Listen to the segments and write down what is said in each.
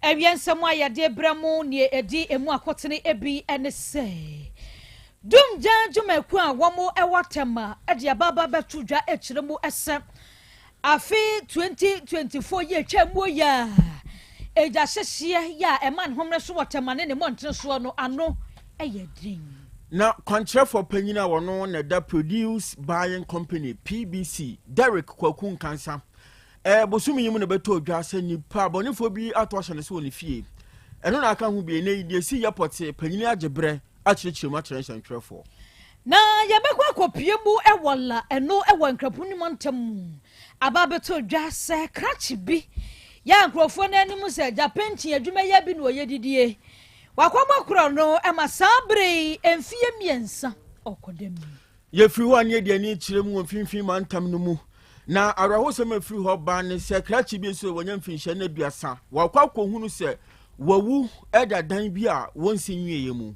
Ewian samwa ya de bramo ne edi emu akotene ebi ene se. Dum janjume ku a womo ewatema edi ababa betudwa ekiremu ese. Afi 2024 ye twemo ya. Eja hyehye ya eman homre so watema ne montre so no ano eyedin. Na contract for Penina wono na da produce buying company PBC Derek Kwakun Kansa. Bosumi yimu na beto dwa se nipa bonifo bi ato ahye ne se woni fie. Eno na aka hu bi ne de si airport Penina agebre a chirechire ma chere for. Na yabekwa akopie mu ewola eno ewo nkrapu ni montam. Aba beto dwa se krachi bi. Ya nkrofo na animu se Japanti adwuma ya bi no yedidie. Wakwama kro no ema sabre emfie miensa okodem. Ye free one ye de ani chire mu mfimfin mantam no mu. Na arahosem afiri ho ba ne se krachi bi so wonya mfinhye na duasa. Wakwa kohunu se wawu edadan bi a wonsi nwieye mu.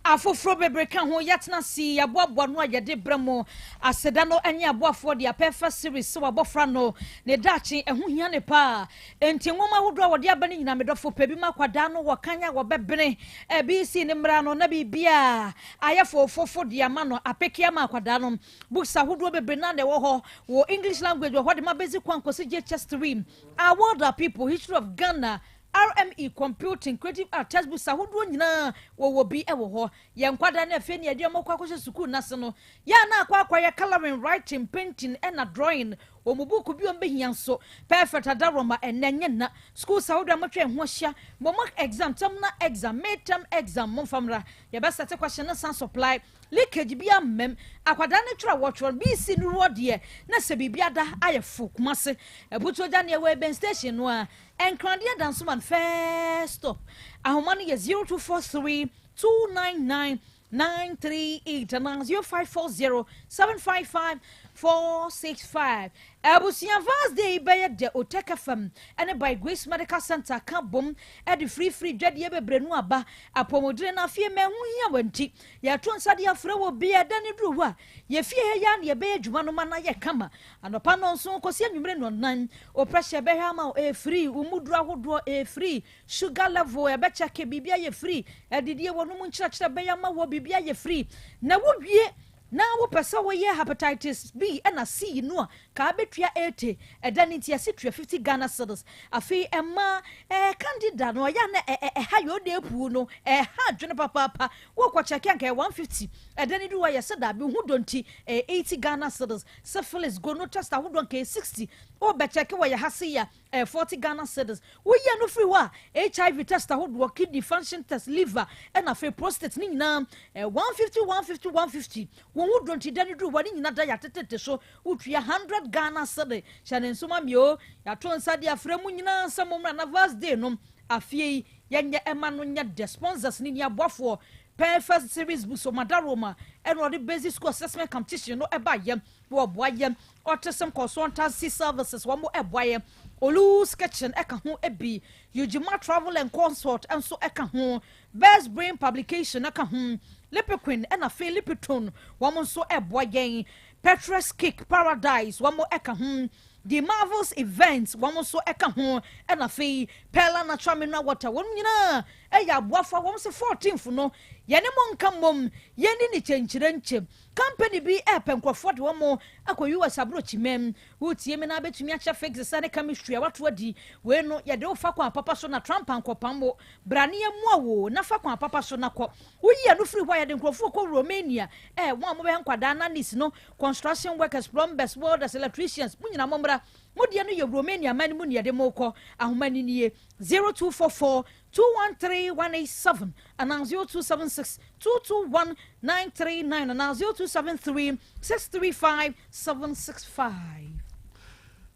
Afofro bebre kan ho yatna si yaboabo no ayede bremo aseda no anya aboafo de apefa series so abofra no ne dachi ehu hia ne pa enti nwoma hodo wode aba ne nyina medofo pabi makwada no wakanya wobebene bi si ne mra no na bibia ayefo fofo de ama no apekia makwada no books hodo bebre na de wo ho wo English language wo de ma basic kwankosi chest stream award people history of Ghana RME computing creative art textbook sahudu nyina wo bi ewo ho ye nkwada na afi ne ade omokwa kwose school nase no ya na akwa ya coloring writing painting and drawing o mubuku bi ombehia so perfect adaroma enenye na school sahudu amatwe ho hia mock exam term na exam midterm exam momfamra ye be set question na san supply leakage bi amem akwada ne twra watchor bi si no rodie na se bibiada ayefo kumase ebuto ja ne we ben station no a enkrande danceman first stop ahoma no ye 0243 299 938 and 0540 755 465. Abusia vast day by de Oteka fam and by Grace Medical Center Kabum at the free jadi bebrenu aba apomodre na fie me hu hia wanti ya ton sadia fra wo bia dani druwa ye fie ya na ye be adwuma no mana ye kama anopa no nso kosi anwumre no nan o pressure be ha ma e free umudru ahodo e free sugar level e be check bibia ye free edidie wonu mu nkyerɛkyerɛ be ya ma wo bibia ye free na wo wie na wo pesa wo ye hepatitis B and C no ka betua 80 edaniti asitua 50 Ghana cedis afi emma candida no ya na ha yo de pu no ha dwene papa wo kwa check anka 150 edani do ya seda bi hu donti 80 Ghana cedis syphilis go no test hu don ka 60 o be check wo ya hasiya 40 Ghana cedis wo ye no free wa HIV test hu do kidney function test liver and afi prostate ni na 150 who don't dani do wani nyina da ya tetete so utua 100 Ghana cedi chane soma mio ya ton sade afremu nyina samomra na vast day no afie yenye ema no nya the sponsors ni aboafo perfect series buso madaroma and the basic school assessment competition no eba yem wo boayem autism consultancy services wo mo eboayem Olu's kitchen eka ho ebi Ujima travel and consult and so eka ho best brain publication eka ho Lepequin and a Philippiton, woman so a boy gang, Petrus Kick Paradise, one more eka the Marvels events, one so eka and a fee, Pella na Tramina water, one yana, ya wafa, one so 14 for no, Yanimon come mum, Yanini change, company be up and Crawford one more, Ako you as a broachy mem, who Tiemina bet me a fix the sunny chemistry, what would ye, when no Yado Fakwa Papa Sona Tramp and Copambo, Brania Mowo, Nafakwa Papa Sona Cop, we are no free wired in Crawford, Romania, one more Quadana Nis no construction workers, plumbers, welders, electricians, Munina Mombra. Modiano your Romania man munia de moko ahumani 0244 213 187 and 0276 221 939 and 0273 635 765.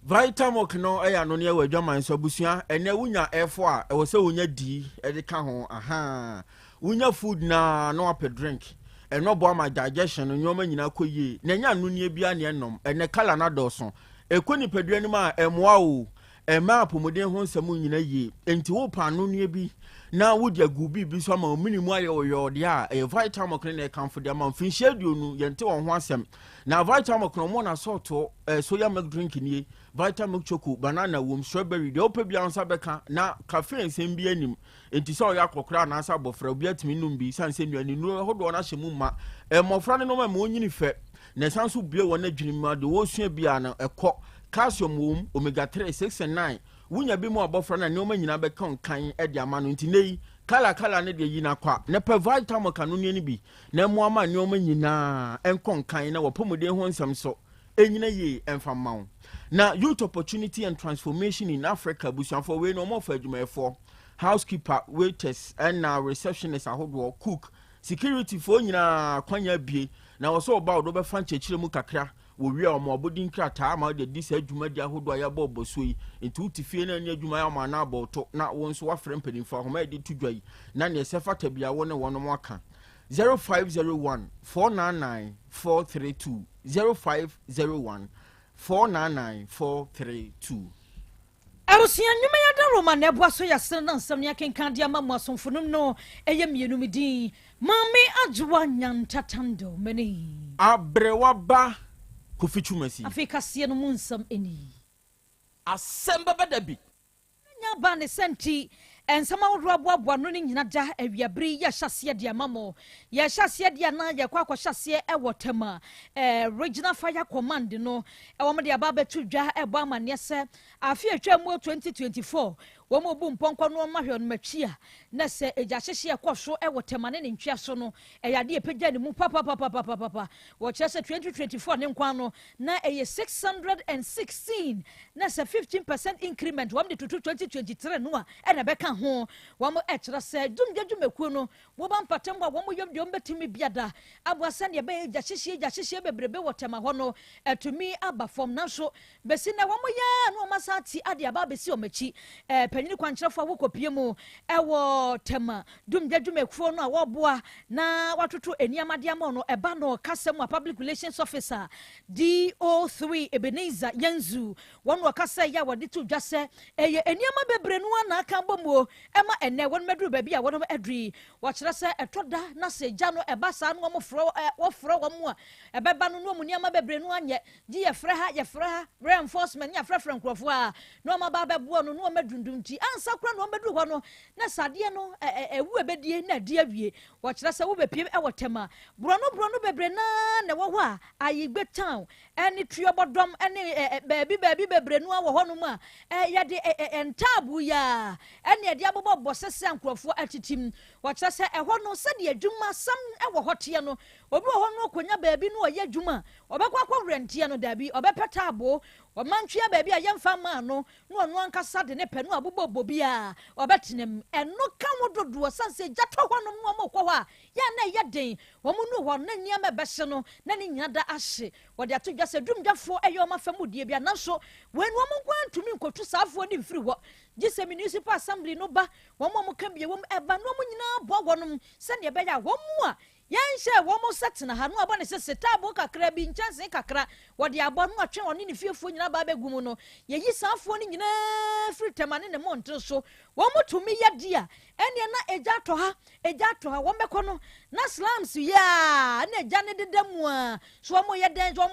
Vitamok no no near where German so busia and ne wunya F4 e was so wunya D e ka ho aha wunya food na no up drink and no bo my digestion nyoma nyina koye na nya no ne bia ne nom and ne kala na doso ekoni pedua ni ma emwa o ɛma apɔmuden ho nsɛm nyina yie enti wo pa no ne bi na wo de agubi bi so ama minimum aye oyode a vitamin clean e kan for de ama finhia duonu yente won ho asɛm na vitamin clean mo na soto soya milk drink ni vitamin milk choco banana wom strawberry de opa bia nsa beka na caffeine sem bi anim enti so ya kokora na asa bofra obi atimi num bi sanse nuani nu hodo na hyemu ma mofra ne no ma onyini fe na sanso bia won adwini ma de wo sua bia na ekɔ calcium wom omega 3 6 and 9 wunya bi mu abofra na ne o manyina be kan kan e de ama no ntinei kala ne de yi na kwa ne pe vitamin kanu ne bi na mu ama ne o manyina enkon kan na wopomode ho nsam so enyina ye emfa mawo na youth opportunity and transformation in Africa busanfo we no mo fa adwumayefo housekeeper waiters and receptionist ahodo cook security fo nyina kwanya bie na wo so oba odo be fa nchechire mu kakra wo wi o mo obodin krata ma de dis adwuma di ahodo ya bobo so yi nti utifie na ni adwuma ya ma na aboto na wo nso wa frem pedinfo ho ma de tudwai na ne sefa tabia wo ne wono mo aka 0501 499 432 0501 499 432 Arusia nyuma ya da Roma na bua so ya sene na nsam ya kenkan dia ma asomfonum no eye mienu midi mame adwa nyantatando meni abrewa ba kofichumasi Afrika sie no munsam eni Asem Beba Dabi nya ba ne senti ensama wodro aboabo no ne nyina da awiabri ya hyase dia mamo ya hyase dia na ya kwa hyase ewotema regional fire command no ewo de aba betu dwa ebo amane se afi atwa mu 2024 wo mo bu mponko no mahwe no matwia na se eja hyehye ekwoso ewotema ne ntwia so no eyade epegya ne mu papa wo chese 2024 ne nkwa no na eye 616 na se 15% increment wo de 2023 no a na beka ho wo mo ekira se dumdwumekuo no wo ba mpatem wo mo yom de ombetimi biada aboasa ne be eja hyehye bebrebe wotema ho no etumi aba form na so besi na wo mo ya no masati ade aba besi omachi panyini kwankyerefo wokopie mu ewo tema dumdwumekuo no a wo boa na watoto eniamade ama no eba no kasem public relations officer DO3 Ebenezer Yanzu wonu kasa ya wode to dwase eye eniama bebre no na aka bomo ema ene won medru ba bia won adri wo kire se etoda na se gya no eba sa no mo fro wo fro wo mu a ebeba no no mu niama bebre no anye gi ye frɛ ha reinforcement ya frɛ nkrofo a no ma ba bebo no no medundum ti ansa kra no medru ho no na sade no ewu ebedie na die awie wo kire se wo bepie ewotema brono bebre na wo ho a ayigbe town eni tuobodom eni baabi bebre no wo ho no mu a ye de entabu ya eni ade abobo sese nkrofo atitim wo kire se eho no se de adwuma sam ewo hote no obi wo ho no konya baabi no ye adwuma obekwa kwa rentie no dabi obepeta abo omantwia baabi a yemfa ma no no ankasa de ne pe no abobo bia obetenem eno ka wododo sanse gyato ho no mo kɔ hɔ a ya na ye den wo mu no ho na niam bɛhye no na ne nyina da ahye wode atodwa se dumdwafo ɛyɛ omafamudie bia nanso wenu mo kwantumi nkotu saafo ni mfiri hɔ gise municipal assembly no ba wo mo ka bia wo eba no mo nyina bo wonom se ne be ya wo mu a yanshe wo mo setna ha no abone se setabo kakra bi nchanse kakra wode abo no atwe one ne fiefo nyina ba begum no yeyi saafo ni nyina free temane ne montre so wo mo tumi yadia ene na eja to ha wo mekɔ no na slams ya na eja ne dedam a so wo mo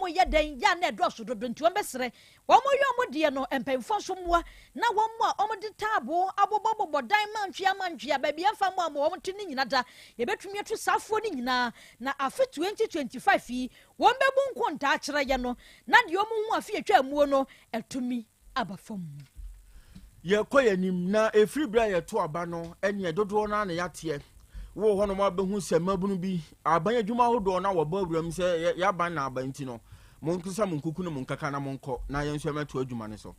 yeden ya na edo so dodo nti wo besere wo mo yo mo die no empemfo so moa na wo mo a wo de tabo abobobo dan mantwia ba bia fa mo a wo mo tini nyina da ye betumi atu saafo ni nyina na afi 2025 yi wo bebu nkonta akere ye no na de wo mo hu afi atwa amuo no etumi abafam ye koyanim na efri bra ye to aba no ene dodo na yate wo ho no ma behu semabunu bi aban adwuma hodo na wo ba awuram se ya ban na abanti no monkisa monkuku no monkaka na monko na ye nso meto adwuma ne so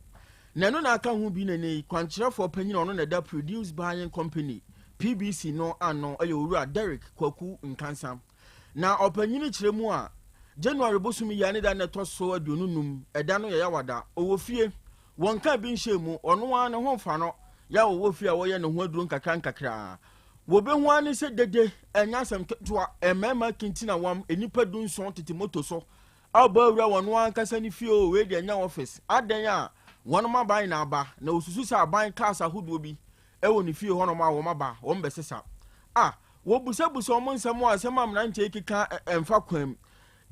na no na aka hu bi ne kwankyerefo panyina ono na da produce buying company PBC no ano ayowura Derek Kwaku Nkansa na opanyini kiremu a January bosumi ya ne da na toso adununum eda no ya wada owofie wonka bi nhemu ono wa ne ho fa no ya owofie a wo ye ne ho aduru nkakra wo be ho ani se dede enya asem ketua emema kintina wam enipa dunson tete moto so aba wura wono ankasa ni fie o we de enya office adan a One ma buy na ba na osusu sa ban cars ahodo bi e woni fie ho no ma wo ma ba wo mbe sesa wo busabusa o nsem o asem am na nche kika emfa kwam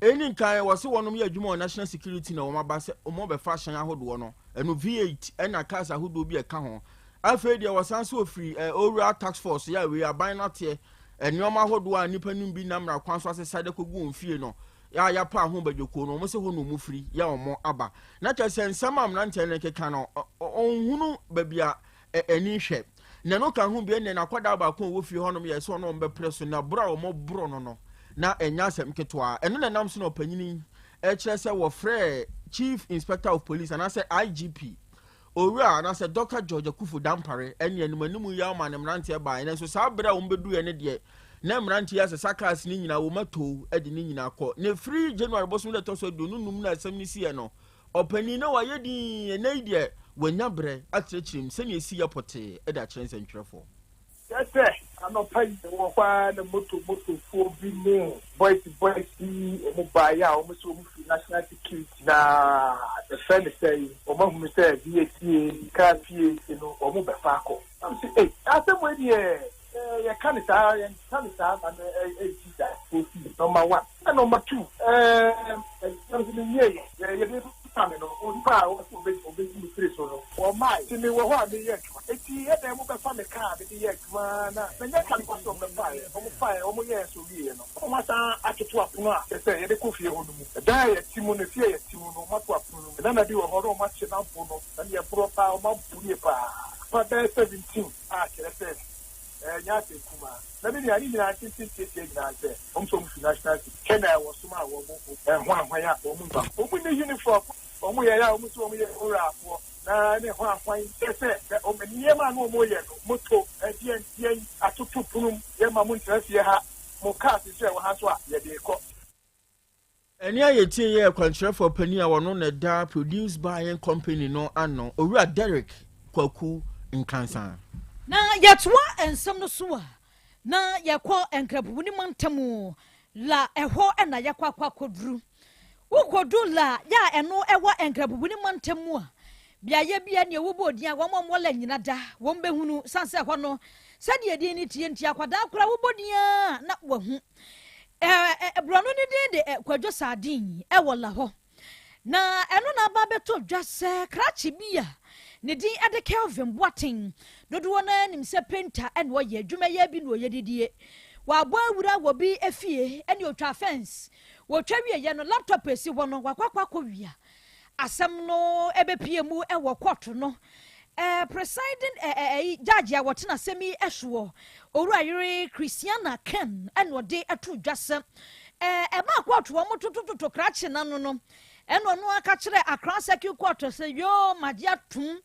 eni nkan wo se wonom ye adwuma o national security na wo ma ba se o mo be fashion ahodo no eno V8 e na cars ahodo bi e ka ho afa dia wasanso ofri owura tax force ya we aban na te enioma ahodo a nipa nim bi namra kwanso asesa de kogu onfie no ya pa ho badwoko no mo se ho no mu firi ya omo aba na cha se nsam am na nche ne keka no onhunu babia eni hwe na no kan ho bi ne na kwada ba ko wo fie ho no ye so no mbe preso na bra omo bro no na enya asem ketwa eno na nam so no panyini kire se wo frɛ chief inspector of police and I say IGP Owura na se Dr. George Kufu Dampare ene animanimu ya ma ne mrantie ba ene so saa bra wo mbedu ye ne de na mrantie ya se sakas ni nyina wo mato edi ni nyina kɔ ne free January boso le to so do nunum na asem ni sie no opani na waye di ene de wanya bre atrechirim se ne si ya pote eda kyerɛ nsɛntwerɛfo yes sir ano pai wo kwa na moto fo bi ne boys o mo ba ya o mo so mo national security na the friend say o ma hu say VAT ka pie no o mo be fa ko am say asem we die ya kanisa and number 1 and number 2 something ye ye no on pa o so be mu free so no o mai ti mi wo ho ade ye eti e dem mo be fa me ka be ye kuma na nya kan ko so be fa o mo ye so wie no o ma sa atoto apono a se ye de ko fie ho no mu da ye ti mu ne fie ye ti mu no ma to apono na na bi wo ho ro ma che na mpo no na ye pro pa o ma buri pa da 17 a kire se nya se kuma na bi ya ni na tin na se o so mu national kena wo so ma wo mo ho ya o mu ba o mu ne uniform omo ye ya omo so omo ye ora afo na ne ho afan sese o menie ma no omo ye no moto die atoto punum ye ma mo ntrafie ha mo ka se wo ha so a ye de ko eni ayetie ye kwankyerefo pani a wono na da produce by company no ano Owura Derek Kwaku Nkansan na yetwa ensem no so a na yekọ enkrabu ni mantamu la eho na yakwa kodru Ukodula ya eno ewa enkrabubu ni mantamu a biaye bia ne wobodi a wommola nyina da wombehunu sanse ho no sade edi ni tie ntia kwada akura wobodi a na wahu brono ni de kwadwo sadin ewola ho na eno na ba beto dwase krachi bia ne din ade Kelvin Boating dodo na nim se painter en wo ye adwuma ya bi no ye didie wa bo awura wo bi efie ene otwa fence wo twawie ye no laptop esi wo no wakwakwa kowia asem no ebepie mu e wo court no presiding judge ya wotena semi ehwo Owura Yere Christiana Ken ene ode atu dwase ma court wo motototo krache nano no eno no aka kire Accra Circuit Court say yo magia tum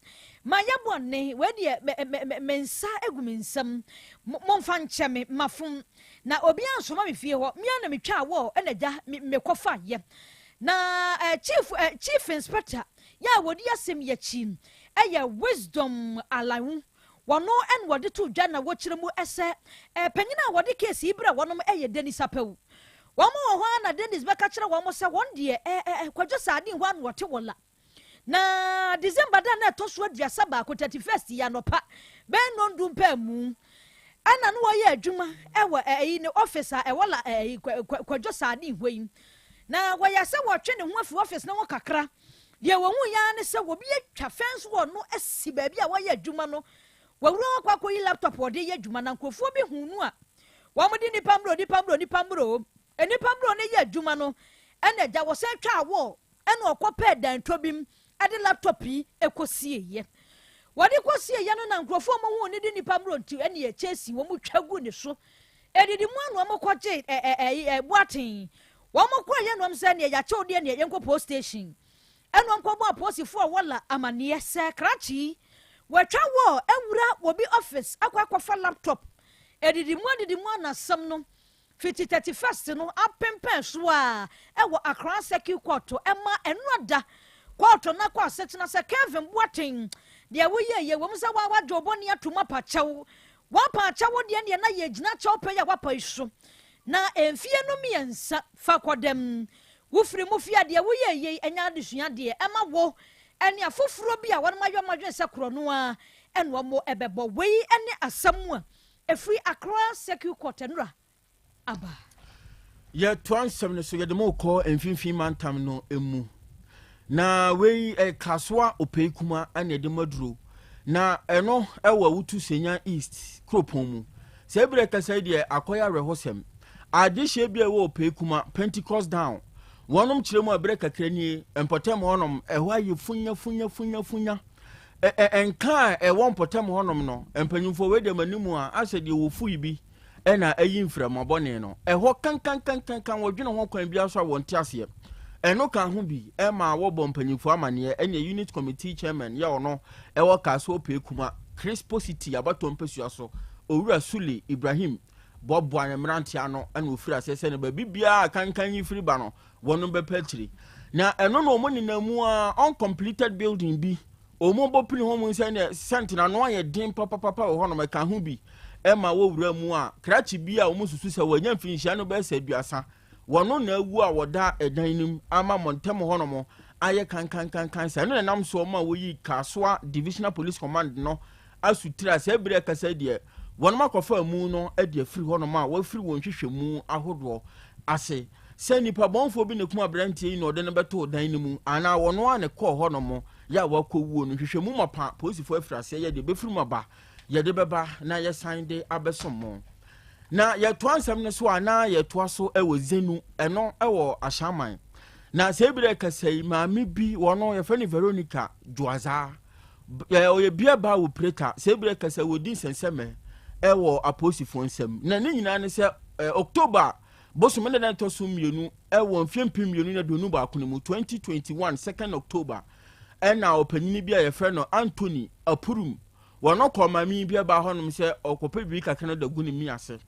maya bone we de mensa egumensam momfa ncheme mafum na obi ansoma me fie ho mia na metwa wo enaja mekofa ye na chief inspector ya wodi asem ya chi eye wisdom alawu wono en wodi to dwa na wo kire mu ese panyina wodi case ibra wonom eye Denis Apewu Wamo na Dennis beka kire wamo se won de kwadwo sadin ho an wote wola na December da na to so aduasa ba ko 31st ya no pa ben no ndum pa mu ana no ye adwuma ewo ne officer wola kwadwo sadin hoyi na waya se wo twe ne ho afi office na wo kakra de wo hu ya ne se wo bi atwa fence wo no asi ba bi a wo ye adwuma no wawuro kwa yi laptop wo de ye adwuma na nkofo bi hu nu a wo mo di ni pambro enipa bro ne ye adwuma no ene ja wo se twa awo ene okopa dan tobim ade laptop yi ekosie ye wode kosie ye no na nkrofo mo hu ne di nipa bro nti ene ye chesi wo mu twagu ne so edidi mu anu mo koje Boating wo mo koye no mse ne ya chew de ne ye nko post station ene nko bo aposifo wala amane se krachi watwa wo ewura wo bi office akwa laptop edidi mu na sam no 31st no apempen so a ewo Accra Circuit Court ema enoda court na kwa setena se Kelvin Boating de wo ye wo msa wa joboni atuma pa chawo wa pa chawo de na ye gina chawo pe ya wa pa iso na emfie no miensa fa kodem wo firi mu fia de wo ye enya adesua de ema wo ene afoforo bi a won mayo madwen se kro no a ene wo mo ebebo wei ene asam a efri Accra Circuit Court nura aba ye twansem no so ye de mo ko emfimfin mantam no emu na wei kasoa opeikuma ane de maduro na eno ewa wutu senya east kropon mu se bre kasa de akoya rehosem adihye bia we opeikuma Pentecost down wonom kiremu abre kakrani empotem honom eho aye funya enka won potem honom no empanyimfo we de manimu a asede wo fu ibi ena ayi mframabone no eho kan wodwene ho kwan bia so a wonte ase eno kan ho bi ma wo bom panyimfo amane ene unit committee chairman ya ono ewo kaso opeikuma Crisposity abatom pesua so owura Sule Ibrahim Bob Mranti ano ana ofiri asese ne ba bibia kan yifiri ba no wono be patri na eno no mo ni namu a uncompleted building bi omo bopini ho mu se sentina no aye din papa ho no meka ho bi ma wo wura mu a krachi bi a omo susu se wanya mfinhia no be saduasa wono na awu a woda edan nim ama montem ho no mo aye kan se no nam so ma wo yi Kasoa Divisional Police Command no asutira se bre kasa de won makofa mu no ade afiri ho no ma wo afiri won hwehwemu ahodo ase se nipa bonfo bi ne kuma brantie no de ne beto dan ni mu ana wono a ne kɔ ho no mo ya wakɔwuo no hwehwemu mapa posifo afiri ase ye de befiri maba ye de beba na ye sign de abesom mo na ye to ansam ne so ana ye to aso ewo zenu eno ewo ashaman na se bi de kasai maami bi wono ye fani Veronica Juaza ye bia ba wo preta se bi de kasai wodi senseme ewo aposifo nsem na ne nyina ne se October bosu mende na to so mienu ewo mfiempim mienu na donu ba kono mu 2021 2nd October ena opanyini bia ye frɛ no Anthony Apurum wono komami bia ba honom se okopa bi kakra da guni mi ase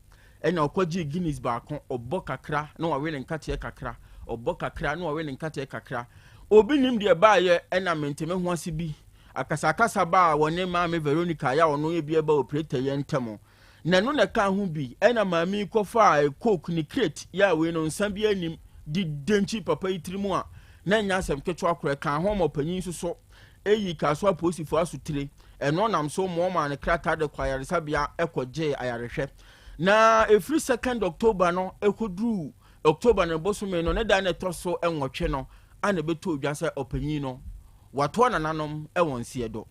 ena okoji Guinness ba ko obɔ kakra na wawe ne nkate kakra obɔ kakra na wawe ne nkate kakra obi nim de ba ye ena menteme ho ase bi akasa ba wone ma me Veronica ya ono ye bia ba operator ye ntemo na no na ka ho bi ena maami kofa coke ni crate ya we no nsa bia nim di denchi papa itirimu a na nya asem keto akora kan ho mo panyin so eyi Kasoa posifo asutire eno nam so mo ma ne krata de kwayaresa bia ekoje ayarehwe na every 2nd October no ekodru October ne bosume no ne da ne toso enwotwe no ana beto odwase opanyin no wato nananom ewonse edo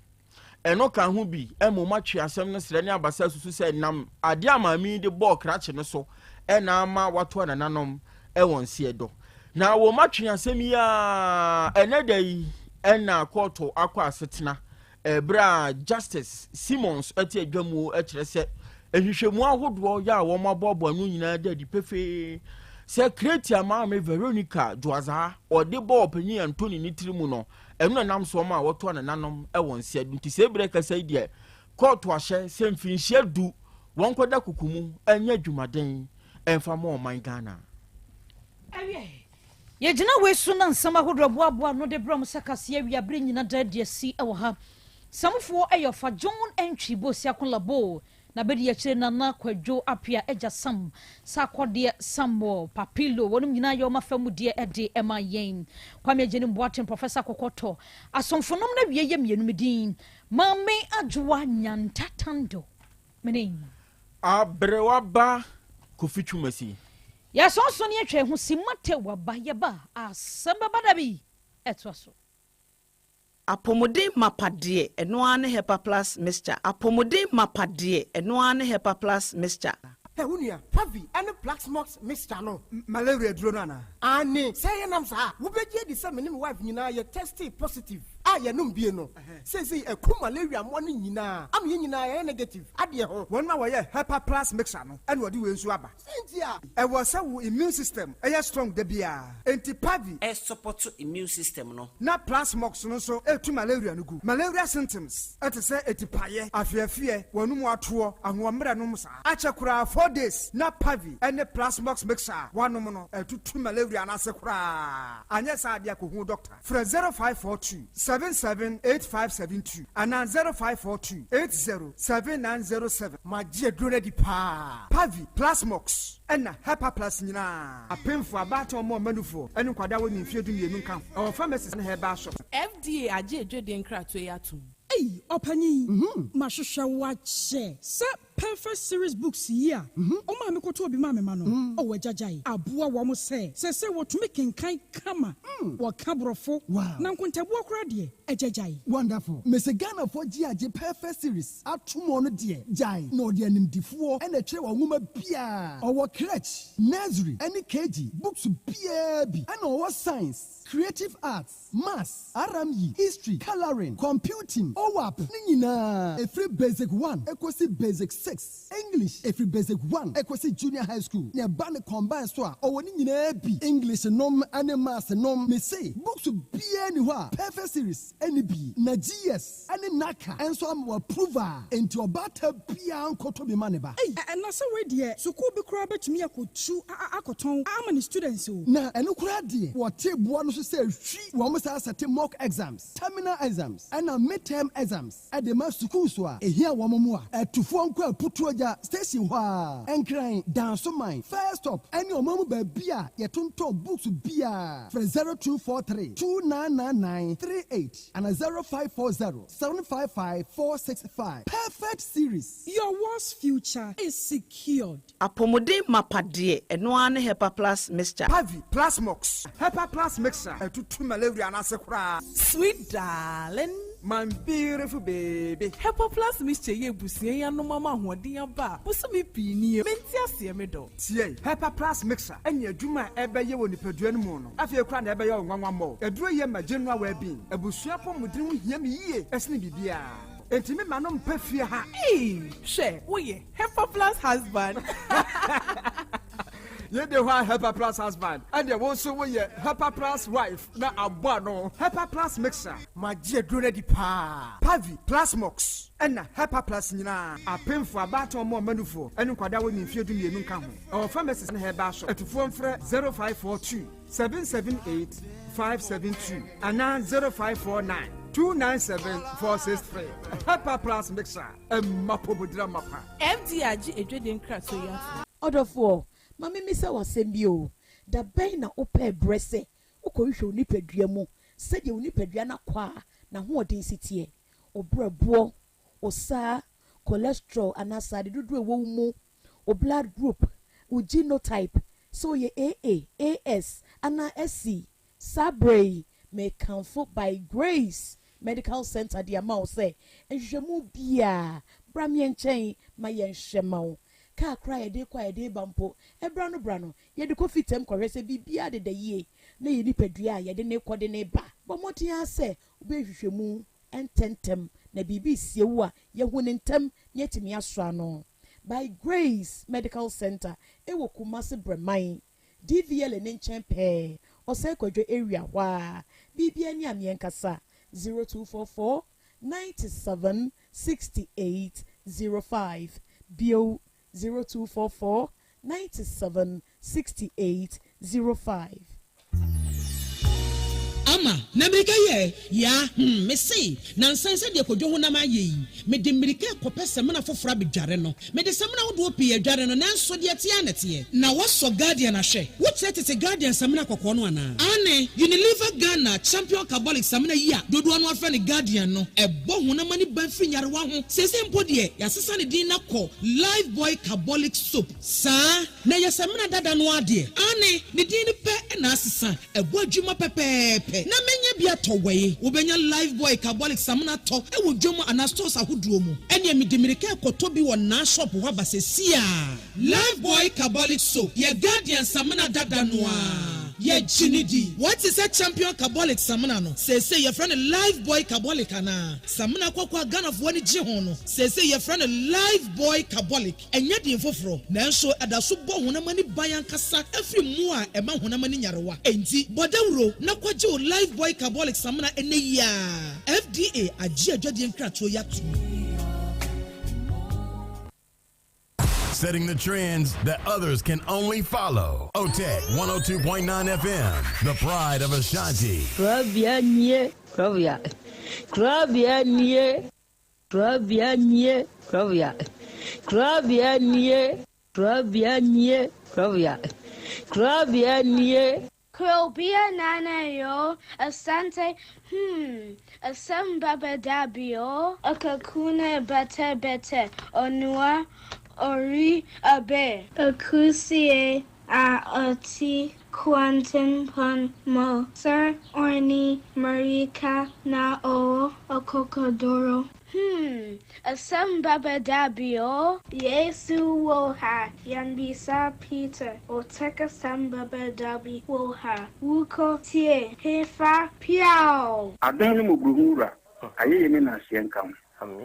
eno kan ho bi emo matwe asem no sere ne abasa susu se nam ade amami de ball krache no so ena ama wato nananom ewonse edo na wo matwe asem ya enedai ena koto akwa asetena bra Justice Simmons ati adwamu akire se ehwehwemu ahodo ya wo mabobo anu nyina da di pefe se kreti ama me Veronica Juaza ode ball panyin Anthony nitirimu no enu nam so ma woto nanom ewonse adu nti se bre kasa die koto ahye se mfinhia du won koda kukumu anya dwumaden emfa mo man Ghana ye gina we su na nsama hodo boaboa no de brom sakase awia bre nyina da de si ewo ha samfo eyofa John entry bosi akonlabo na bedi ya chire nana kwadwo apia eja sam sakode sambo papilo wonum nyina yo mafamu de ede ema yen kwame ageni mboaten Professor Kokoto asomfonom na wieye mienum din mame adwoa nyantatando menin abrewa ba kofitwumasi ya sonso ne atwa hu simate waba yeba Asem Beba Dabi etwaso apomode mapade eno ane hepa plus mixture apomode mapade eno ane hepa plus mixture Unia, Pavi, and the Black Smokes Mr. No, malaria dronana. Anne, say an amsa, who be the same wife, you know, you're tested positive. Ah, ya num bieno. Says a cool malaria morning, you know, I'm in negative. Adia, 1 hour, Hepa plus mixture, and what do you swabba? Cynthia, I was our immune system, a strong debia. Anti Pavi, a support immune system, no. Not plus smokes, no so, to malaria, no good. Malaria symptoms, at a say, etipaye, I fear, one more tour, and 1 minute, Achakura 4 days, not Pavi, and the plasmox mixer, 1 mono, and 2 malaria and asakura. And yes, I dear doctor. For 0542 7 778572 and 0542 807907. My dear Drone Pa Pavi Plasmox and Hepa Plus Nina. A painful about or more manufo and Quadawi in Fiadu Nuka or pharmacists and her bashop. FDA aje dweden kratwe atum. Hey, Opani. Mashusha wache. Sa perfect series books here. O ma me koto obi ma me ma no. O wajajai. Aboa wo mo se. Se wo tumi kenkan kama. Wo kabrofo. Na nkontabu akura de. Ejajai. Wonderful. Mese Ghana for GAJ perfect series. Atumo no de. Jai. No de animdifo. Ene chere wo nwoma bia. Owo crèche, nursery, any KG. Books bia bi. Ene owo science, creative arts, maths, RME, history, coloring, computing. OWAP. Nina. Every basic 1. Equasi basic 6. English. Every basic 1. Equasi junior high school. Ne bane combine so. Owo ni nyina bi. English nom ane maths nom. Me say books bia ni ho. Perfect series. Any bi. Na GS. Ane naka. Enso am approval. Enti obata bia nkoto bi maneba. Hey, na se we de. Suku bi kura betumi akotu akoton. Ama ni students o. Na eno kura de. Wo table no so say hwi. Wo mo say set mock exams, terminal exams, and midterm exams. At the mass school so a here wo mo a. Etufo nko aputuoja station ho a. Enkran dance mine. First stop. Any omamu ba bia ye tonto books bia. From 0243 299938 and 0540 755 465. Perfect series. Your worst future is secured. Apomode mapade eno ane Hepa Plus mixture. Pavi Plasmox. Hepa Plus mixer. Tutu malaria na sekura. Sweet darling. My beautiful baby. Hepa Plus mixture ye busie ya no mama hoden aba. Busumi pini menti ase me do. Tie Hepa Plus mixer. Enya adwuma ebeye wo nipadua no mu no. Afie kura na ebeye wo nwanwa mo. Eduro ye ma general well-being. Abusua pomudin ho hia me yie. Esne bibia. Enti me manom pafie ha. She, woye Hepa Plus husband. Ye de wa Hepa Plus husband. And there also we Hepa Plus wife. Na abwa no. Hepa Plus mixer. Ma je drone di pa. Pavi Plasmox. Ena Hepa Plus nyina. Apemfo abato mo manufo. Enu kwada we ni fie du mienu nka ho. Our pharmacist na heba shop. Etufo mfre 0542 778 572 and 0549 297-463. Hepa Plus mixer. Mapobudra mapa. FDA aje dweden kratwe atum. Odofo. Mami misa wasɛm o da bɛn na opɛ brɛsɛ ukɔhwehwɛ onipadua mu sɛdeɛ onipadua na kwa na hoɔden sitie obrɛboɔ osa cholesterol anasa de dodo ɛwɔ mu o blood group o genotype so ye AA AS ana SC sabrei may comfort by grace medical center de ama wo sɛ nhwehwɛmu bia bramye nkyɛn ma yɛ nhwɛma ka cry de kwa de bampo ebra no bra no ye de kofi tem kwahwe se bibia de yie na ye nipadua ye de ne kode ne ba bomotin ase obehwehwemu ententem na bibi siewu a ye hu ne ntem ye timi aso ano by grace medical center ewo Kumasi Breman DVL ne nchen pe ose kwadwo area wa bibia ni amienkasa 0244 97 68 05 bio 0244 97 68 05. Ama na America ye ya me say na nsanse de kodwo ho na ma ye me de America kopɛ semana fofora bedware no me de semana wo do pie adware no nanso de tia na tie na waso guardian ahwe wo tete guardian semana kokɔ no ana ane Unilever Ghana champion carbolic semana yi a dodo no afa ne guardian no ɛbɔ ho na mani ban finyarewa ho sese mpo de ya sesa ne din na kɔ live boy carbolic soap sa na ya semana dada no ade ane ne din ne pɛ na asesa ɛbɔ adwuma pɛpɛɛpɛ na menya bia tɔwɛ wobenya live boy carbolic samna tɔ ɛwɔ dwom anastos ahodoɔ mu ɛne me demirika ɛkɔtɔ bi wɔ na shop ho abasesia live boy carbolic soap ye guardian samna dada noa ye chinidi what is a champion carbolic samna no say your friend live boy carbolic ana samna kwakwa Ghana fo ani gye ho no say your friend live boy carbolic enya din foforo nanso adaso bɔ honamani bayan kasa afri mu a ɛma honamani nyarewa enti bodawro na kwagye live boy carbolic samna eneya FDA agye adwade nkrato yato. Setting the trends that others can only follow. OTEC 102.9 FM, the pride of Ashanti. Krobea nye, Krobea. Krobea nie. Krobea nie. Krobea. Krobea nie. Krobea nie. Krobea. Krobea nie. Krobea nana yo. Asante. Asem Beba Dabi yo. Akakune bete. Onua. Ori abe. Akusie. Ati. Quantum pon mo. Sir Orni Marika na o. Okokodoro. Asem Beba Dabi yo. Yesu woha. Yanbisa Peter. Oteka Asem Beba Dabi woha. Wuko tie. Hefa piao. Adon mo bruhura. Aye ne na senkam.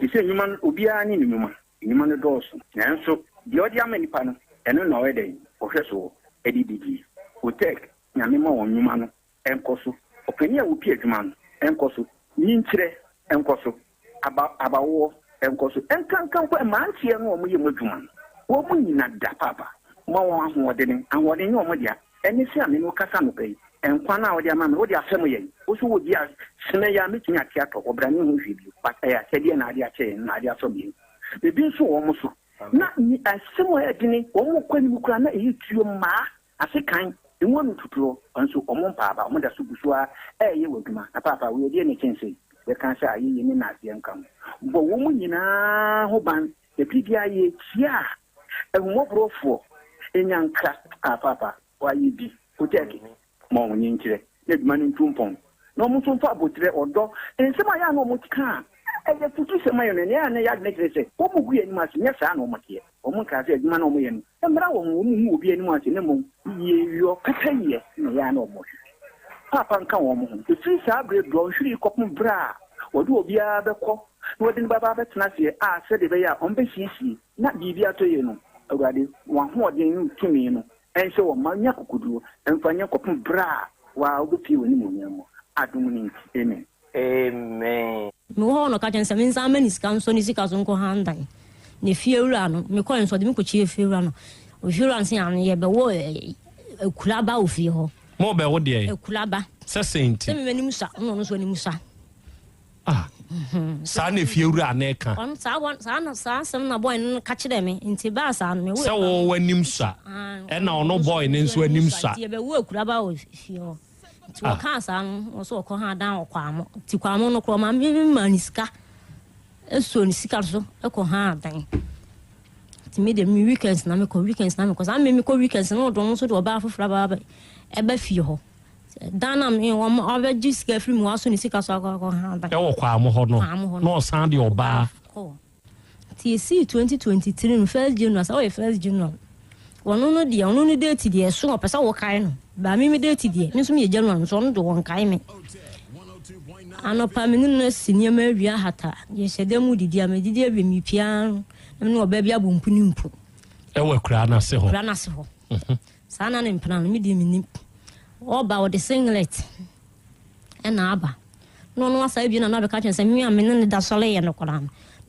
Dise nyuma obia ni nyuma. Nyuma no doso. Nanso de odi amanipa no eno na wede. Ohweso edididi. Otek nyame ma won nyuma no enkoso. Opani a wo pie adwuma no enkoso. Nyinkyire enkoso. Abawo enkoso. Enkankan kwa mantie no omo ye modwuma no. Wo mu nyina da papa. Mo won ahoɔden ahoɔden ye omo dia. Eni se ame no kasa no pɛi. Enkwa na wo dia ma me wo dia asɛm ye. Wo so wo dia sene ya metumi ate atɔ obrane ho hwe bi. But ya sɛdeɛ na ade akyɛ na ade asɔ bi. Bebi nso wo mo so. Na asɛm wa adini wo mo kwani mu kura na eyi tuo ma asekan enwo no tuturo nso omo mpaaba omo da so gusua ye waduma na papa wo ye ne kyense we kan sha ayi ni na ase nkam bo wo mu nyina ho ban e bibia ye tia ehumɔ brofo enyanka papa wa yi bi oteki mo wonyi nkire na duma ni ntumpon na omo so fa botre odo ensema ya na omo tika eye futu sema yo ne ya na ya ne kire wo mu gu ye ni ma se nya sa na omo tie omo ka se adwuma na omo ye no emra wo mu obi ani ma se ne mo ye yo kakaye na ya na omo papa nka wo mo ho fi sa bre do hwiri kopum bra wo do obi a bekɔ na wo de baba betena se a se de be ya on be sisi na bibi atoye no awurade wa ho ɔden no tumi no ense wo ma nya kokuduro emfa nya kopum bra wa obi woni mo nyamo adum ni amen amen me ho no ka chen se me nsa mani sika so ni sika so nko handan ne fiewura no me kɔ nso de me kɔ chie fiewura no o fiewura nse an ye be wo ekulaba ofie ho mo be wo de ekulaba se senti se me nim sa no so nim sa sa ne fiewura na ka on sa sem na boy no ka kire me nti ba sa no me se wo wanim sa e na ono boy ne nso anim sa ye be wo ekulaba ofie ho ti wo kan sa no so ko ha dan okwamo ti kwamo no kro ma me maniska eso ni sika so e ko ha dan ti me de mi weekends na me ko so am me ko weekends no do so do ba afofra ba e ba fie ho dan na me wo aba jiska free mu aso ni sika so ko ha dan e wo kwamo ho no san de oba ti si 2023 no 1st January so 1st January wono no dia wono no date dia so opesa wo kai no ba me date dia me so me January so no do won kai me anopa me no sinia ma awia hata ye hyedemu didi a me didi abi mi pia no oba bia bompu ni mpu e wa kura na se ho sana ne mpana no me di minim oba wo de singlet e na aba no asa bi na na be ka chen se me am ne da sole ye no kora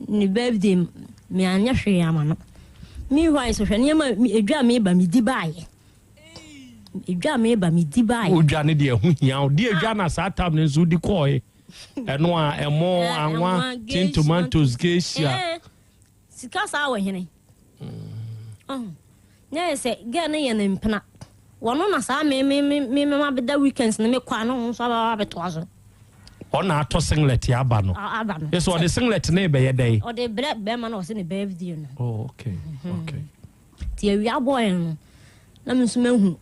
ni birthday me anya hwe ama no mi why so hwe ne ma edwa me ba mi di baaye edwa me ba mi di baaye odwa ne de hu hia o de edwa na sa tab ne zo di koe eno a emo anwa tin tomatoes geisha sika sa wa hene nya se ga na ye ne mpena wono na sa me ma be da weekends na me kwa no so ba be to aso ona ato singlet ya aba no eso the singlet na be ye dai o de be ma no se ne birthday no okay ti awia boy no na me so mahu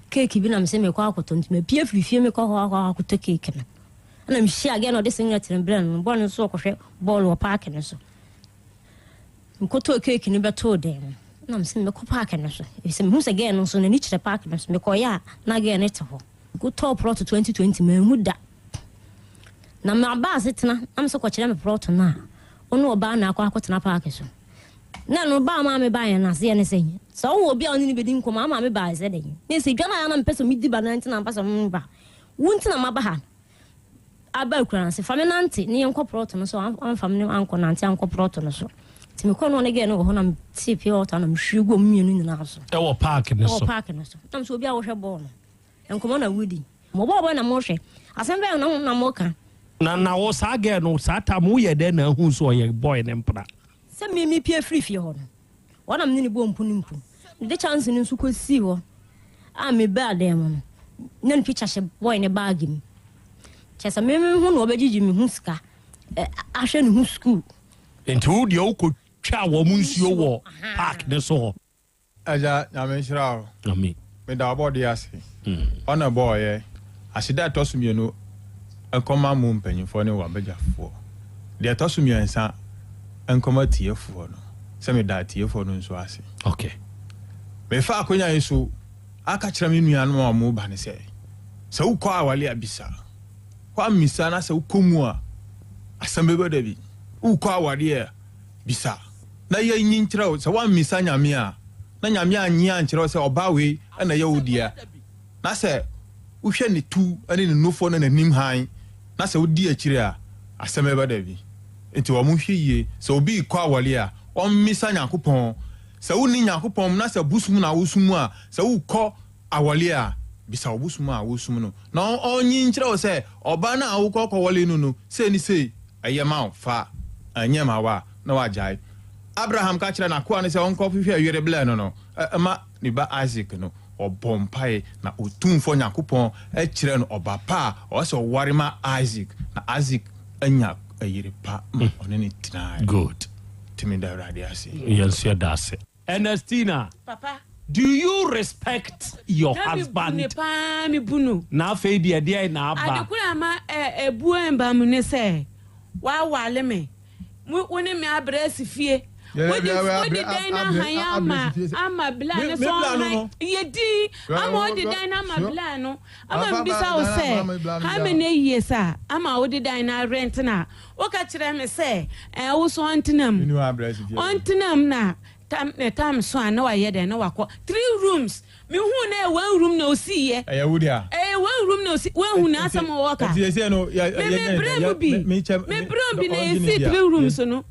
cake bi na me se me kwa akoto ntime pie frifie me kwa akoto cake na na me share again o de singlet na brand no bon so ko hwe ball o park no so nkoto cake ni beto de na me se me ko park no so e se me hu se again no so na ni kire park no so me ko ya na again ne te ho go top plot 2020 me hu da na ma ba setena am so ko kire me plot na ono oba na akwa akotena park so na no ba ma me ba ya na se ne se so wo obi a oni ni bedi nko ma me ba se de ni se dwana ya na mpeso mi di ba na ntina mpa so mba wuntina ma ba ha aba kura se fa me nante ni enko plot no so am fa me anko nante anko plot no so ti me ko no ne ge no ho na ti pie water na mhwigo mienu nyina so e wo park ne so tam so obi a wo hwe ball no enko mo na wudi mo bo na mo hwe Asem Beba na mo ka na wo sa girl no sa time wo ye de na hu so ye boy ne mpra se me pie free fie ho no wona me ni bo mpu de chance ni nso kosi ho a me ba dem no na picture she boy ne bag mi chesa me hu no obegigi me hu ska ahwe ne hu school enti wo de wo ko twa wo mu nsuo wo park ne so ho aja na me shira ami me da body ase ona boy asida tosumie no enkoma mu mpanyimfo ne wa bejafo de tosumie nsa enkoma tiefo no se me da tiefo no nso ase okay me fa akonya yeso aka kira me nua no amu ba ne se ukọ awale abisa kwa misa na se ukomu a Asem Beba Dabi ukọ awale bisa na ye nyin kira se wa misa nyame a na nyame anyi ankira se oba we na ye wodia na se uhwe ne tu ane ne nofo na nanim han na se wodi akire a Asem Beba Dabi enti wo mu hwiye se obi ikọ awale a o misa Nyankopɔn se woni Nyankopɔn na se busum na wosumu a se ukọ awale a bisa obusum a wosum no na onyi nkyere wo se oba na awukọ kwole no se ni se ayema fa anyema wa na wajai Abraham ka kire na ko ne se onko hwehwe awere bla no ma ni ba Isaac no obompai na otumfo Nyankopɔn kire no oba pa o se oware ma Isaac na Isaac anya ayere pa one ni tinai good timi da radio ase yes ya dase Ernestina papa do you respect your husband me bunu na fe dia na aba adekura ma ebu emba mu ne se wa wale me woni me abresi fie wodi dina haya ama bla ne so yedi ama wodi dina ama bla no ama mbisa wo se ha me ne yesa ama wodi dina rent na wo ka kire me se wo so ontenam na tam so an na waye de na wakọ 3 rooms me hu na 1 room na osi ye wudia 1 room na osi 1 hu na asam waka me bro bi na esi 3 rooms no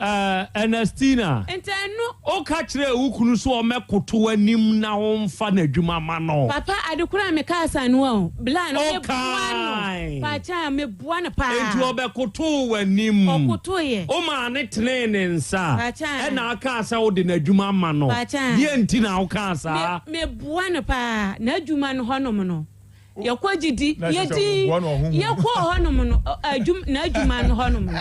Ernestina entano o ka kire ukunu so o mekoto anim na wo mfa na adwuma ma no papa adekura me ka asanu o bla no me buano pa cha me buano pa entu obekoto anim okoto ye o ma ne trene nsa e na aka asa wo de na adwuma ma no ye nti na wo ka asa me buano pa na adwuma no honom no yakwa gidi yedi yakwa honom no na adwuma no honom no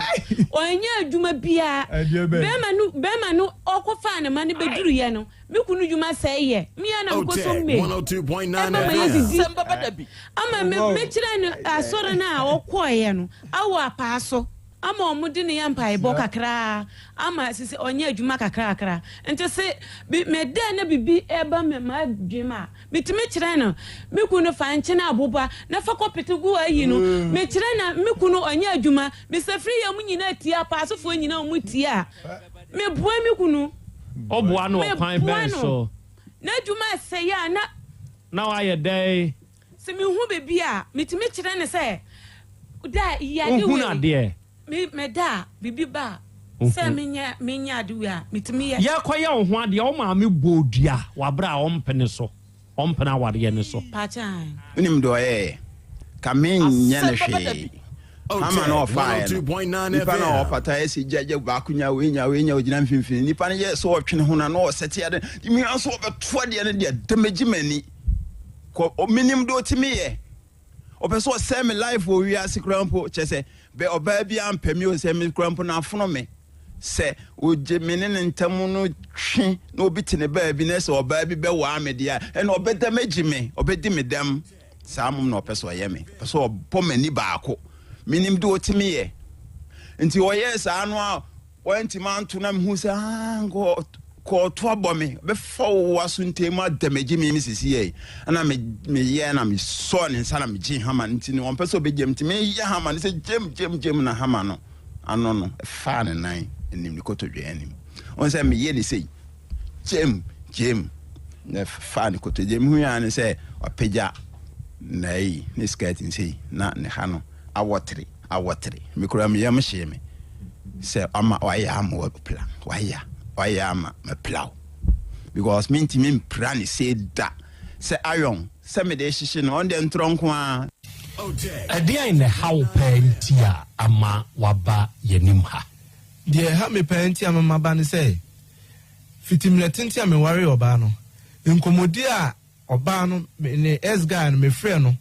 onya adwuma bia bema no okofa na ma ne beduru ye no me kunu dwuma sai ye me na nkoso me 102.9 ama me kire no asore na okoye no awo apaaso ama omudi ne yampa ebo kakra ama sisi onye adwuma kakra enti se me da na bibi eba me ma dwuma bitime kire no me kunu fa nche na aboba na fa kopetigu ayi no me kire na me kunu onye adwuma me safri ya munyina tia paasofo nyina mu tia me boa me kunu oboa no pan ben so na adwuma se ya na wa ye dey se me hu bebi a mitime kire ne se da ya de hu na de me da bibi ba se menya aduwa mitimi ye kwaya ho ade o ma me bodua wabra o mpene so o mpena wade ne so pachan unim do ye ka menya ne hwe ama no fa nipa na ofata esi jaje bakunya wenya ogina mfimfini nipa ne ye so otwene ho na no sete ade mi anso obeto de ne de damagimani ko minim do timi ye opeso se me life wo wi asikrampo chese be oba bia ampemi o se me krampo na afono me se oje menene ntamu no twe na obiti ne ba bi na se oba bi be wa amedia e na obeda magime obedi medam samum na opeso ye me opeso opomani baako minim do otimi ye nti o yes anu a wantima anto na me hu se ngo ko to abomi be fo waso ntema damagime mi sisi ye na me ye na me so ne nsa na me gi hama nti ne on peso be gem ti me ye hama ne se gem na hama no ano no fa ne nan enim ni kotodwe anim on se me ye ne sei gem ne fa ne kotodwe mu ya ne se opagya nai ne skating sei na ne ha no awotre me kura me yam hye me se ama waya am wo plan waya ma plow because me plan say that say iron se me de hye no on de ntronko a ɛdeɛ ne how pɛɛ nti a ama waba yɛnim ha deɛ ha me pɛɛ nti a mama ba ne sɛ fitimlɛ tenti a meware ɔbaa no nkɔmmɔdi a ɔbaa no ne S-guy no mefrɛ no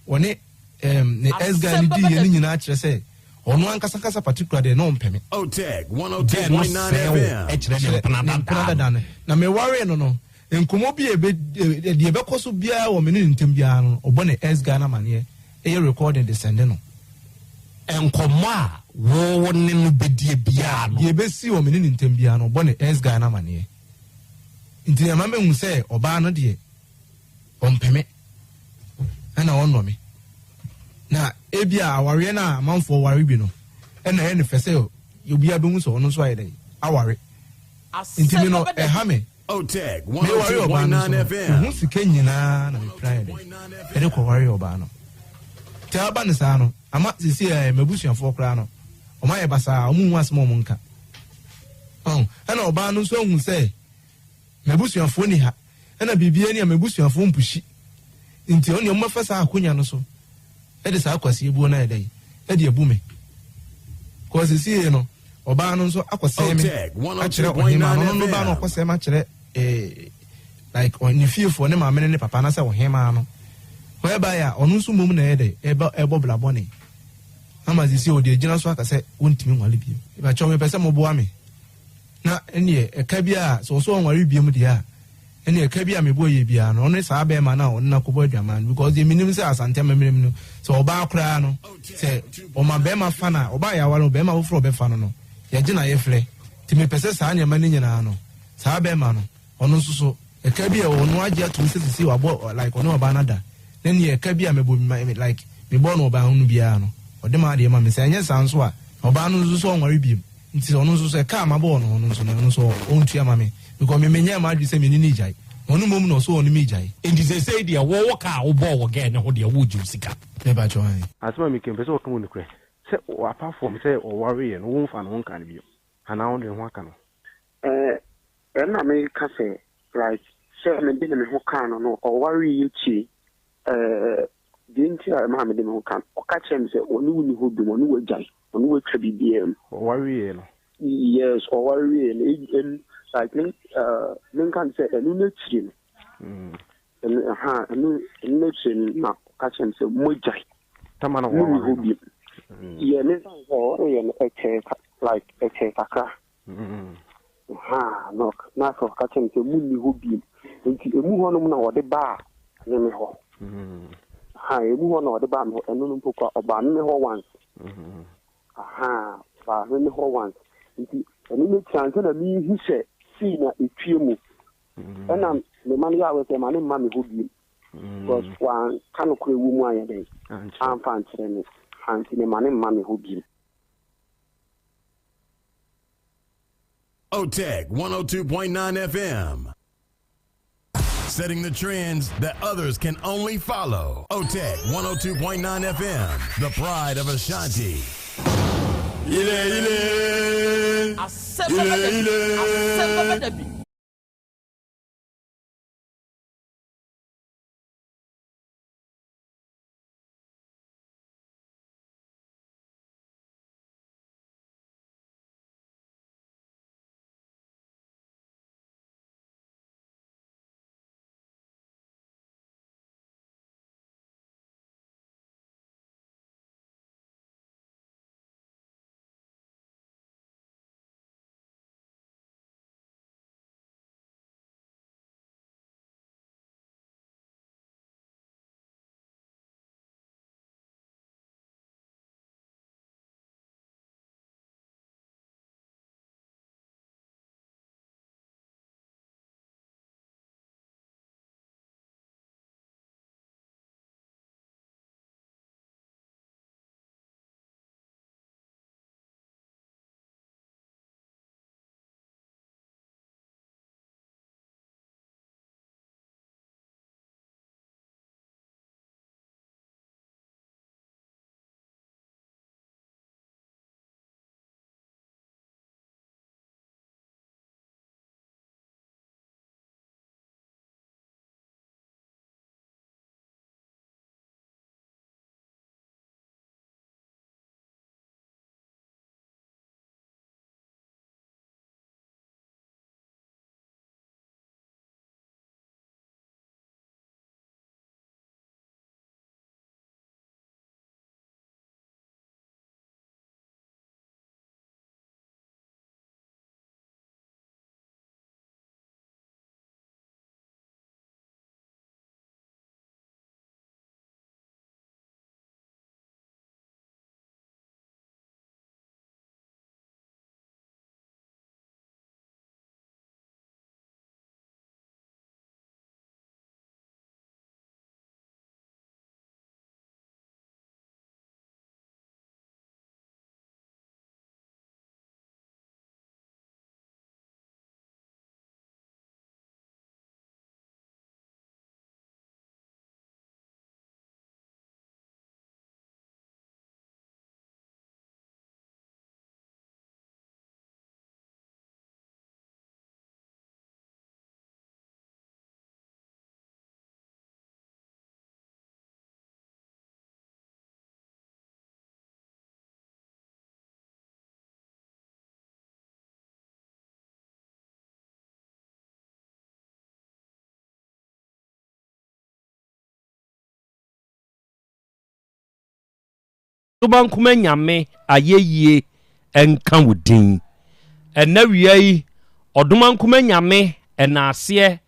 wɔne ne S-guy no di yɛne nyinaa kyerɛ sɛ ɔno ankasa particular de no mpɛme OTEG 102.9 FM ɛkyerɛ na meware no nkɔmmɔ bi deɛ bɛkɔ so biara wɔ me ne ntem biara no ɔbɔ ne S-guy no amaneɛ ɛyɛ recording de sende no nkɔmmɔ a wo ne no bɛdie biara no deɛ bɛsi wɔ me ne ntem biara no ɔbɔ ne S-guy no amaneɛ nti ɛma mehu sɛ ɔbaa no deɛ ɔmpɛme ɛna ɔnnɔ me na ebia awareɛ no a amanfoɔ ware bi no ɛna ɛyɛ ne fɛ sɛ obiara bɛhu sɛ ɔno nso ayɛ dɛ aware nti me no ɛha me OTEG 102.9 FM ho sika nyinaa na mepra yɛ dɛ ɛde kɔware ɔbaa no nti aba ne saa no ama sisi mabusuafoɔ koraa no ɔma yɛ basaa ɔmo hu asɛm ɔmo nka ɛna ɔbaa no nso ahu sɛ mabusuafoɔ ni ha ɛna biribiara ni a mabusuafoɔ mpuhyi nti ɔne ɔmo mɛfa saa akonya no so ɛde saa akwasi ebuo na ɛdɛ ɛde ebu me kɔsi sie no ɔbaa no nso akɔsɛɛ me akyerɛ ɔhema no ba no ɔkɔsɛɛ me akyerɛ like ne fiefoɔ ne maame ne papa na sɛ ɔhema no whereby a ɔno nso mom na ɛdɛ ɛbɔ blabɔne ama sisi ɔde gyina so aka sɛ wontimi nwale biem ɛbɛkyɛw mepɛ sɛ moboa me na ɛneɛ ɛka bi a sɛ ɔso ɔnware biem deɛ a ɛneɛ ɛka bi a mebɔ yɛ biara no ɔno saa bɛɛma no a ɔno na kɔbɔ aduama no because deɛ menim sɛ asante mammerɛm no sɛ ɔbaa koraa no sɛ ɔma bɛɛma fa no a ɔbaa yɛawa no bɛɛma foforɔ ɔbɛfa no no yɛgye na yɛfrɛ nti mepɛ sɛ saa nneɛma no nyinaa no saa bɛɛma no ɔno nso so ɛka bi a ɔno agye atom sɛ sisi wabɔ like ɔne ɔbaa no da na neɛ ɛka bi a mebɔ like mebɔ no ɔbaa ho no biara no ɔde ma adeɛ ma me sɛ ɛnyɛ saa nso a ɔbaa no nso so ɔnware biem nti ɔno nso so ɛka ma bɔ ɔno nso no ɔno nso ɔntua ma me because me menyɛ ma adwi sɛ me ni gyae ɔno mom na ɔso ɔno me gyae nti sɛ sɛ deɛ wɔwɔ ka wobɔ wɔ gɛ ne ho deɛ wogye sika bɛba kyɛ wan asɛm a mekɛmpɛ sɛ ɔka mu nokorɛ sɛ apart from sɛ ɔwareyɛ no womfa no ho nka no bio anaa wode ho aka no ɛna meka sɛ right sɛ mede ne me ho kaa no no ɔwareyɛ tie deɛ nti a ɛma mede me ho ka no ɔka kyerɛ me sɛ ɔne wo ni hɔ dum ɔne wagyae ɔne watwa biribiaa mu ɔwareyɛ no yes ɔwareyɛ no like menka no sɛ ɛno no akyiri no ɛno no akyiri no na ɔka kyerɛ me sɛ mogyae tama no ne ni hɔ biem yɛ ne nsa sɛ ɔwareyɛ no ɛkyɛɛ kakra no na sɛ ɔka kyerɛ me sɛ mu nni hɔ biem nti ɛmu hɔ nom na wɔde baa ne me hɔ ɛmu hɔ na ɔde baa me hɔ ɛno no mpo kɔ ɔbaa ne me hɔ once baa ne me hɔ once nti ɛno no kyerɛ sɛ na mehu sɛ sii na ɛtwie mu ɛna mema no yɛ awɛ sɛ ma ne mma me hɔ biem because wanka no korɛ wɔ mu ayɛ dɛn amfa nkyerɛ me nti ne ma ne mma me hɔ biem OTEG 102.9 FM. Setting the trends that others can only follow. OTEG 102.9 FM. The pride of Ashanti. Asem Beba Dabi. Oduman kuma nyame ayeye enka wudin. Ena wiai oduman kuma nyame enase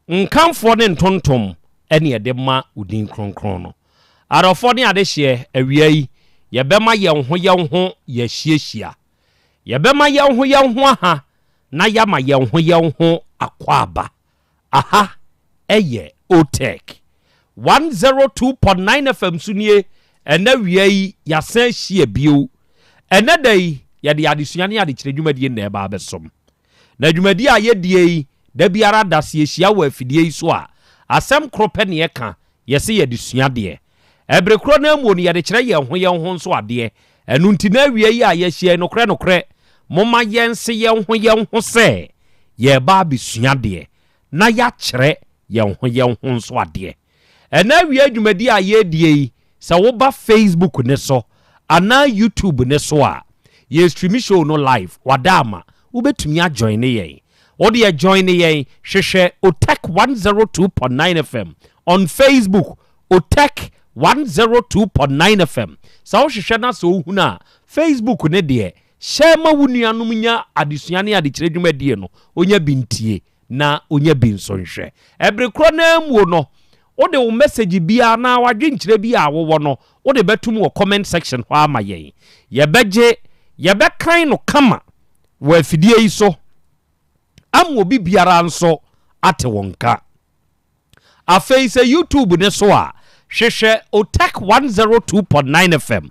nkanfo ne ntontom ene yede ma udin kronkron no. Arofo ne adehye awiai yebema yenho yehyiehia. Yebema yenho aha na yama yenho akwaba. Aha eye Otek 102.9 FM sunie ena wiai yasan hie bio. Ena dai yade adesua ne ade kire dwumadi na eba abesom. Na dwumadi a yedie da biara dase hia wa afidie so a asem krope ne yeka yese yadesua de. Ebrekro na amu ne yade kire yenho nso ade. Enu ntina wiai a yehie nokre moma yense yenho se ye ba besua de na ya kire yenho nso ade. Ena wiai dwumadi a yedie sa wo ba Facebook ne so ana YouTube ne so a ye stream show no live wadama ubetumi a join ye. Odi ye join ye hwehwe Otek 102.9 FM on Facebook Otek 102.9 FM. Sa wo hwehwe na so huna Facebook ne de shema wunuanom nya adesua ne adekire dwumadie no onya bintie na onya binsonhwe. Ebrekro na mu no ode wo message bia na wadwenkire bia awowo no ode betum wo comment section ho ama ye. Yebekan no kama wo afidie yi so am obi biara nso ate wonka. Afei se YouTube ne so a hwehwe Otek 102.9 FM.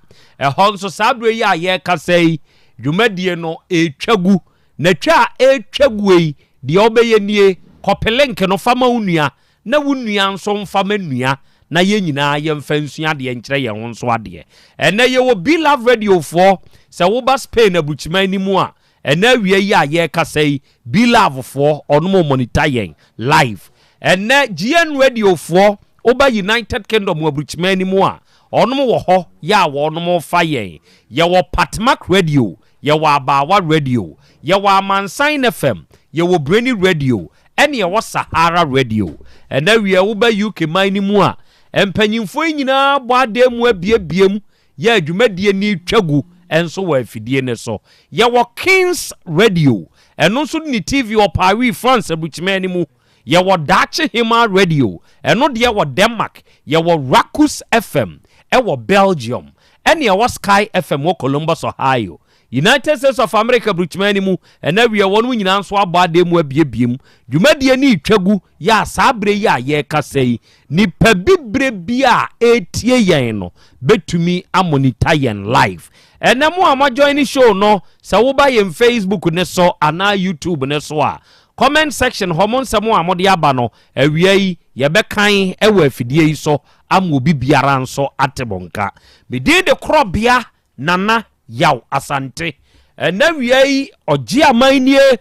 Honso sabre ya ye kasei dwumadie no etwagu na twa etwagu yi de obeye nie kopelink no fama unua na wunua nso mfama nua na ye nyina ye mfansua de nkire ye ho nso ade. Ena ye wo Be Love Radio for se wo ba Spain abuchima ni mu a ena wie ya ye kasei Be Love for onomo monitor yen live. Ena GN Radio for oba United Kingdom abuchima ni mu a onomo wo ho ya wo onomo fa yen. Ye wo Patmak Radio, ye wo Abawa Radio, ye wo Amansan FM, ye wo Brainy Radio, ene ye wo Sahara Radio. Ena wie wo ba UK man ni mu a empanyimfo nyina bo ademu abiebiem ye adwumadie ni twagu enso wa afidie ne so. Ye wo Kings Radio eno so ni TV o Paris France abuchimani mu. Ye wo Dache Hima Radio eno de wo Denmark. Ye wo Rakus FM e wo Belgium ene ye wo Sky FM wo Columbus Ohio. United States of America bruchmani mu ena wie wonu nyina nso abo ademu abiebiem dwumadie ni twagu ya sabre ya ye kasei ni pabibre bia etie yen no betumi amonita yen live. Ena mo ama join show no sa wo ba yen Facebook ne so ana YouTube ne so a comment section homon samo amode aba no awiai ye bekan ewa afidie yi so amu obi biara nso atebonka. Be de Krobea nana Yaw Asante. Ena wiai oji amanie.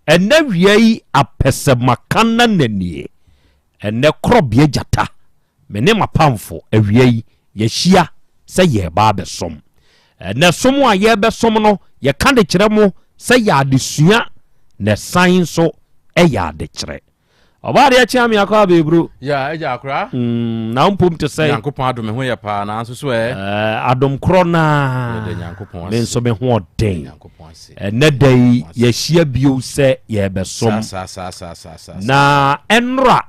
Ena wiai apese makana nanie. Ene Krobea jata. Mene mapamfo awiai yehia se ye ba besom. Ene somo a ye besom no ye kan de kire mo se ya adesua ne san so ya de kire. Oba de chia mi akwa bebru. Ya eja akra. Na mpom te say Yankopon adom ho ye pa na so so adom krona. De Yankopon. Me so me ho den. Ne dai ye hia bio se ye besom. Sa. Na enra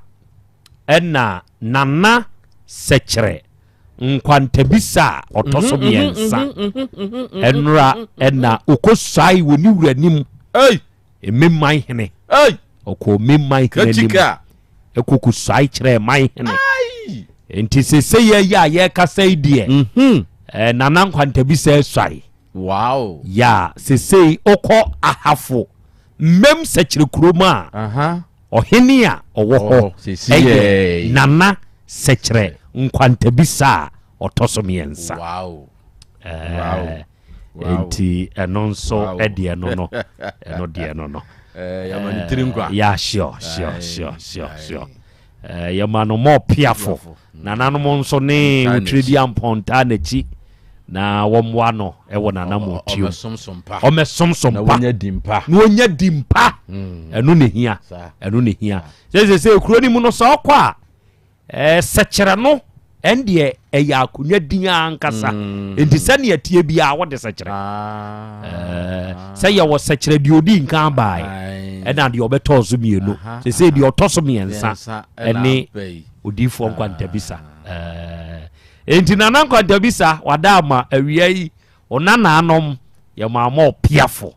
ena nana sekire nkwantabisa otoso miensa enra ena okosai woni wuranim ememman hene oko memman hene nim ekokusai kire man hene enti sese ye kasai die nana nkwantabisa swai wow ya sese oko ahafo mem sekire kuroma ohene a owo ho nana sekire nkwantabisa otoso miensa wow enti enonso edie no eno die no ya sure ya mano mo piafo nananom nso ne utredi amponta na chi na womwa no ewo nanamo tio omesomsompa na wonya dimpa eno ne hia se kuro ni mu no so kwa sekere no ɛndeɛ ɛyɛ akonya din ankasa enti sɛne atie bia wɔde sɛkyerɛ sɛ yɛ wɔ sɛkyerɛ deɛ odi nka bae ɛna deɛ ɔbɛtɔ so mmienu sɛ deɛ ɔtɔ so mmiɛnsa ɛne odiifoɔ nkwantabisa enti nana nkwantabisa wada ama awia yi ɔnanaanom yɛmaama ɔpiafo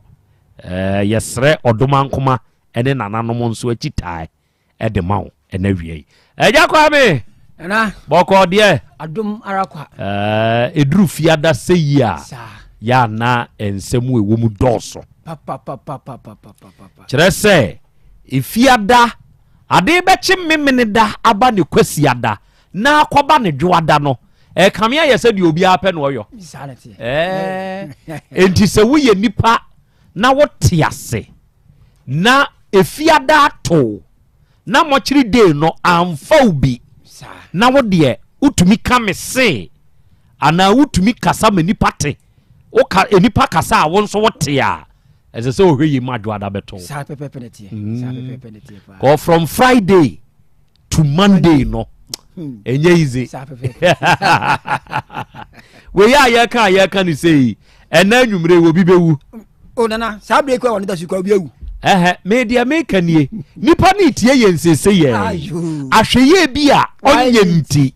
yɛsrɛ ɔdoma nkoma ɛne nananom nso akitae ɛde ma wo ɛna awia yi agya kwa me na bɔkɔ deɛ adom arakwa eduru fiada sɛyi a ya na ensɛm ɛwɔ mu dɔɔso kyerɛ sɛ efiada ade bɛkye memene da aba ne kwasiada na akɔba ne dwoada no kame ayɛ sɛ deɛ obi apɛ no ɔyɔ enti sɛ woyɛ nipa na wote ase na efiada ato na mɔkyere de no amfa ubi na wo de utumi ka me se ana utumi kasa me nipa te o ka nipa kasa a won so wote a ɛsɛ sɛ ohwe yi ma dwada beto sa pepepenete go from Friday to Monday no enye easy we ya ka ni sei ɛna nwumre wo bi bewu o nana sa break wa da su kwa bi ewu media make nie nipa ni tie yensese ye ahweye bi a onye nti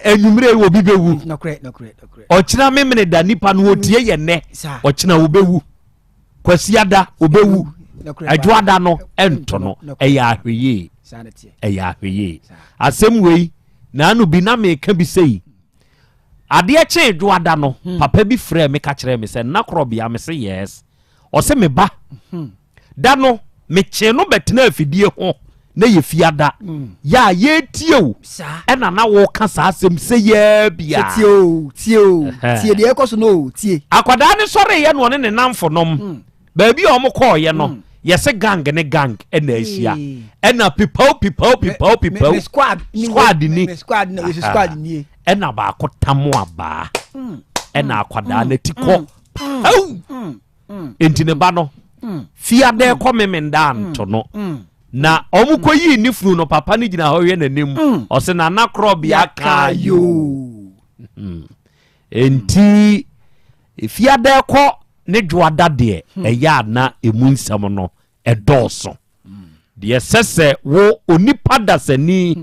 enwumre wo bi bewu nokre okina memene da nipa no otie ye ne okina wo bewu kwasiada obewu adwoada no ento no eya ahweye asem wei na anu bi na me ka bi sei ade a che adwoada no papa bi frɛ me ka kyerɛ me sɛ na Krobea me se yes ɔsɛ me ba da no meche no betena afidie ho na ye fiada ya ye tieo ɛna na wo ka saa asɛm sɛ ya bia tie de ekoso no tie akwada ne sɔre ye no ne namfo nom ba bi o mo kɔ ye no ye se gang ne gang ɛna ahyia ɛna pipau squad ni ɛna ba ko tamo aba ɛna akwada ne tikɔ enti ne ba no fiade kɔ memenda nto no na omuko yi ni funu no papa ni gina hɔ yɛ nanim ɔse na Krobea ka yo enti fiade kɔ ne dwoada de ɛya na emu nsɛm no ɛdɔɔso de sɛsɛ wo onipa dasani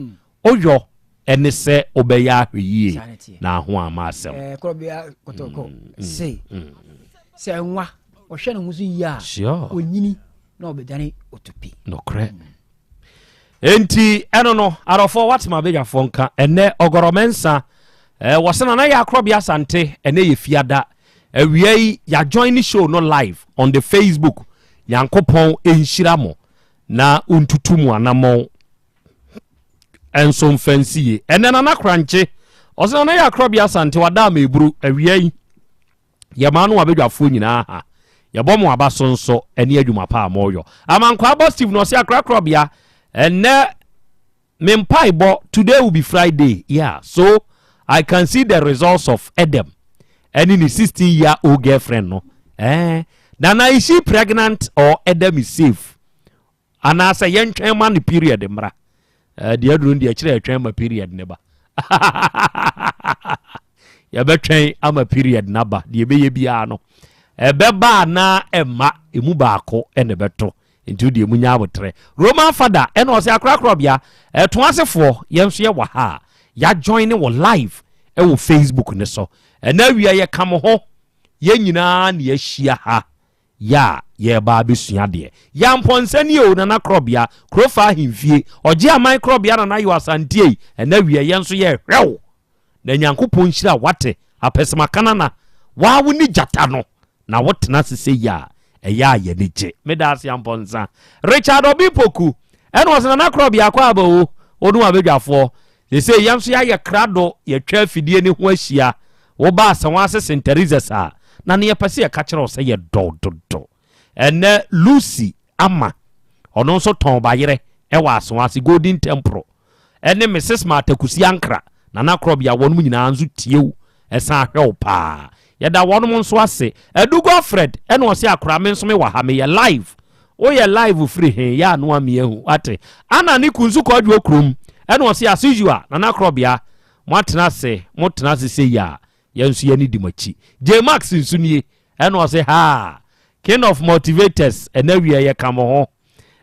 oyɔ ɛne sɛ obɛya ahweye na ho ama asɛm Krobea kotoko sei sɛ nwa ɔhwɛ no musu yi a onyini na obedane otopi nokre enti ɛno no arɔfo watema bedwafo nka ɛnɛ ogoromensa wɔsena na ya Krobea Asante ɛnɛ ye fiada awiai ya join the show no live on the Facebook yankopɔn enhyira mo na untutu mu anamo enso mfansiye ɛnɛ na kranche ɔsena na ya Krobea Asante wada ma eburu awiai ya ma no abedwafo nyina ha yɛbɔ mo aba so nso ɛne adwuma pa amoyo amankwa abo Steve no se akra Krobea ɛnɛ mempaibo today will be Friday so I can see the results of Adam any 16-year-old girlfriend no now is she pregnant or Adam is safe and as a young man period mra the other the actually period never ya betwen ama period naba the ebe bia no ebeba na emma emu baako ene beto into the munya abotre Roman father ene o se akra Krobea to asefo yenso ye wa ha ya join wo live e wo Facebook ne so ena wia ye kam ho ye nyina na ye hia ha ya ye ba besua de ya mponsani o na Krobea krofa himfie oje aman Krobea na Yaw Asante ena wia yenso ye hwew na nyankopon hyira wate apesema kanana wa wo ni jata no na wotena sese ya eya ye neje medasi amponza Richard Obipoku eno wasena na Krobea kwa aba onu abedwafo sese yanso ya ye krado ye twa fidie ne ho ahia wo ba asanwa ase Teresa sa na ne ye pese ye ka kire o se ye dododo ene Lucy ama ono nso ton ba yere e wa asanwa ase Golden Temple ene Mrs Matakusi Ankra na Krobea wonu nyina anzu tiewu esa hwew pa yada wonu nso ase Edugo Fred ene o se akra me nso me wa ha me ye live o ye live free he ya no ame ehu ate ana ni kunzu ko adwo krom ene o se as usual na Krobea Motena se ya yensu ye ni dimachi J Max nsu nie eno say ha king of motivators enawie ye kamo ho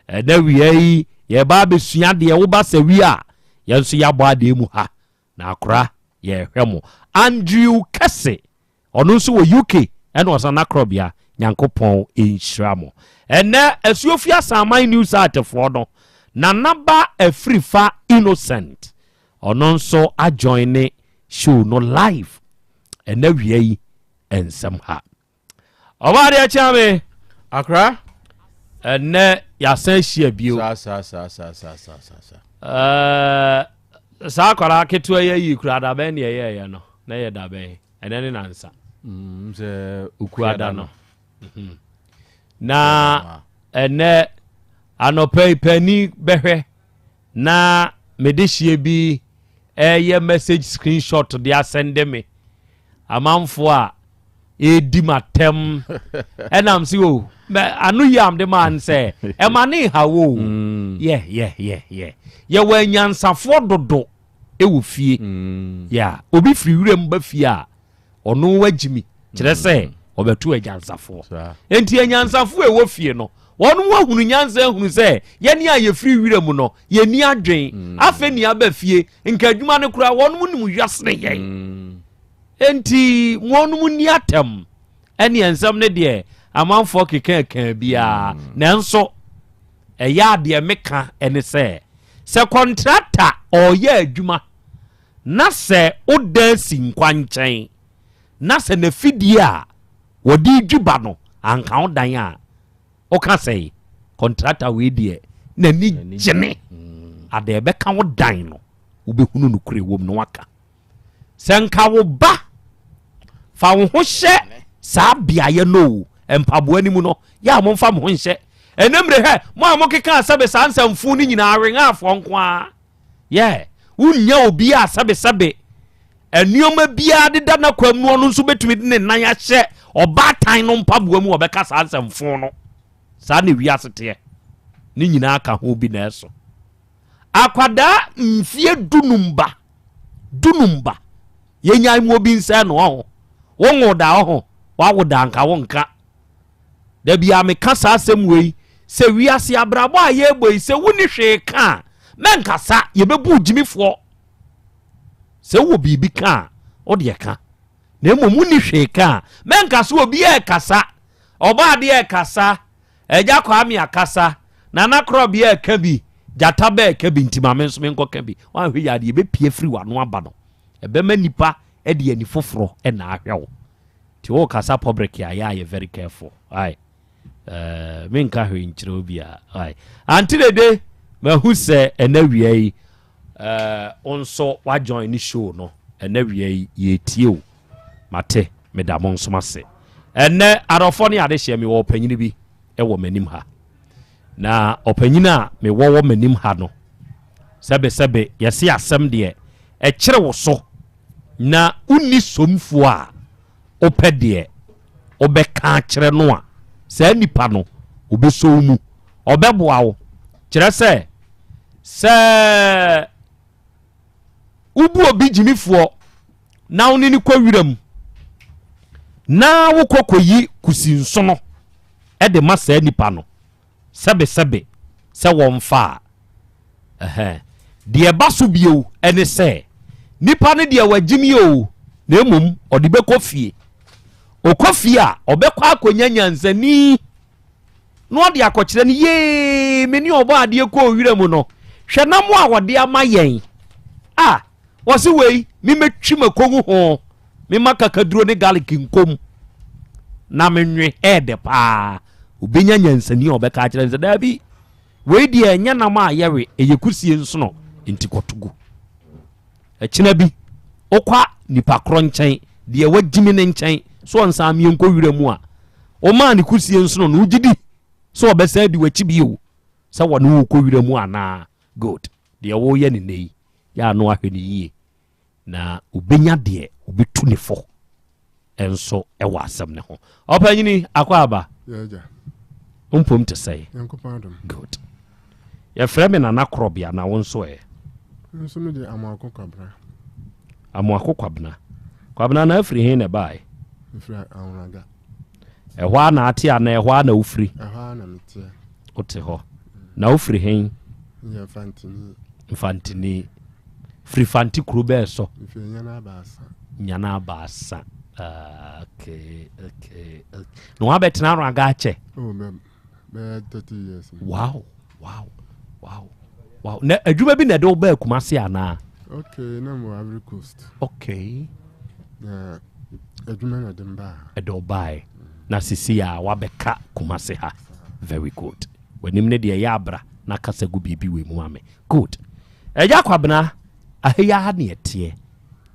enawie ye ba besua de wo ba sawi a yensu ya bo ade mu ha na akora ye hwemo Andrew Kese ono nso wo UK eno sa na Krobea Nyankopon enhyiramo ene asuofia saman news atefo no na naba afrifa innocent ono nso a join show no live ene wie ensem ha obade a chame akra ene ya san hia bio sa kwara ketua yi kura da ben ye no na ye da ben ene ne nansa se ukuada no na ene anopai pani behwe na medehie bi eye message screenshot dia send me amanfo a edi matem enam si o anu yam de man say e mane hawo ye wanyansafo dodo e wo fie ya obi firi wurem ba fie a ono wagimi kire say obetu agyansafo enti anyansafo e wo fie no wonu wahunu nyansa hunu say ye ni aye firi wurem no ye ni adwen afa ni aba fie nka adwuma ne kura wonu nim hwasne ye enti wonu ni atem eni ensam ne de amanfo keka bia nanso eya de meka ene se contractor oye adwuma na se odansi nkwanchen na se na fidie a wodi dwuba no anka odan a o ka say contractor we die na ni gene ade be ka odan no wo be hunu no kure wom no waka se nka wo ba fa wo ho hye sa bia ye no empabo animu no ya mo mfa mo nhye enemre he mo amokeka asabe sansamfu ni nyina awen afo nkoa ye unya obi asabe enuoma bia de da na kwam no no nso betumi ne nan ahye obatan no mpabo mu obeka sansamfu no sa ne wiasete ni nyina aka ho bi na eso akwada mfie dunumba yenya mu obi nsa no ho wonwo da ho wawo da nka wonka da bia me kasa asem wei se wiase abrabo aye boy se woni hwe ka menkasa ye bebu jimifo se wo bibi ka o de ka na emo ni hwe ka menkasa obi e kasa oba de e kasa eja kwa mi akasa na na Krobea ka bi jata be ka bi ntima me nso me nko ka bi wan hwe ya de be pie firi wano aba no ebe ma nipa e de ani foforo e na ahwewo ti wo kasa public ya you very careful ai minka hwe nchire obi a ai antilede ma hu se enawie onso wa join ni show no enawie ye tie o mate medamo nso mase enne arofo ne ade hye me wo panyini bi e wo manim ha na opanyina me wo manim ha no sebe yesi asem de e kire wo so na unni somfo a opede obeka kire no a sa nipa no obeso mu obeboa wo kire se ubu obi jimifo na woni ni kwa wiram na wo kokoyi kusinso no e de ma sa nipa no sebe se wonfa de baso bio ene se nipa ne de wagimi o na emum ode be kofie okofie a obekwa akonya nzani no ode akokire ne ye meni obo ade ko wiram no hwe na mo a wode amayen wasi wei mi metwi makogu ho mi makakaduro ne garlic nkom na menwe ede pa obenya nyansani obeka akire nze dabi wei de enya na ma yewe eyekusie nso no ntikotugu akina bi okwa nipa kro nchen de wagimi ne nchen so nsa mi enko wiremu a o ma ne kusie nso no ugidi so obesa di wachi bi o sa wonu ko wiremu ana good de wo ye ne nei ya no ahwe ne yie na ubenya de obetu ne fo enso e wa asem ne ho opanyini akwaba ja umpom te say yankopandom good ya frame na Krobea na wonso nso me de amako kabra Amoako kwabna na afiri he na bae ifra awraga ehwa na ate ana ehwa na ufiri ehwa na mete ote ho na ufiri he ya fantini free fanti Krobea so ifiri nyana baasa okay no abetena raga ache oh be 30 years wow na adwuma bi na de oba Kumasi ana okay na mo Ivory Coast okay na adwuma na de mba edobai na sisi ya wabeka Kumasi ha very good wenim ne de ya abra na kasa gu bibi we mu ame good eja kwabena ahya ha ne etie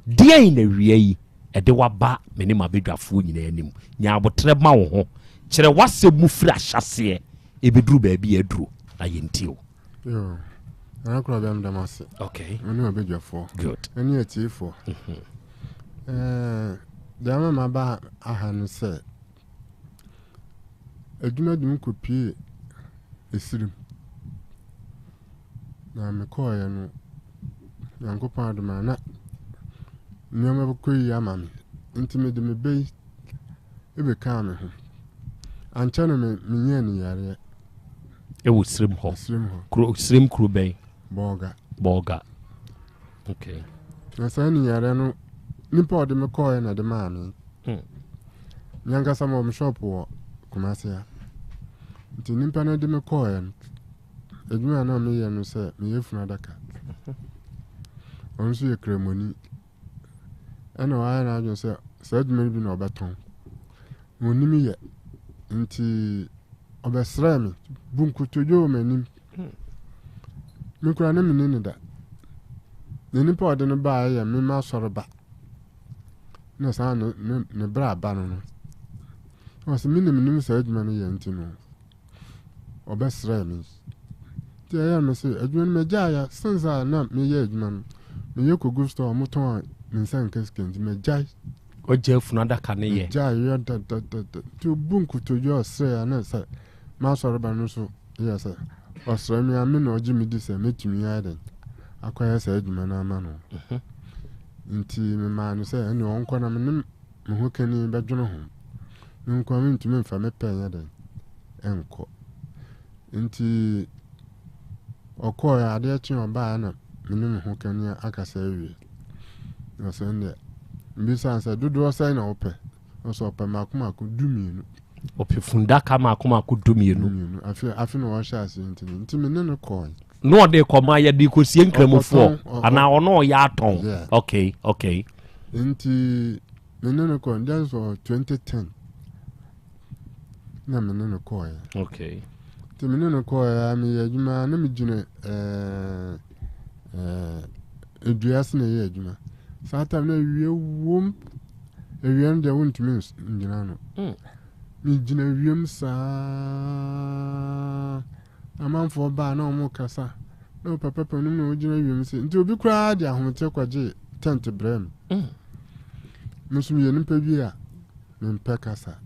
die na wie yi ede waba meni mabedwafo nyina anim nya abotre ma wo ho kire wase mu firi ahyase ebeduru ba bi eduru na yentio yo ana Krobea mdamase okay meni mabedwafo good eni etiefo dama maba ahanu se adwuma dum kopie esirim na me koye no yankopon adoma na nyoma bokoyi amame ntime de me bei ebe ka me ho ancha no me nye ni yare ewo sirim ho sirim Krobea boga okay na sa ni yare no nipa de me koye na de maame nyanga samo me shop wo Kumasi ya nti nipa na de me koye edwuma na me ye no se me yefuna daka onso ye kremoni ana wa na ajo se adwuma bi na obeton wonimi ye nti obesra me bunkutojo manim me kura na me ni da ne nipa ode no ba ye me ma soro ba na sa ne bra ba no was minimum sa adwuma no ye nti no obesra me ti ya me se adwuma me jaya senza na me ye adwuma no me ye ko go store moton nsan kaskendi me jai oje funa daka ne ye jai yo da to bunku to yo se na sa ma soro ba no so ye sa osra mi ame na oji mi di se metumi ya den akwaya sa adwuma na ama no nti me ma no se ene onko na me ho kani be dwono ho nko me ntumi mfa me pen ya den enko nti okọ ya ade chi oba na me ho kani akasa ewie no so nde mbisa ansa dodo sai na ope so ope makoma ku dumienu ope funda kama akoma ku dumienu afi no washa ase nti me no ko no de koma ya di ko sie nkramofo ana ono ya aton okay nti me no ko ndan so 2010 na me no ko ya okay ti me no ko ya me adwuma na me gine eduas na ye adwuma sata na wie wom ewie nde wontumi ngina no mi gina wiem sa amanfo ba na omo kasa na papa num na ogina wiem se nti obi kura de ahomte kwaje tent brem musum ye nimpa bi a mempe kasa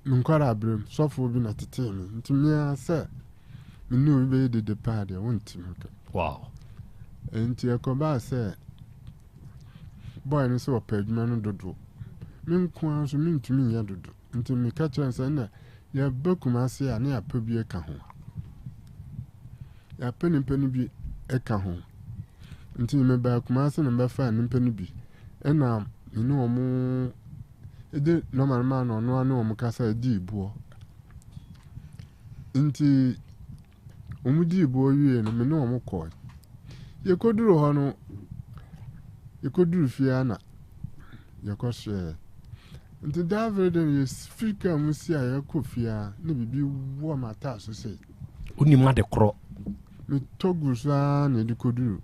nkwara brem sofo bi na tete mi nti mi asa mi no be de pade wontimi wow enti akoba se boy no so opadwuma no dodo menkwa so mentumi ya dodo nti me ka chance na ya Kumasi a na ya pa bi eka ho ya pa nimpa no bi eka ho nti me ba Kumasi na fa nimpa no bi ena me omo ede normal man no omo kasa di ibuo nti omo di ibuo wie no me no omo ko yekoduru ho no yekoduru fia na yekoshe nti David yes Africa musi a yakofia na bibi wo mata so se oni ma de kro me togu sa na de koduru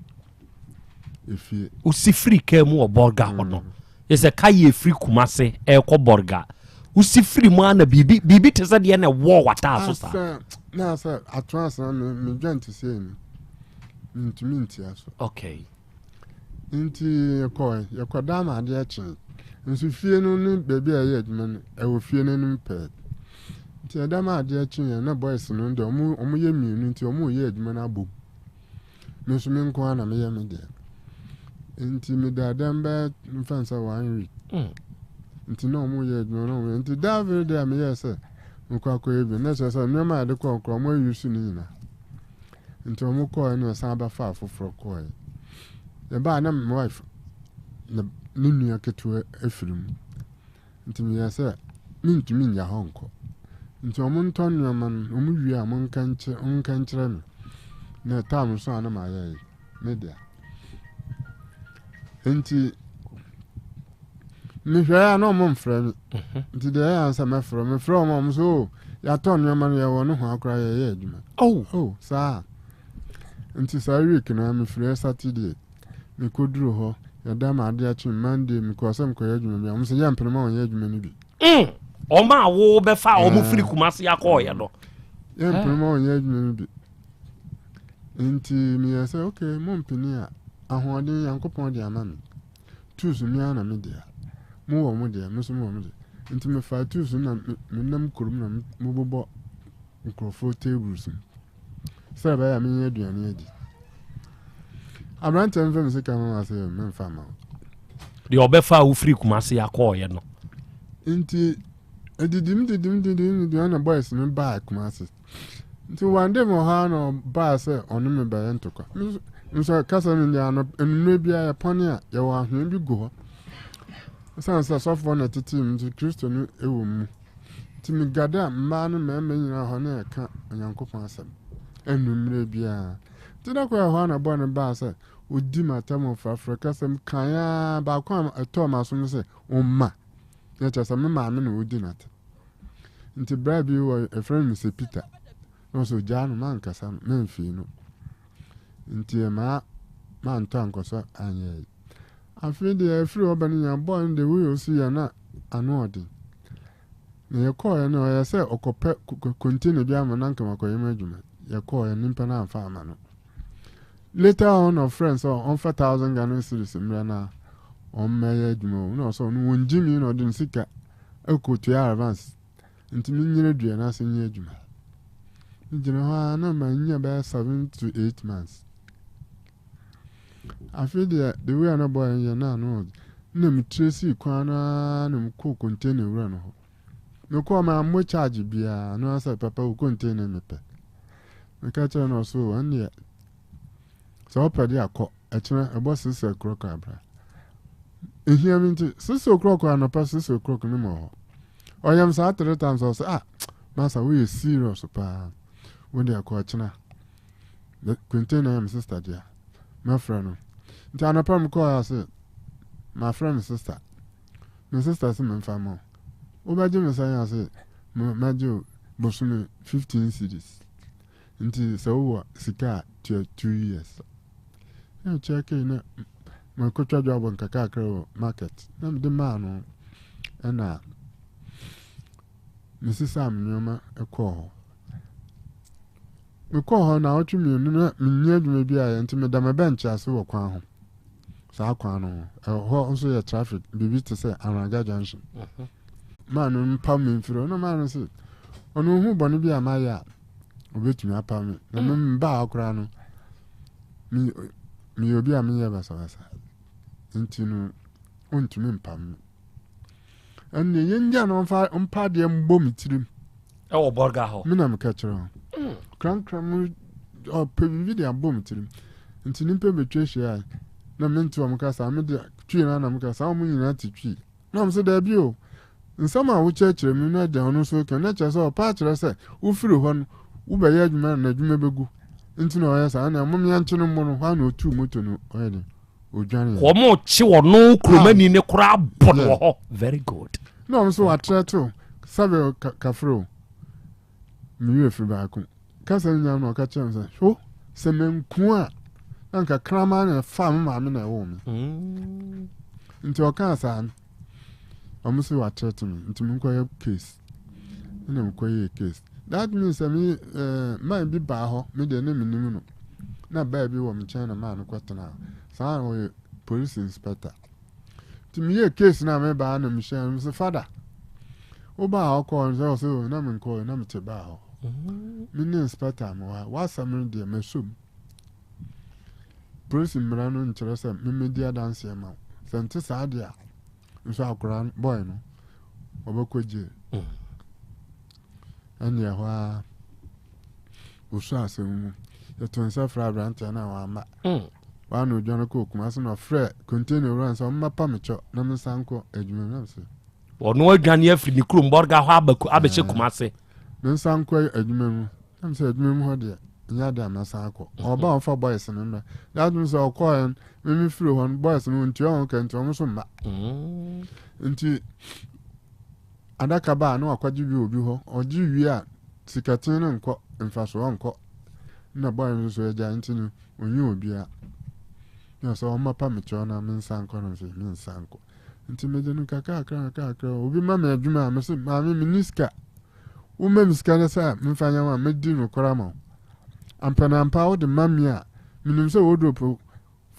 efie usi Africa mu oborga hono yese kai free Kumasi ko borga usi free mu na bibi tese de na wo wata so sa na sa atras na me dwante se ni ntumi aso okay nti yakoda ma ade achi nso fie no ne baby aye adwuma no ewo fie no mpe nti ada ma ade achi na boys no nde omo ye mienu nti omo ye adwuma na abom me so me nko na me ye me de nti me da dem be mfansa 1 week nti no mo ye adwuma no nti da very day me ye say nko akoye bi na so no ma de ko mo yusu ni na nti mo ko no san ba fa foforo ko ye ba na my wife na nunu ketu afirim nti me ye say mintumi nya honko nti omo nton no man omo wi a mo nkan kire me na tam so ana ma ye media nti me hwɛ a no mo mfrɛ me nti de ya ansa me frɛ mo so ya ton no man ye wo no ho akora ye adwuma saa nti saa week na me frɛ Saturday me koduro ho ya da ma ade achi Monday me ko asem ko ye adwuma bia mo se ya mpene ma won ye adwuma ni bi Oma wo be fa omo firi kumase yakọ ye no ya mpene ma won ye adwuma ni bi nti me ya say okay mo mpene a ahoɔden yankopɔn de ama me tusu mi ana me dia mo wo mo dia mo so mo dia nti me fa tusu na me nam kurum na mo bobɔ nkrofo tables sɛ ba ya me nya aduane adi abrante mfam se kan ma se me mfa ma de obefa wo free kumase yakọ ye no nti edidim na boys me ba kumase nti one day mo ha no ba se onu me ba entokwa nso kasa me dia no enu bia ya pone a ye wa hwe bi go sansa sofo na titim nti Kristo no ewo mu nti me gada mma no me nyina ho na ka Onyankopɔn asem enu mre bia nti da ko ho na bo ne ba se odi matam frafra kasam kan ba kwa eto ma so se umma ya chasa me ma me no odi nat nti bra bi wo a friend Mr. Peter no so jano man kasa me mfi no nti ma nto ankoso anye afi de afri obani ya boy de we o si ya na anu odi na ye call ya no ya say okope container bi ama na nkama ko yema adwuma ye call ya nimpa na amfa ama no later on of friends on 4,000 Ghana cedis mra na on meye adwuma no so no wonjimi no de sika ekotu ya advance nti minyere dua na se nyi adwuma njina ha na ma nya ba 7 to 8 months I feel the way an boy in na no na me tracy kwana na me ko container wura no me ko ma mo charge bia no asa papa o container me pe me ka tell no so an ya so padi akọ echira ebo 6 o'clock abra ehia mi nti 6 o'clock na pa 6 o'clock ni mo oyam sa 3 times so masa we serious pa when they akọ echira the container am sister dia my friend nti anapa m call say my friend sister my sister say me famo obaje me say say majo bosumi 15 cedis nti so wo sika 2 years na check na ma ko twa job on kakakra market na me de ma no na Mrs. Am nyoma ekọ me call na otu mi no me nya dwuma bi a nti me da me bench ase wo kwan ho sa kwan no ho nso ye traffic bibi te say Aranga junction man mpa me mfiro no man se onu hu bonu bi amaya obetumi apa me na me ba akora no mi obi a me ye basa nti no ontumi mpa me enne yenja no mpa de mbo mitirim e wo borga ho me na me ka kire kran o pe video bom tirim nti nimpe betwe hia na me nti o mkasa me de twi na mkasa o munyina ti twi na me se da bi o nsama wo chekire me na de hono so ke na che so pa kire se wo firi ho no wo be ya adwuma na adwuma begu nti na o ya sa na mom ya nche no mo no ha na otu moto no o ye de odwane wo mo chi wo no kromani ne kura bono ho very good no me so atreto sabe kafro mi we firi ba ko kasa nya no ka chem say ho se menku a anka krama na fa ma me na wo mi nti o ka sa amusi wa chat me nti me ko ye case na me ko ye case that means me bi ba ho me de na minim no na ba bi wo me China ma no kwatena sa wo police inspector nti me ye case na me ba na me share me say father o ba ho ko so na me ko na me te ba ho mini inspector mo wa samir de mesum Police Mirano interest media dance ma. Sente Sadia. Nso akora boy no. Obakoje. And ya wa usu asemu. Ya tonsa fra brant na wa ma. Wa no dwana ko kuma so no frɛ container run so mapa mecho na mensanko adwuma na so. Ono adwane afiri ni krom borga ho abaku abehye kumase. Mensanko adwuma mu. Am sɛ adwuma mu ho de nya da mensanko. Oba on fa boys no no. That means o call and me free one boys no nti on kan nti on so ma. Nti adaka ba na akwaji bi obi ho. Oji wi a sikatin no nko mfaso onko. Na boy no so eja nti no onyi obi a. Ya so o mapa mecho na mensanko no se mensanko. Nti me de no kaka obi ma me adwuma me so ma me miniska. Wo ma miska na sa mfanya ma me di no kora ma. Ampana ampa wo de mamia minim se wo dropo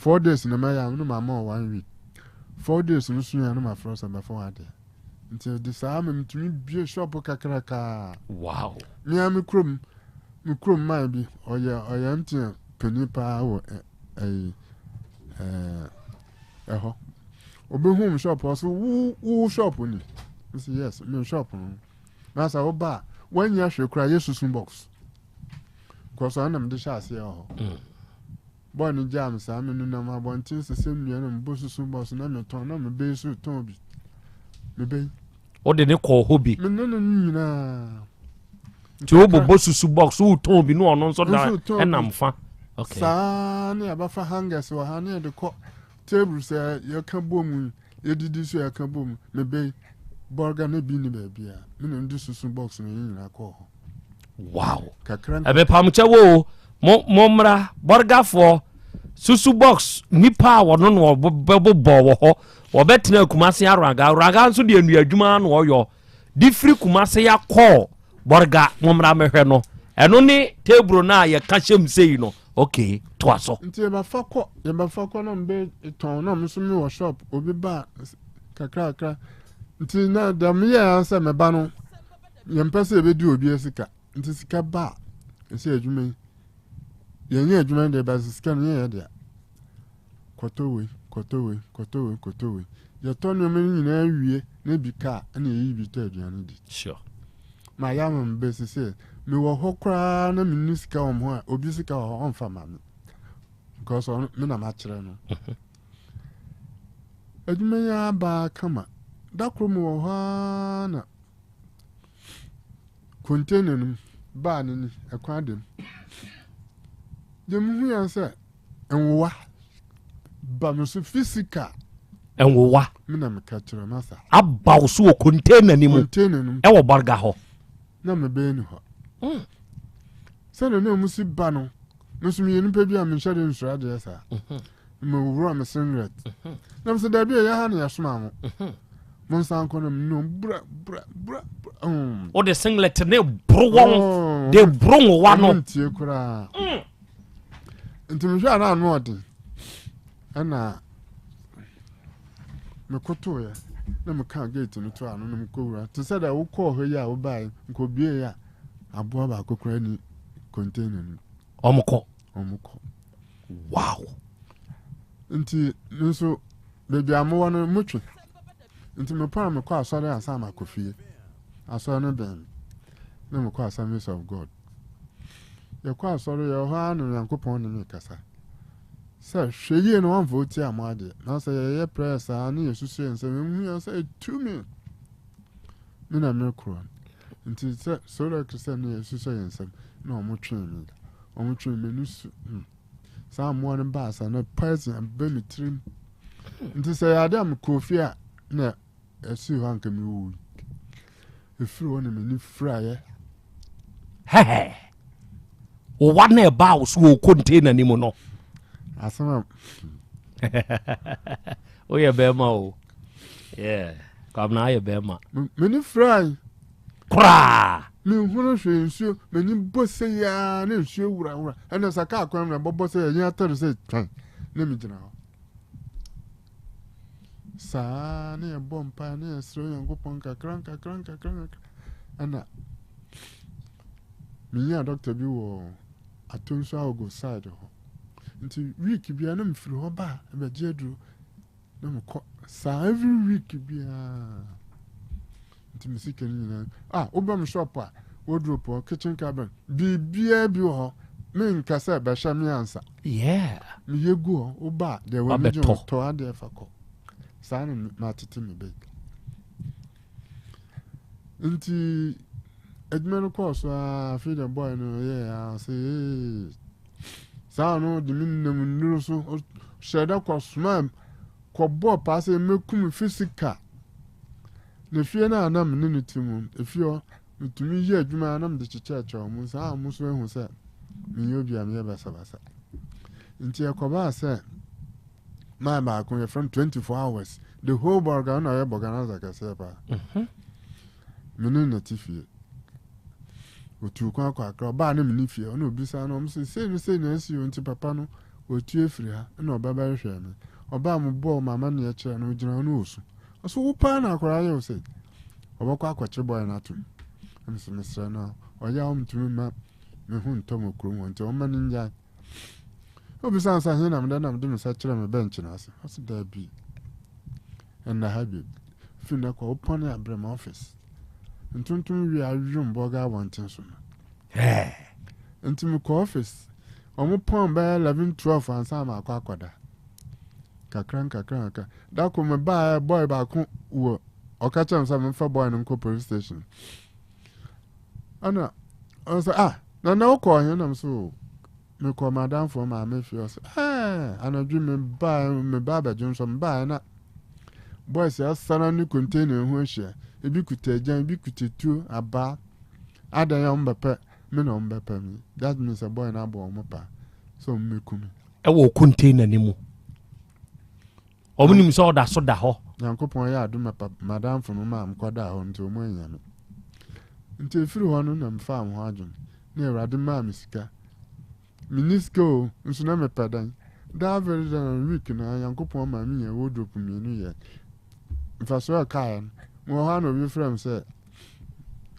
4 days na ma ya no ma ma 1 week 4 days no so ya no ma frosa ba for ade nti de sa ma mtumi bie shop kakraka wow mi am krom ma bi oya mti penipa wo eho obi home shop also wo shop ni yes me shop no na sa wo ba wanya hwekura yesusun box because I am the chassis. Born in jam, Simon, and my one thing to send me and Bossu boss, and I'm a ton of a base with Toby. Maybe. What did they call hobby? No. To Bossu box, who told me no one so and I'm fine. Okay. Sani, about for hangers or honey, the court table say, you can boom, you did this, you can boom, maybe. Borga may be baby. Meaning this is some box in a call. Wow. Ebe pamche wo momra borga for susu box nipa wono no bebo bo ho wo betena kumase araga nso de anu adwuma no oyo di free kumase ya call borga momra mehwe no eno ni table na ye ka hyem sei no okay to aso nti e ba fakọ no mbe ton no mso mi wo shop obi ba kakra nti na da me ya se me ba no ye mpese be di obi esika nti sika ba ese adwuma ye adwuma de ba sika no ye de kotowe ye tonu me nyina awie na bi ka na yi bi ta aduane di sure ma ya mo mbe sese me wo hokra na me sika wo ho a obi sika wo on fa ma me because me na ma kire no adwuma ya ba kama da kromo wo ha na container no ba ni akwadem dem hu ya se enwa ba no so physical enwa me na me ka kire masa abaw so container ni mu e wo borga ho na me be ni ho se no mu si ba no so mi ni pe bi a me shade nsura de sa me wura me singlet na me se da bi ya ha na ya soma mo monsan kono no bra o de singlet ne browon de brongo wa no ntie kura nti hwa na no ode ana me koto ya na me ka gate no to ano no ko wura to say da wo ko ho ya wo bai nko bie ya abo ba kokura ni container ni omko wow nti nso bebi amowa no mutwe nti me pa me kwa asore asa ma kofie asore no ben na me kwa Assemblies of God ye kwa asore ye ho anu Yankopon ne me kasa sa hweye no wan vote amade na sa ye prayer sa na yesusu ense me hu ya sa etumi me na me kro nti sa so la Christian ne yesusu ense na omotwe me nusu sa mo ne ba sa na person be me trim nti sa ya adam kofie na esi ho anka me wo efiri wona me ni fraye o wa na ba wo so container ni mu no asama o ye be ma o yeah kam na ye be ma me ni fry kra me hunu hwe nsuo me ni bose ya na nsuo wura ana saka akwan na bobose ya nya tare se twan na mi gina ho sa ne bompa ne sro Yankopon kakran ana minya doctor bi wo atonso ago side ho nti week bia na mfiri ho ba be je duro na mko sa every week bia nti misika ni na obam shop a wardrobe or kitchen cabinet bibia bi ho me nka say be hye me ansa me yegu oba de we me to ade fa ko sa na ma tete me be nti edmenu course feed the boy no I say sa no de minnem nuru so sheda course man ko bo pass mekum physical na fie na anam ne no timu efio mitumi ye adwuma anam de chicheche o mu sa amu so ehu se me yobi am ye basa nti ekoba se my ba ko from 24 hours the whole burger na ye organizer ka se pa minu na tifie otu kwa akra ba na mini fie ona obisa no mse se na esi nti papa no otu efiri ha na obaba hwe me oba mu bo mama na ye kire no gina no osu so wo pa na akra ye o se obakwa akwache boy na atu mse mesra na oya o mtumi ma me hu ntomo krom wonte o ma ninja obisa ansa he na mda na mde msa kire me bench na ase aso da bi na habib fina kwa open ya brem office ntuntum wi awum boga wantin so ntum ko office omo pon ba 11 12 ansa ma akwada kakran da ko me ba boy ba ko wo okacha msa me fa boy no ko police station ana so na uko he na mso me ko madam for ma me fi so ana dwu me ba ba jun so ba na boys ya sana ni container ho hia ebi kuta jan ebi kutetu aba adan ya mbepe me na mbepe mi that means a boy na abo mo pa so mmekumi e wo container ni mu omunim so da so da ho yankopon ya adu madam for ma am koda ho nti o mo nyame nti efiri ho no na mfa am ho adwon na erade ma misika minisko nso na mepadan da very week na yankopon ma mi ye wardrobe mi nu ye mfa so ka mo ha no bi frem say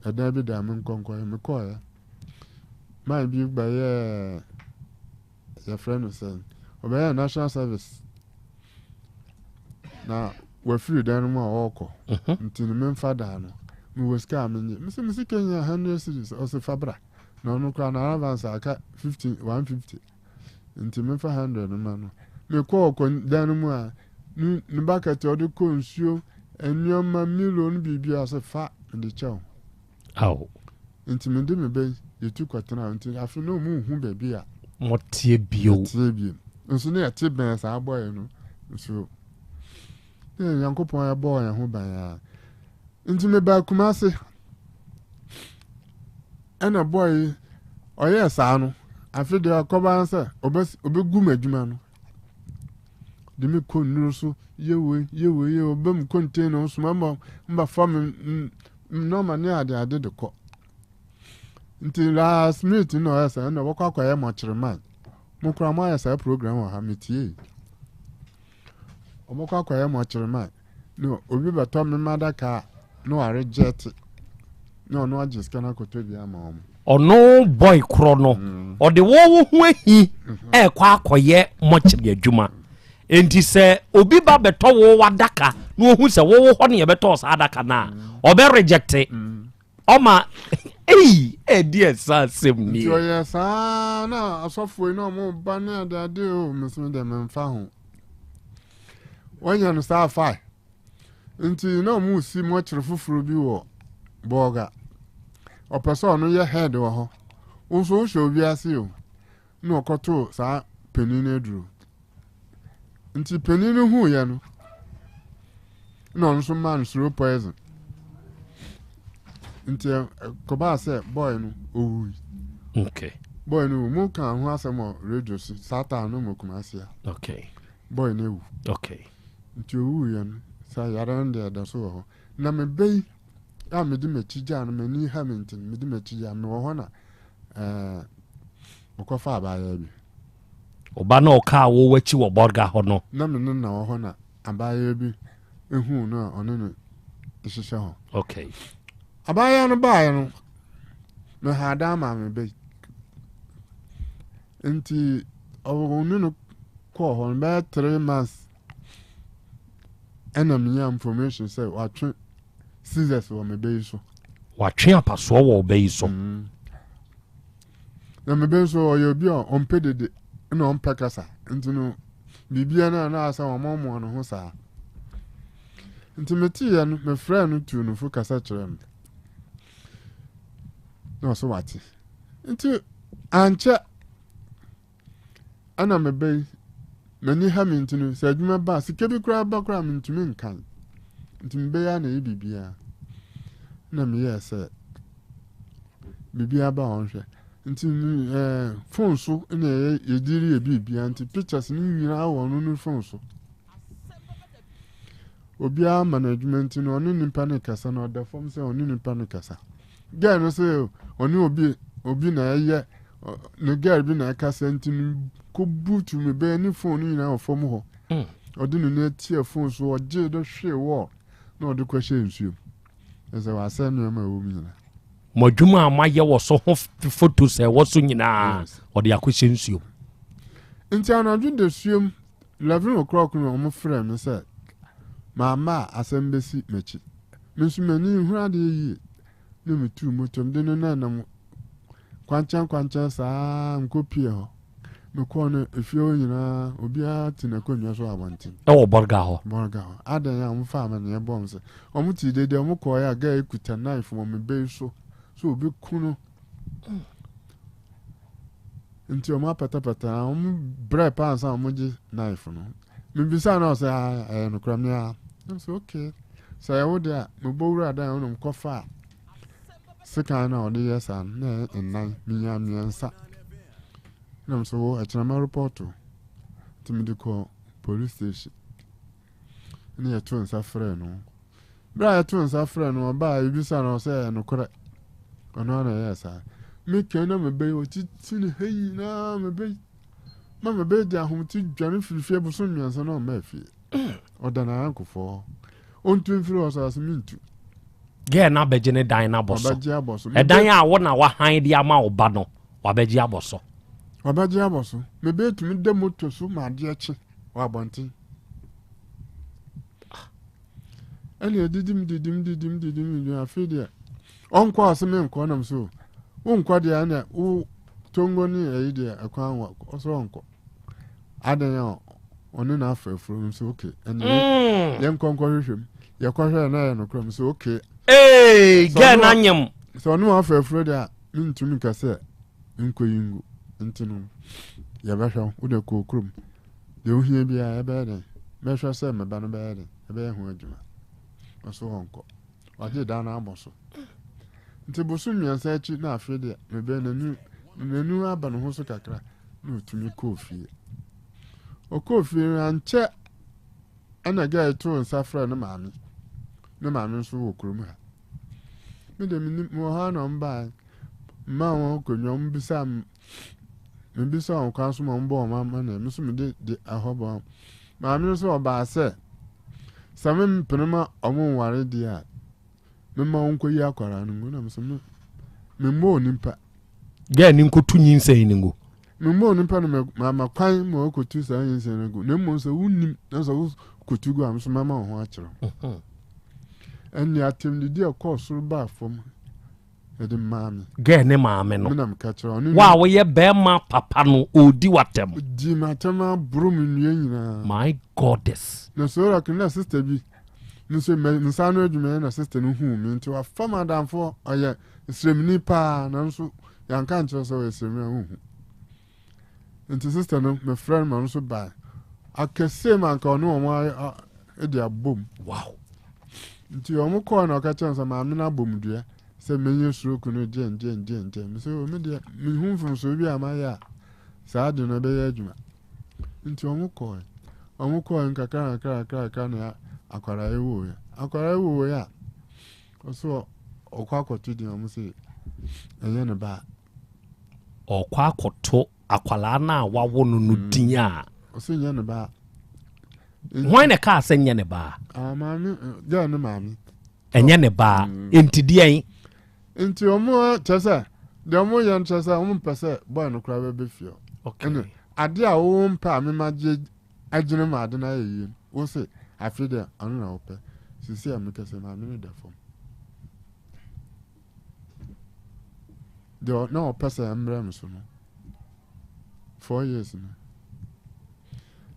ada bi da me nkonko me ko ya my bi ba ye ya friend say obey national service na we free dan mo oko ntini me mfa da no me weska me me se Kenya 100 cedis o se fabra no no kwa na avance aka 150 ntini me fa 100 no no me ko dan mu a ni bucket o de ko nsuo enyoma million bibia se fa de chew intimide me be yetu kwatena nti afi no mu hu baby a motie bio nso ne yate ben sa boy no nso yankopon ya boy ya hu ban ya nti me ba kumase ana boy oye sa no afi de akoba nsa obegu madwuma no de me ko nuru so yewe obam container so mba fam no mani ade de ko nti last minute no esa na wakwa ya mochreman mo kra mo ya sa program wa ha metie omokwa ya mochreman no obi bato me madaka no are jet no ajiska na kotobi ama omo ono boy kro no o de wo hu ahi kwa akoye mochre adwuma enti se obi ba beto wo wadaka no hu se wo ho ne beto sa adaka na obe reject oma dear Asem ni yo yes na asofo ina mo ba ne adade o mesme de memfa ho wanya no sa fa enti na mo si mo kire fufuru bi wo boga o person no ye head wo ho unso hwe obi ase o na okoto sa penini eduru nti penini hu ya no no nso man suro poison nti koba se boy no owu okay boy no mo kan ho asemo radio si satan no mo kumase ya okay boy no ewu okay nti owu ya no sa yaran de da so ho na me bei a me di mechija no me ni hamilton me di mechija me wo ho na okofa abaya bi oba na oka wo wachi wo borga ho no na me na wo ho na abaya bi ehu no ono no ihihye ho okay abaya no bae no me hada ma me be nti no call on about 3 months. And I'm information say what scissors for me base. What champ so will be so. Na me base or you be on peded no on pekasa. Into no Bibiana na asa wa momo no ho saa. Intimate and my friend to no focus at them. No so what? Into ancha ana me bay many hamming to no said my bass kebi crab background into me can. Into me bay na bibia. Na me yes bibia ba on hwe. Into phone so na ye diri e bibia into pictures ni nyina awon no phone so. Obia management no oni nimpa ne kasa na oda form say oni nimpa ne kasa. Guy no say oni obi na ye no girl bi na kasa ntinu ko boot me be ni phone ni na form ho. Odi no na tie phone so oje do hwe wo na odi kwahye nsuo. Ese wa say no ma wo mi na. Modwuma amaye wo so ho photos e wo so nyina odi akwahye nsuo. Nti anadwo de suom 11 o'clock no mo frɛ me say Mama Asem Besi mechi. Mensumani hu ade yi. Ne metu motom de no na nam kwanchan saa nkopie ho. Me ko no efio nyina obi a tina konwa so abantin. E wo borga ho. Borga ho. Adan ya mo fa ma ne bom se. Omo ti de omo ko ya ga ekuta knife mo me be so. So obi kunu. Nti omo patapata omo bre pa ansa omo ji knife no. Me bisa na o se no kramia. So okay. So I would Mubura down on Kofa. Second or the yes and nine million sa. I'm so at my report to me to call police station. Near twins are friend. Briar twins are friend or by you son or say no correct. On honor yes, I make your number bay or tin hey na me bay. Mamma bed down home to Johnny Philip soon and no Murphy. Or than uncle for. On twin floors as mean to. Get na begene dan na boso. E dan ya wo na wa han dia ma oba no. Wa beji aboso. Wa beji aboso. Me be to me de moto so ma de achi. Wa bontin. Ele didim afide. Onko aseme nko nam so. Wo nko de na wo tongo ni e de akwan wa oso onko. Adan ya onu na afrefro so okay. Yem konko hwehwem. Ye kwahwe na ye no krom so okay. Get na nyem. So onu afrefro de ntumi kase nkoyingu ntinu. Ye behwa wo de ko krom. De ohie bia e be de. Mehwa se me ba no be de. E be hu adwuma. Oso onko. Wa de da na aboso. Nti bosu miansa achi na afede me be nanu aba no ho so kakra na otumi kofi. Okofi anche ana ga eto nsafra na maami. Na maami so wo kurom ha. Me de mo ha no mba ma won konyo mbisa mbisa on kan so mo mbo mama na me so me de ahobo. Maami so oba se samem penema omo ware dia. Me ma onko yi akwara no na me so me mo nimpa. Ga ni nkotu nyinse ni ngo. Me mo nimpa no mama kwan mo okotu sa nyinse ni ngo. Na mo so wunim na so kotu go am so mama ho akere. Eni atem di dia course ba fom. E de maami. Ga ne maami no. Me na me ka kere onu. Wa wo ye be ma papa no odi watem. Di matema brum nue nyina. My goddess. Na so ra kina sister bi. Nso me nsano adwuma na sister no hu mi nti wa fama danfo oye sremni pa na nso yanka nche so sremni hu. Nti sister no me friend ma nso ba. Akese man ka ono mo e dia bom. Wow. Nti omo ko na ka chansa ma me na bom dua se menye stroke no je. Me se o me dia me hu fun so bi amaya. Sa de no be ya adwuma. Nti omo ko nkaka na akwara ewo ya oso okwa akoto di omo se enye ne ba okwa akoto akwala na wawo no din a oso enye ne ba hwan ne ka se enye ne ba amami ja ne mami enye ne ba entidian enti omo chasa de omo yan chasa omo pese boy no kra be fio okay ade a wo mpa me magye agene ma ade na yeye wo se afi de anu na ope sisi am kese ma me da fom de na opesa amra me so no 4 years no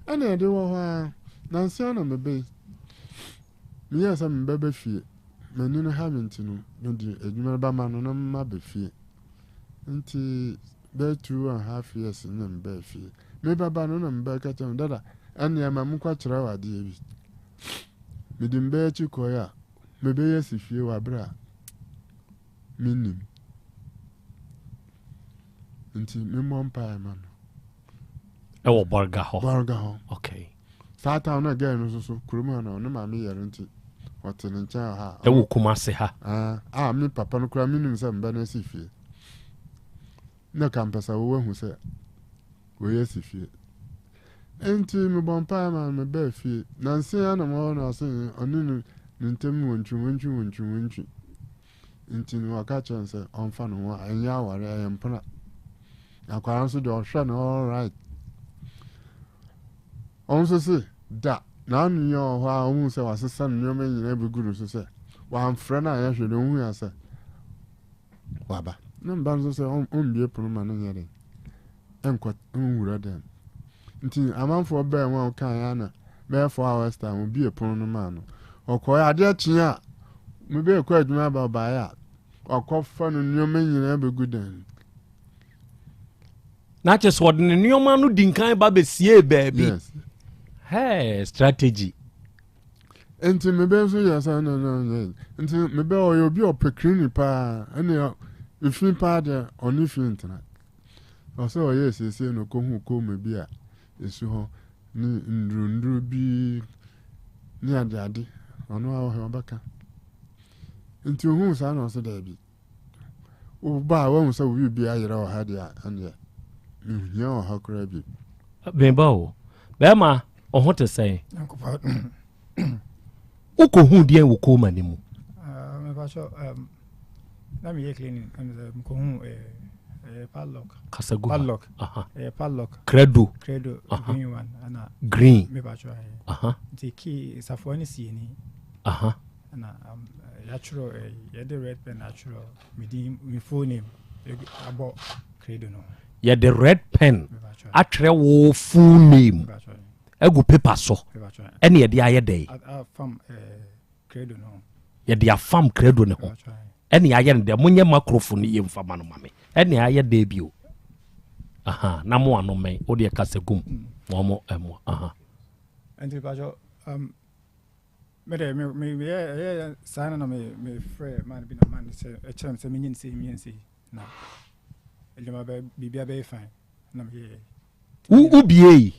ana de wo ha na nsia na mebe me yasa me bebe fie manu no ha mentino no di adwuma ba ma no na ma be fie nti be 2.5 years na mbe fie me baba no na mbe ka chen dada anya ma mu kwa kira wa de bi me di mbe chi ko ya me be yesi fie wa bra minim nti me mo mpa ma no ewo borga ho okay sata na ga no so kuruma na no ma me yere nti otene ncha ha ewo kumase ha me papa no kura minim se mba na si fie na kampasa wo hu se wo yesi fie enti me bompa ma me ba fie na nse ya na mo na so onu ntem wontwu enti no aka chance onfa no ho anya aware ayempna akwara so de ohwe no all right onso se da na anu yo ho a hu se wasesa no me nyina beguru so se wa mfra na ya hwe no hu ya se waba na mba so se on bie pono ma no nyere enkwa nwura dem nti amanfo ba enwa kan ya na be 4 hours time bie pono no ma no okoya ade chia me be ekwa adwuma ba ya okofa no nyoma nyina begudan na che so de nyoma no dinkan ba be sie baabi yes strategy enti me be so ya sa no enti me be oyo bi opekrini pa ene ifin pa de oni fin tana o se o yes ese no ko hu ko me bi a esu ho ni ndru bi ni ade ono a ho baka enti hu sa no se da bi o ba wa hu sa wi bi ayira o ha de ande nya o ha kra bi bemba o bema o te say uko hu die wo ko mani mu me ba so na me cleaning and ko hu padlock kasagu padlock padlock credo green one ana green me ba so the key is for any see ni ana natural the red pen natural me full name about credo no ya the red pen atre wo full name egu paper so ene ye de aye dey fam credo no ye de afam credo ne ho ene aye ne de munye microphone ye mfama no mame ene aye dey bio na mo ano men o de kasegum mo emo enti bajo me sana na me frère man bi na man se e chem se menyin se na ele ma be bibia be fine na me ubie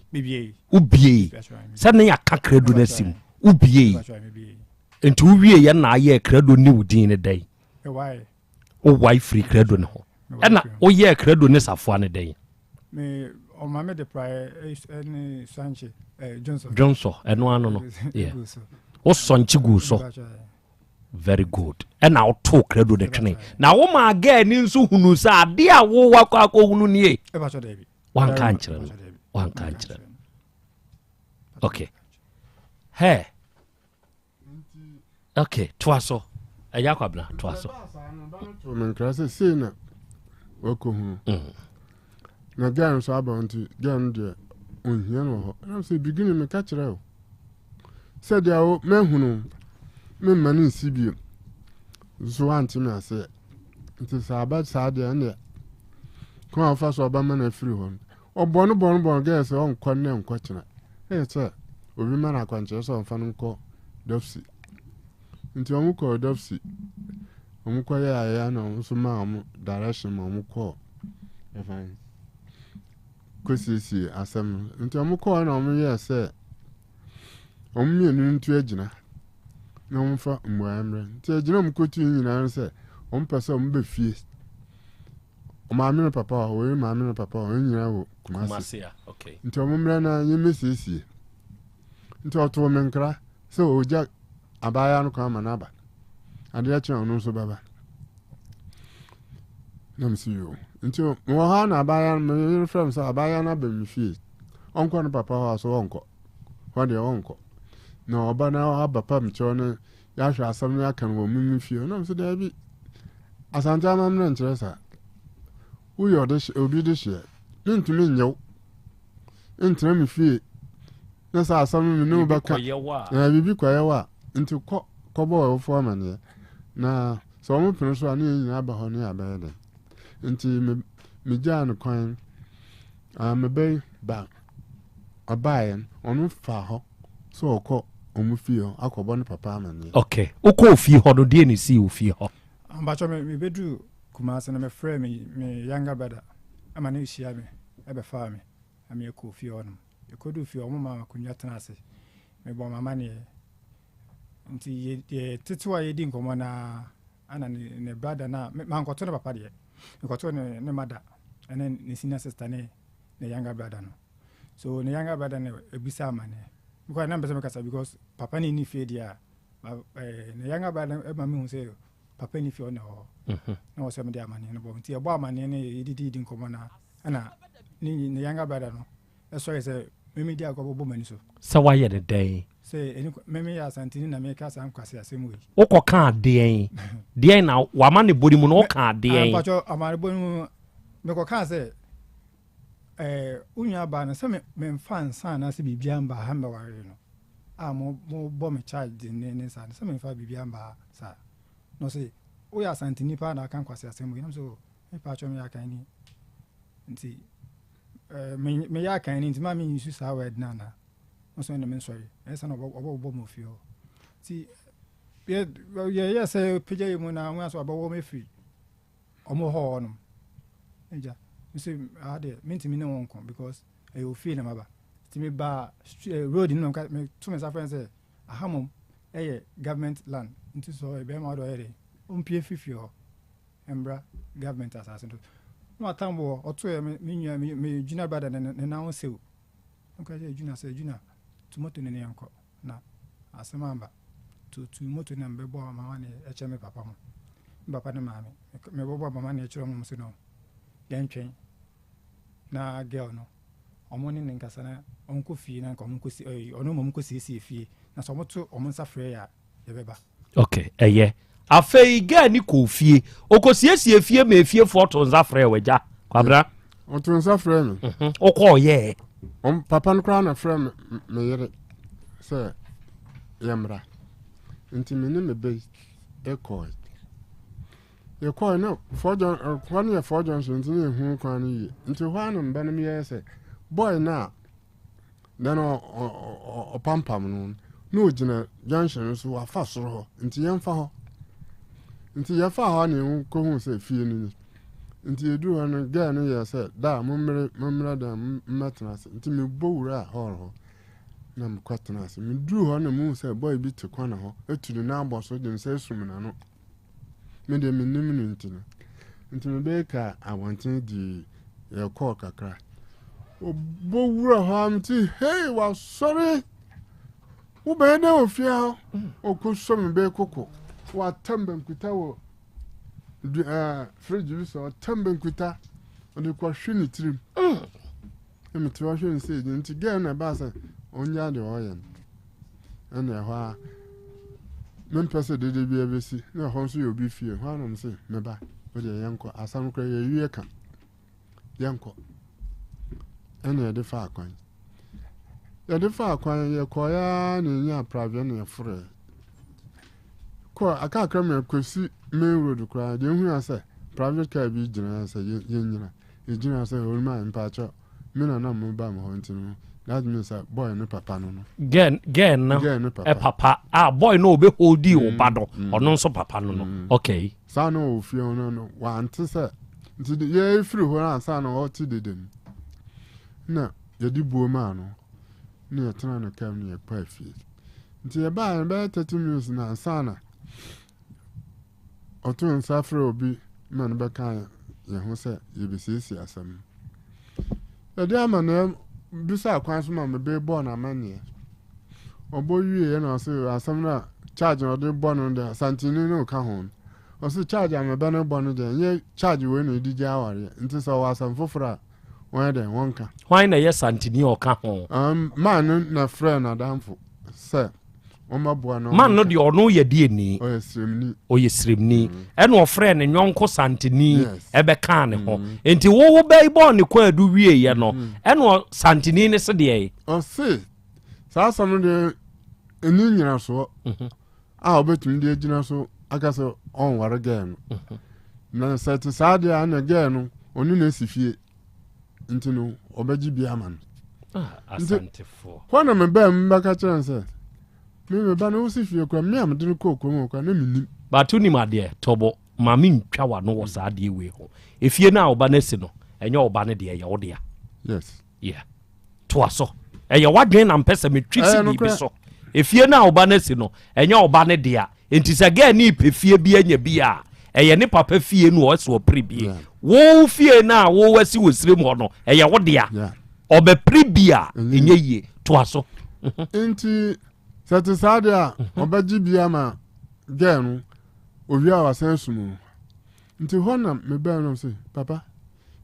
sane ya ka credo na sim ubie enti uwie ya na aye credo ni wudin ne dai o why free credo ne ho na o ye credo ne safo ne dai me o ma me de prayer any Sanchez Johnson eno ano no yeah o sonchi gu so very good na o to credo de twene na wo ma ga ni nso hunu sa ade a wo wakọ hunu ni e ba cho David one country okay hey okay twaso eya kwabna twaso to men krase se na wako hu na gan so about gan de onhia no ho na se beginning me ka kire o se dia o me hunu me mani sibio so anti me ase nti sa ba sa de ne ko afa so ba mana free ho obonu get se on kon ne nko kina se obi mana akwanche so on fa nko dofsi nti omu ko dofsi omu ko ya na so ma omu direction ma omu ko fine ko sisi asem nti omu ko na omu ye se omu mienu ntu agina na omu fa mbo amre nti agina omu ko tu nyina se omu pese omu be fie maami no papa o maami no papa o nyina wo kumasi okay nti omu mra na yemesisi nti oto menkra se oja abaya no kwa manaba ade ya che onu so baba na see you until mo na abaya me friend say abaya na be me fie onko no papa ho so onko ho de onko na oba na papa me cho ne ya hwa asam ya kan wo me fie na so da bi Asante amam na nkyerɛ sa wo yɛ ɔde obi de hye ntumi nyew ntina me fie na sa asam me no bɛka na bibi kwayewa nti kɔbɔ wo fo amane na so mo pene so ani nyina ba hɔ ne abɛyɛ de nti me gya no kwan me bɛy ba abayen ɔno fa hɔ so ɔkɔ ɔmo fie hɔ akɔbɔ ne papa amane okay ukɔ fie hɔ no de ne si wo fie hɔ Ambacho me bedru Kumasi na me friend me younger brother ama ne hia me e be fa me am ye ko fie onum e ko du fie omo ma kunya tena ase me bo mama ne nti ye tetewa ye di nkomo na ana ne brother na ma nkoto ne papa de nkoto ne mother ene ne senior sister ne younger brother no so ne younger brother ne ebisa amane because na mbese me kasa because papa ni fie dia ne younger brother e ma me hu say papa ni fi ona ho na wose me dia amane no bo nti e bo amane ne yididi nkomo na ana ni yanga brother no e so say me dia ko bo mani so sa wa ye de den say eni me ya Asante ni na me ka san kwase asem we wo ko ka den den na wa ma ne bodi mu no ka den apacho amane bodi mu me ko ka say unya ba na say me fan san na say bibia mba ha mba ware no mo bo me charge ne sa say me fa bibia mba sa no say we Asante nipa na kan kwase asem we no so me pa cho me ya kan ni nti me ya kan ni nti ma me use sa word na no so ne me sorry e sa no obo mo fio ti ye say pije mu na we so obo me free omo ho no eja you say ade me ntimi ne won kon because e o feel na maba ti me ba road no me to me sa friend say ahamom government land nti so e be ma do ere mpie fifio embra government assassin no atambo oto me nua me juna brother ne na won sew nka je juna say juna tomato ne yanko na asemamba to moto na mbe bo mama ne eche me papa mo papa ne mama me bo mama ne eche mo se no yentwen na girl no omo ne nkasa na onko fie na nka onko si ono mo nko si fie na so moto omo nsa frɛ ya ye beba okay eye afei ga ni ko fie okosiesie fie ma fie foto nza frɛ wagya kwabra oto nsa frɛ me okɔ ye papa no kra na frɛ me yere sɛ yamra nti me ne me be ekɔ no fojo kwani ya fojo nso nti ne hu kwani yi nti hwa no mba no me yɛ sɛ boy na then o pampam no ogina junction so afa soro ho nti yɛmfa ho nti yɛfa ho ne ko hu sɛ fie ni nti edu ho no ga no yɛ sɛ da momre da matena sɛ nti me bowura ho na me kwatena sɛ me duru ho na mu sɛ boy bi te kwana ho eturu na abɔ so de sɛ sum na no me de me nim no nti me be ka awonten di yɛ kɔ kakra bowura ho amti hey wa sorry wo be na ofia o ko so me be koko wa tamba nkuta wo fridge bi so tamba nkuta o de ko hwe ni tirim me te wa hwe ni se nti ga na ba sa onya de oyen ana ha men pese de bi ebesi na ho so yo bi fie ho anam se me ba o de yanko asam kra ye wie ka yanko ana de fa akwan ya de fa akwan ye koya na nya private na fure ko aka akra me kosi main road kra de hu ase private car bi gina ase ye nyina e gina ase o ma mpa cho me na na mo ba mo ntinu that means that boy no papa no gen no papa boy no be hold you bado ono nso papa no okay sa no ofie no wa ante se nti ye free ho na sa no o ti dedem na ye di buo ma no ne yɛtena no kam ne yɛkpa fie nti yɛbaa yɛbɛyɛ 30 minutes na ansana ɔto nsa frɛ obi ma no bɛka yɛ ho sɛ yɛbɛsiesie asɛm yɛde ama no bisa akwan so ma mebe bɔɔ no amanneɛ ɔbɔ wie na ɔsɛ asɛm no a charge na ɔde bɔ no de Asante ni no ka ho ɔse charge am ba no bɔ no de nye charge we no di gya aware nti sɛ wasam foforo a wɔn de wɔnka hwan na yɛ santini ɔka ho man no na frɛ na damfo sɛ ɔmaboa no man no de ɔno yɛ die ni ɔyɛ sremni ɛna ɔfrɛ ne nyɔnko santini ɛbɛka ne ho enti wo bɛyi bɔ ne kwa adu wie yɛ no ɛna santini ne se deɛ ɔse saa asam no de eni nyina so a ɔbɛtumi de gyina so aka sɛ ɔnware gɛɛ no na sɛ te saa deɛ ana gɛɛ no ɔno na esi fie nti no ɔbɛgye bi ama no asantefo hɔ na mebɛɛ mbɛka kyerɛ sɛ meba no wosi fie kora me amde no kɔɔ kurom kora na menim bato nim adeɛ tɔbɔ ma mentwa wa no wɔ saa adeɛ wei ho efie no a ɔba no asi no ɛnyɛ ɔba no deɛ ɛyɛ wo dea yes toa so ɛyɛ wadwen na mpɛ sɛ metwi si biribi so efie no a ɔba no asi no ɛnyɛ ɔba no dea enti sɛ gɛɛ ne ipɛ fie bi anya bi a ɛyɛ ne papa fie no ɔsɛ ɔpere bie wo fie no a wo wasi wɔ sire mu hɔ no ɛyɛ wo dea ɔbɛpere bi a ɛnyɛ yie toa so nti sɛ te saa deɛ a ɔbɛgye bi ama gɛɛ no owie a wasan sum nti hɔ na mebɛɛ no sɛ papa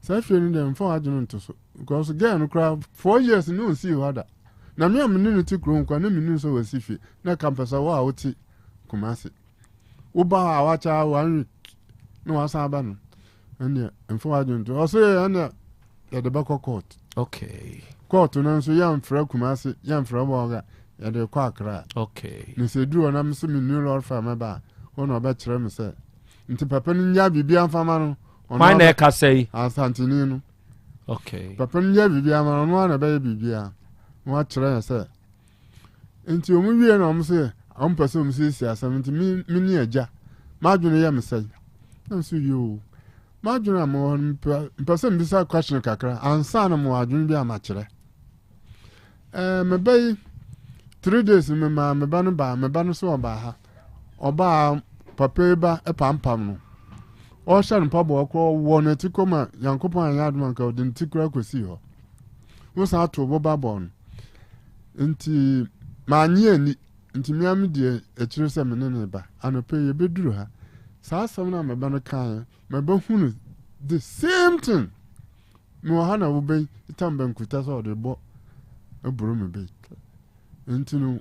saa fie no deɛ mfa wagye no nto so because gɛɛ no koraa 4 years ne ɔnsii hɔ da na me a mene no te kurom kwa na menu sɛ wasi fie na kampa sɛ wo a wote Kumasi woba a wacha 1 week na wasan aba no ɛnea mfa wagye nto ɔsɛ ɛnea yɛde bɛkɔ court court no nso yɛmfrɛ Kumasi yɛmfrɛ bɔga yɛde kɔ Accra ne sɛ duro na mso me new lord fa meba hɔ na ɔbɛkyerɛ me sɛ nti papa no nya biribi amfama no hwan na ɛka sɛ asantini no papa no nya biribi ama no ɔno ana bɛyɛ biribi a wɔn akyerɛ yɛ sɛ nti ɔmo wie na ɔmo sɛ ɔmo pɛ sɛ ɔmo siesie asɛm nti me ni agya m'adwene yɛ me sɛ na nso yoo m'adwene a mo mpɛ sɛ mbisa question kakra ansa na mo adwene bi a makyerɛ mebɛyi 3 days mema meba no so ɔba ha ɔba papa ba pampam no ɔhyɛ no mpabɔ ɔkɔ wɔ no ti kɔma yankopɔn anyɛ adoma nka ɔde ne ti kora kɔsi hɔ wo sa ato boba bɔ no nti maanyɛ ani nti miam deɛ akyire sɛ me ne ba anɔpɛ yɛbɛduru ha saa asɛm no a meba no kaeɛ mɛbɛhu no the same thing mewɔ ha na wobɛyi tam bankuta sɛ ɔde bɔ aburo me bɛyi nti no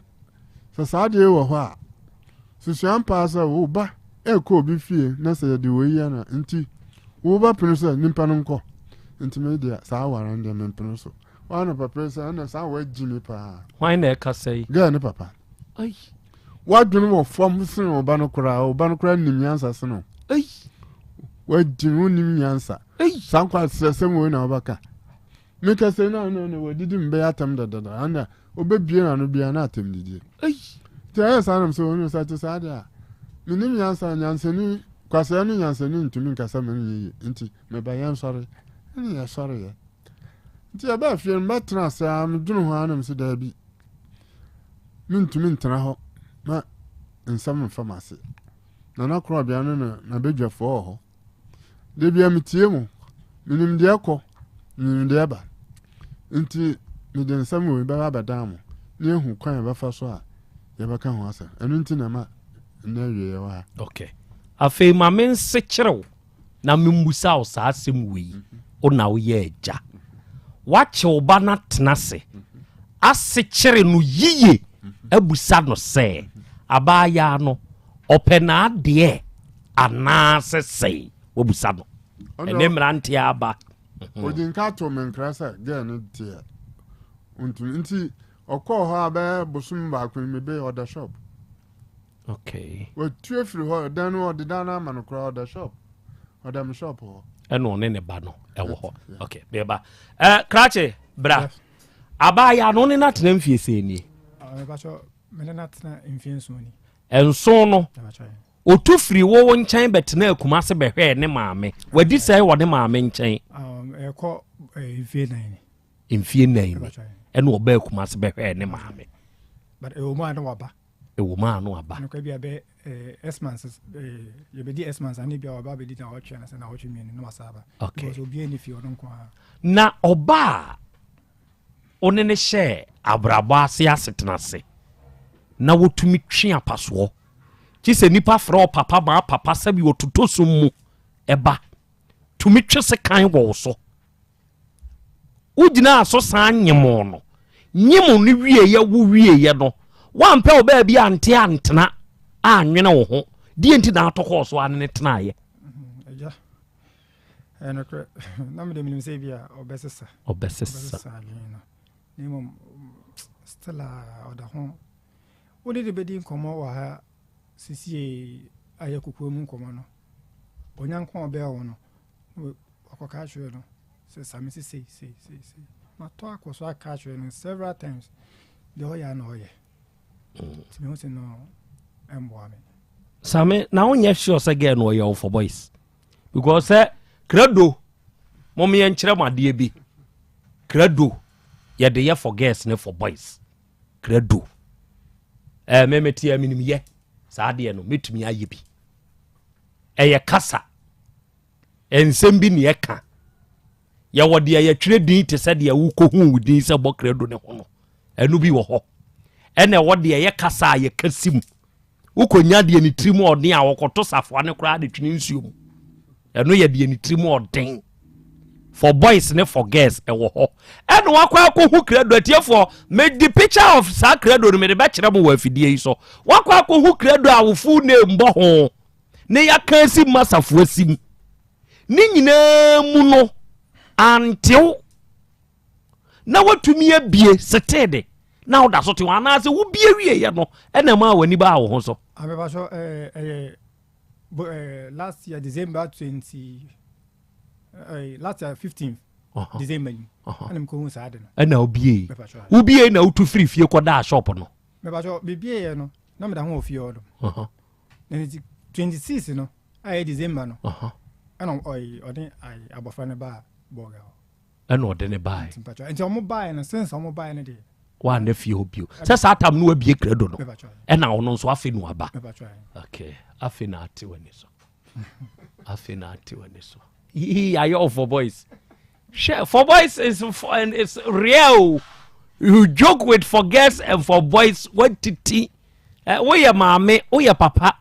sɛ saa deɛ wɔ hɔ a susua mpaa sɛ wo ba ɛkɔ obi fie na sɛ yɛde wɔ yi ana nti wo ba pene sɛ nipa no nkɔ nti me deɛ saa wara no deɛ mempene so wana papa sɛ ɛna saa wagyi me paa hwan na ɛka sɛ gɛɛ ne papa wadwene wɔ fam sene ɔba no koraa nim nyansa sene wagyi wo nim nyansa saa nkwa sɛsɛm wei na wɔbɛka meka sɛ na wɔdidi mbɛyɛ atam dadada ana obɛbie na no bia na atam didie nti ɛyɛ saa nam sɛ ɔno sa te saa deɛ a menim nyansani kwasɛɛ no nyansani ntumi nkasa ma no yɛye nti meba yɛn sɔre ɛne yɛsɔreyɛ nti yɛbɛɛ fie no mɛtena ase a medwene ho anam sɛ daabi mentumi ntena hɔ na nsɛm mfam ase nana Krobea no na bɛdwafoɔ wɔ hɔ da bia metie mu menim deɛ kɔ menim deɛ ba nti mede nsɛm wɔ bɛba bɛdan mo na yɛhu kwan yɛbɛfa so a yɛbɛka ho asɛm ɛno nti na ma na awie yɛwɔ ha afei ma mense kyerɛw na membusa wo saa asɛm wei wo na woyɛ agya wakyew ba no tena se ase kyere no yiye abusa no sɛ abaayaa no ɔpɛ naadeɛ anaasɛ sɛe wabusa no ɛne mmerante aba odi nka to me nkra sɛ gɛɛ no deɛ nti ɔkɔɔ hɔ a bɛyɛ bosom baako mebe ɔda shop watue firi hɔ dan no ɔde dan no ama no koraa ɔda shop ɔda me shop hɔ ɛna ɔne ne ba no ɛwɔ hɔ bɛba krakye bra abaayaa no ne no atena mfie sɛ nie ɛnso no otu firi wo nkyɛn bɛtena akuma se bɛhwɛ ne maame wadi sɛ wɔ ne maame nkyɛn ɛkɔ mfie nan ɛna ɔba akuma se bɛhwɛ ne maame but ɛwɔmu a ne waba no bi abɛ esmans yɛbɛdi esmans ane bia ɔba bɛdi na ɔtwɛ na sɛ na ɔtwɛ mienu na wasaba because obi ani fie ɔno nko a na ɔba one ne hyɛ abrabɔ ase asetena se na wotumi twe apasoɔ Chi se nipa fra papa ma papa sabi ototo sum eba tumi twese kan wo so ugina so san nyemo no nyemo ni wie ya wo wie ye no wan pe oba bi ante antena anwene wo ho die enti na atoko so ane tena ye eja eno kre na me dem say bia obesesa nemo stella oda ho wodi de bedi nkomo wa ha sisi ayekuku mu nkomo no onyankon obe wo no akoka hwe no se sami say ma to akoso aka hwe no several times the hoya no hoye timi ho se no embo ame sami na onye sure say girl no ye for boys because credo momi en kire made bi credo ye de ye for girls ne for boys credo memeti aminim ye saade no metumi aye bi eye kasa ensem bi ne eka ye wode ye twere din te se de wo kohun wudin se bo credo ne ho no enu bi wo ho ene wode ye kasa ye kasim ukonya de ni trimu odin a wokoto safo ne kura de twene nsuom enu ye de ni trimu odin for boys ne for girls e wo ho enu wakwa akohu credo atiefo me the picture of sa credo no me de be kire mo wa afidie yi so wakwa akohu credo a wo fu name bo ho ne ya kansi masafo asim ni nyina mu no antew na watumi abie setede na oda so te wana se wo bie wie ye no ena ma wani ba wo ho so ameba so last year December 20 last year 15th December ana mko hu saade no ena obie na utu free fie ko da shop no meba so bibie ye no na me da ho ofie odo na 26 no ay December no ana odin ay abofra ne ba boga ena odin ne ba nti omo ba no since omo ba ne de wa na fie obio se sa atam no abie credo no ena ono nso afi no aba okay afi na ati wani so afi na ati wani so are you for boys for boys is and it's real you joke with for girls and for boys what titi we ya mame we ya papa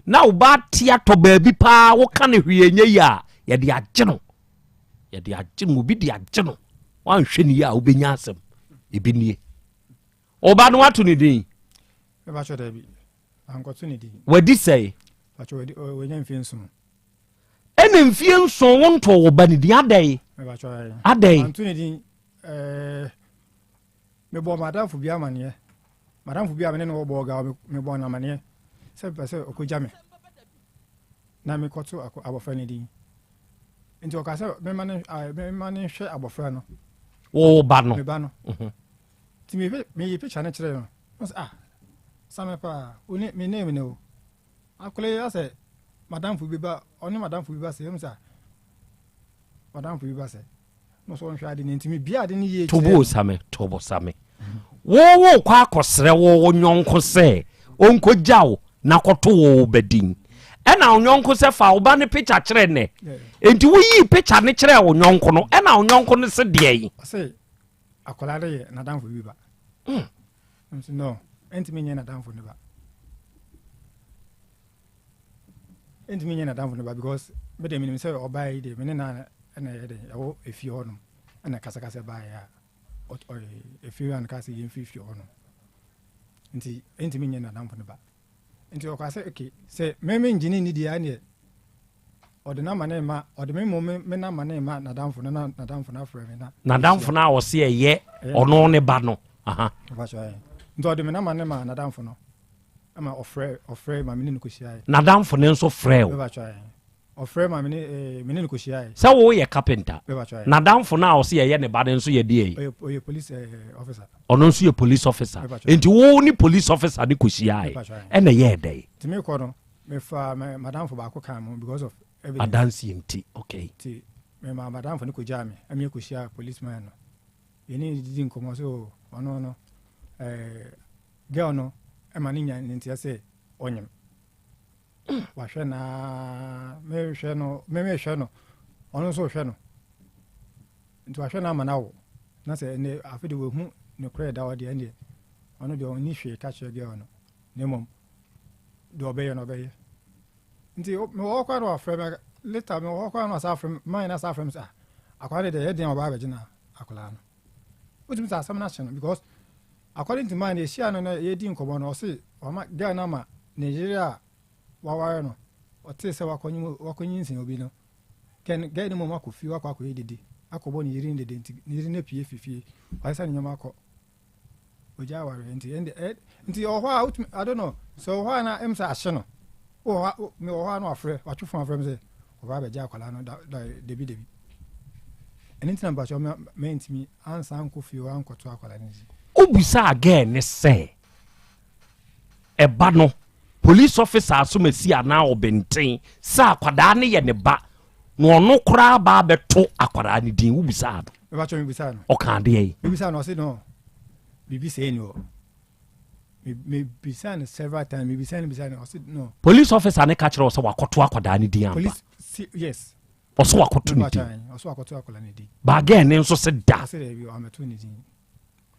na uba tia to baby pa wo ka ne hwienye ya ye de agye no bi de agye no wan hwe ni ya obenya asem ebini oba no watu ni din me ba cho da bi ankoto ni din wadi say ba cho we nya mfie nso ene mfie nso wonto wo ba ni din adai me ba cho adai anto ni din me bo madam fu bia mane madam fu bia mane no bo ga me bo na mane se pese okoja me na me koto abofra ni din nti okasa me mane hwe abofra no wo ba no me ba no ti me yi picture na kire no same pa oni me name no akole ya se madam fu biba oni madam fu biba se yem sa madam fu biba se no so nhwa ade nti me bia ade ni ye tobo same wo kwa akosre wo nyonko se onko jawo na koto wo badin ena onyonko se fa oba ne picture kire ne enti wo yi picture ne kire wo nyonko no ena onyonko ne se de yi se akolade ye na danfo biba no enti me nyena danfo ne ba because me de me say oba yi de me na na ye de wo efi ho no na kasa ba ya efi an kasa yin fi ho no enti me nyena danfo ne ba enti o ka say okay say me engineer ni dia ne odena mane ma odeme mo me na mane ma na danfo na danfo na afre me na danfo na wo se ye ono ne ba no aha ba so ndo odeme na mane ma na danfo no ama ofre ma mene ko hia na danfo ne nso frɛ o ba so ofre ma mene ko hia sɛ wo ye carpenter na danfo na wo se ye ne ba ne nso ye die oye police officer ono nso ye police officer enti wo ni police officer ne ko hia ɛna ye dai timi ko no me fa madam fo ba ko kan mo because of adansi enti okay ti me madam fo ne ko jame ami ko hia policeman no ye ni didi nkomo so ono no girl no e ma ni nya nti ase onyem wa hwe na me hwe no ono so hwe no nti wa hwe na mana wo na se ne afide we hu ne kure da wo de ene ono de oni hwe ka che girl no ne mom do obey no obey nti me wo kwa no afrɛ me later me wo kwa no asa afrɛ man asa afrɛ me sa akwade de yɛde oba abɛgina akola no wotum sa asɛm na hye no because according to man ye share no na ye di nkomo no ɔse ɔma guy na ma Nigeria waware no ɔte sɛ wakonyi nsin obi no ken guy no mo makofi wakɔ yedidi akɔbɔ ne yiri ndede nti ne yiri na pie fifie ɔyɛ ne nyama akɔ oja ware nti ɔhɔ a wotum I don't know so ɔhɔ na em sa ahye no ɔhɔ me ɔhɔ na afrɛ watwofo afrɛ me sɛ ɔba abɛgya akola no da debi ɛne ntina ba cho me ntimi ansa nkɔfi wa nkɔto akola ne obisa again ne say eba no police officer asomasi ana obenten sa akwada ne ye ne ba no ono kra ba beto akwada ne din obisa do me ba cho me bisa no o kan de yi me bisa no say no bibi say no me bisa no several times me bisa no say no police officer ne ka kire o se wakoto akwada ne din amba police yes oso wakoto ne din oso wakoto akwada ne din ba again ne nso se da say bi o ameto ne din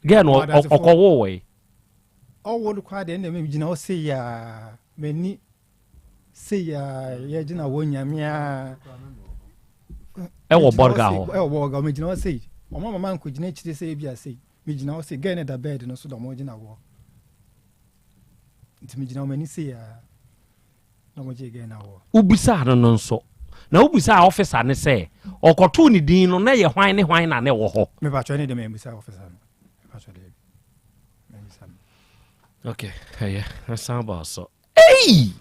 again okowo we all the crowd and me gina o say ya meni say ya ye gina wo nyamia e wo borga ho e wo borga me gina o say o mama nko gina chire say bia say me gina o say gane da bed no so do mo gina wo nti me gina o mani say ya no mo je gane wo ubisa no nso na ubisa officer ne say okoto ni din no na ye hwan na ne wo ho me ba twa ne de me ubisa officer no me ba twa de okay, yeah, that sound about so. Hey,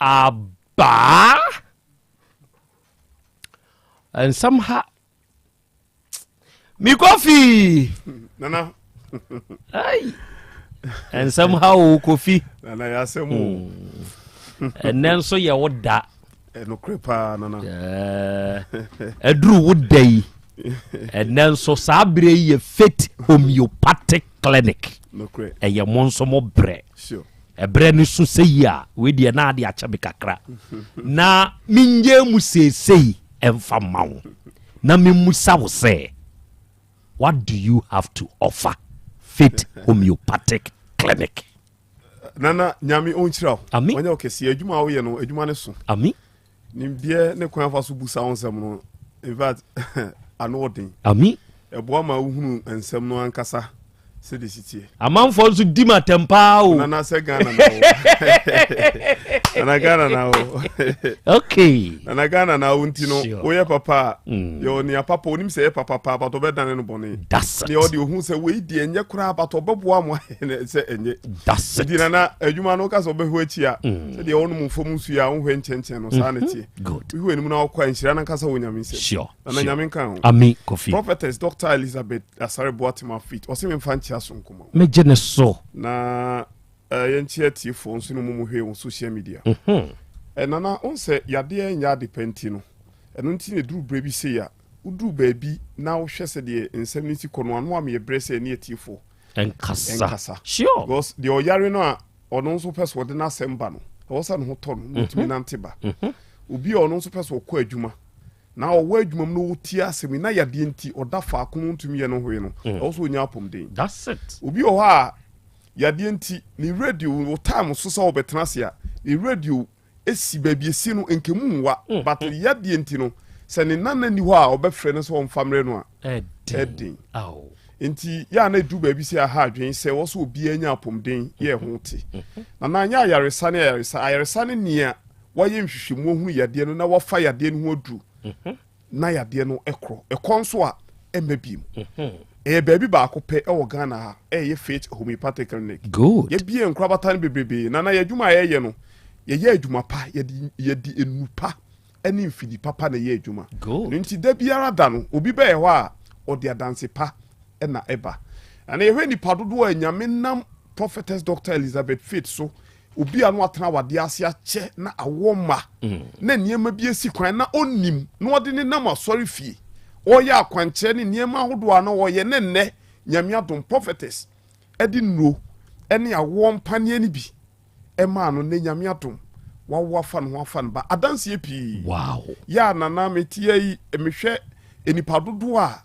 Abba, and somehow me coffee, Nana. Hey, and somehow coffee, Nana Asem, and then so you would that, no crepa, Nana, a drew wood day, and then so Sabre ye fit homeopathic clinic. No cre. E ye monso mo bre. Sure. E bre ni so sei a we de na ade acha be kakra. Na minje mu sei emfa mawo. Na memusa wo say, what do you have to offer? Fit homeopathic clinic. Nana nyami onchira. Ami. Wanya okesi adwuma wo ye no adwuma ne so. Ami. Nimbie ne kwan fa so busa wonsem no. In fact, anodin. Ami. Ebo ma uhunu ensem no ankasa. C'est des cités. Amanfo nso di matempa o. Nana se Ghana na o. Nana Ghana na o. Okay. Nana Ghana na o ntino. Oye papa. Yo ni papa onim se papa papa to be dan no bone. That's it. Ni odi ohun se we di enye kura papa to beboa mo se enye. That's it. Di nana adwuma no ka so be ho achi a. Se de onu mfo mu su ya wo hwe nchenchen no sa na tie. Good. We ni mu na okwa nhira na kasa wo nyame se. Sure. Nana nyame kan. Ami coffee. Prophetess Dr. Elizabeth Asare Boatima fit. O se me fa ntia so nkomo. Me jene so. Na yenchi atifo nso no mu hwe on social media. Nana on se yade nya depenti no. Eno nti ne duru brebi se ya. Uduru baabi na wo hwe se de nsem nti kono anu am ye brese ne atifo. Enkasa. Sure. Because the oyare no a ono nso pese de na semba no. Wo sa no ho to no ntimi nanteba. Obi ono nso pese okọ adwuma. Na owo adwuma no wuti asemi na yade nti odafa akonu ntumi ye no hwe no. Also nya apomden. That's it. Obi o ha yade nti ni radio o time so so obetena se a ni radio esi baabi esi no enkemu nwa but yade nti no se ne nana ni ho a obefre no so omfamre no a edin aw nti ya na du baabi se a ha adwen se wo so obi anya apomden ye ho te na anya ayaresa ne nia waye nhwehwemu ohunu yade no na wafa yade no ho aduru na yade no ekonso a emabim baby ba akopɛ ɛwɔ Ghana ha ɛyɛ Faith Homeopathic Clinic. Good. Ye bie nkrabata ne bebrebe na ye adwuma ye no ye adwuma pa ye di enupa ɛne mfidi papa na ye adwuma. Good. Nti da biara da no obi bɛyɛ hɔ a ɔde adanse pa ɛna ɛba. Ana ye hwɛ ni padodo a nyame nam Prophetess Dr. Elizabeth Faith so obi anu atena wade ase akyɛ na awoma na niema bi esi kwan na onim na ɔde ne nam asɔre fie. Oya akwanche ni niema ahodo ana oye nenne nyame adom prophetess edi nro ene awo mpane ani bi ema no ne nyame adom wawo afa no afa no ba adanse epi wow ya nana metie yi emehwe enipa dodo a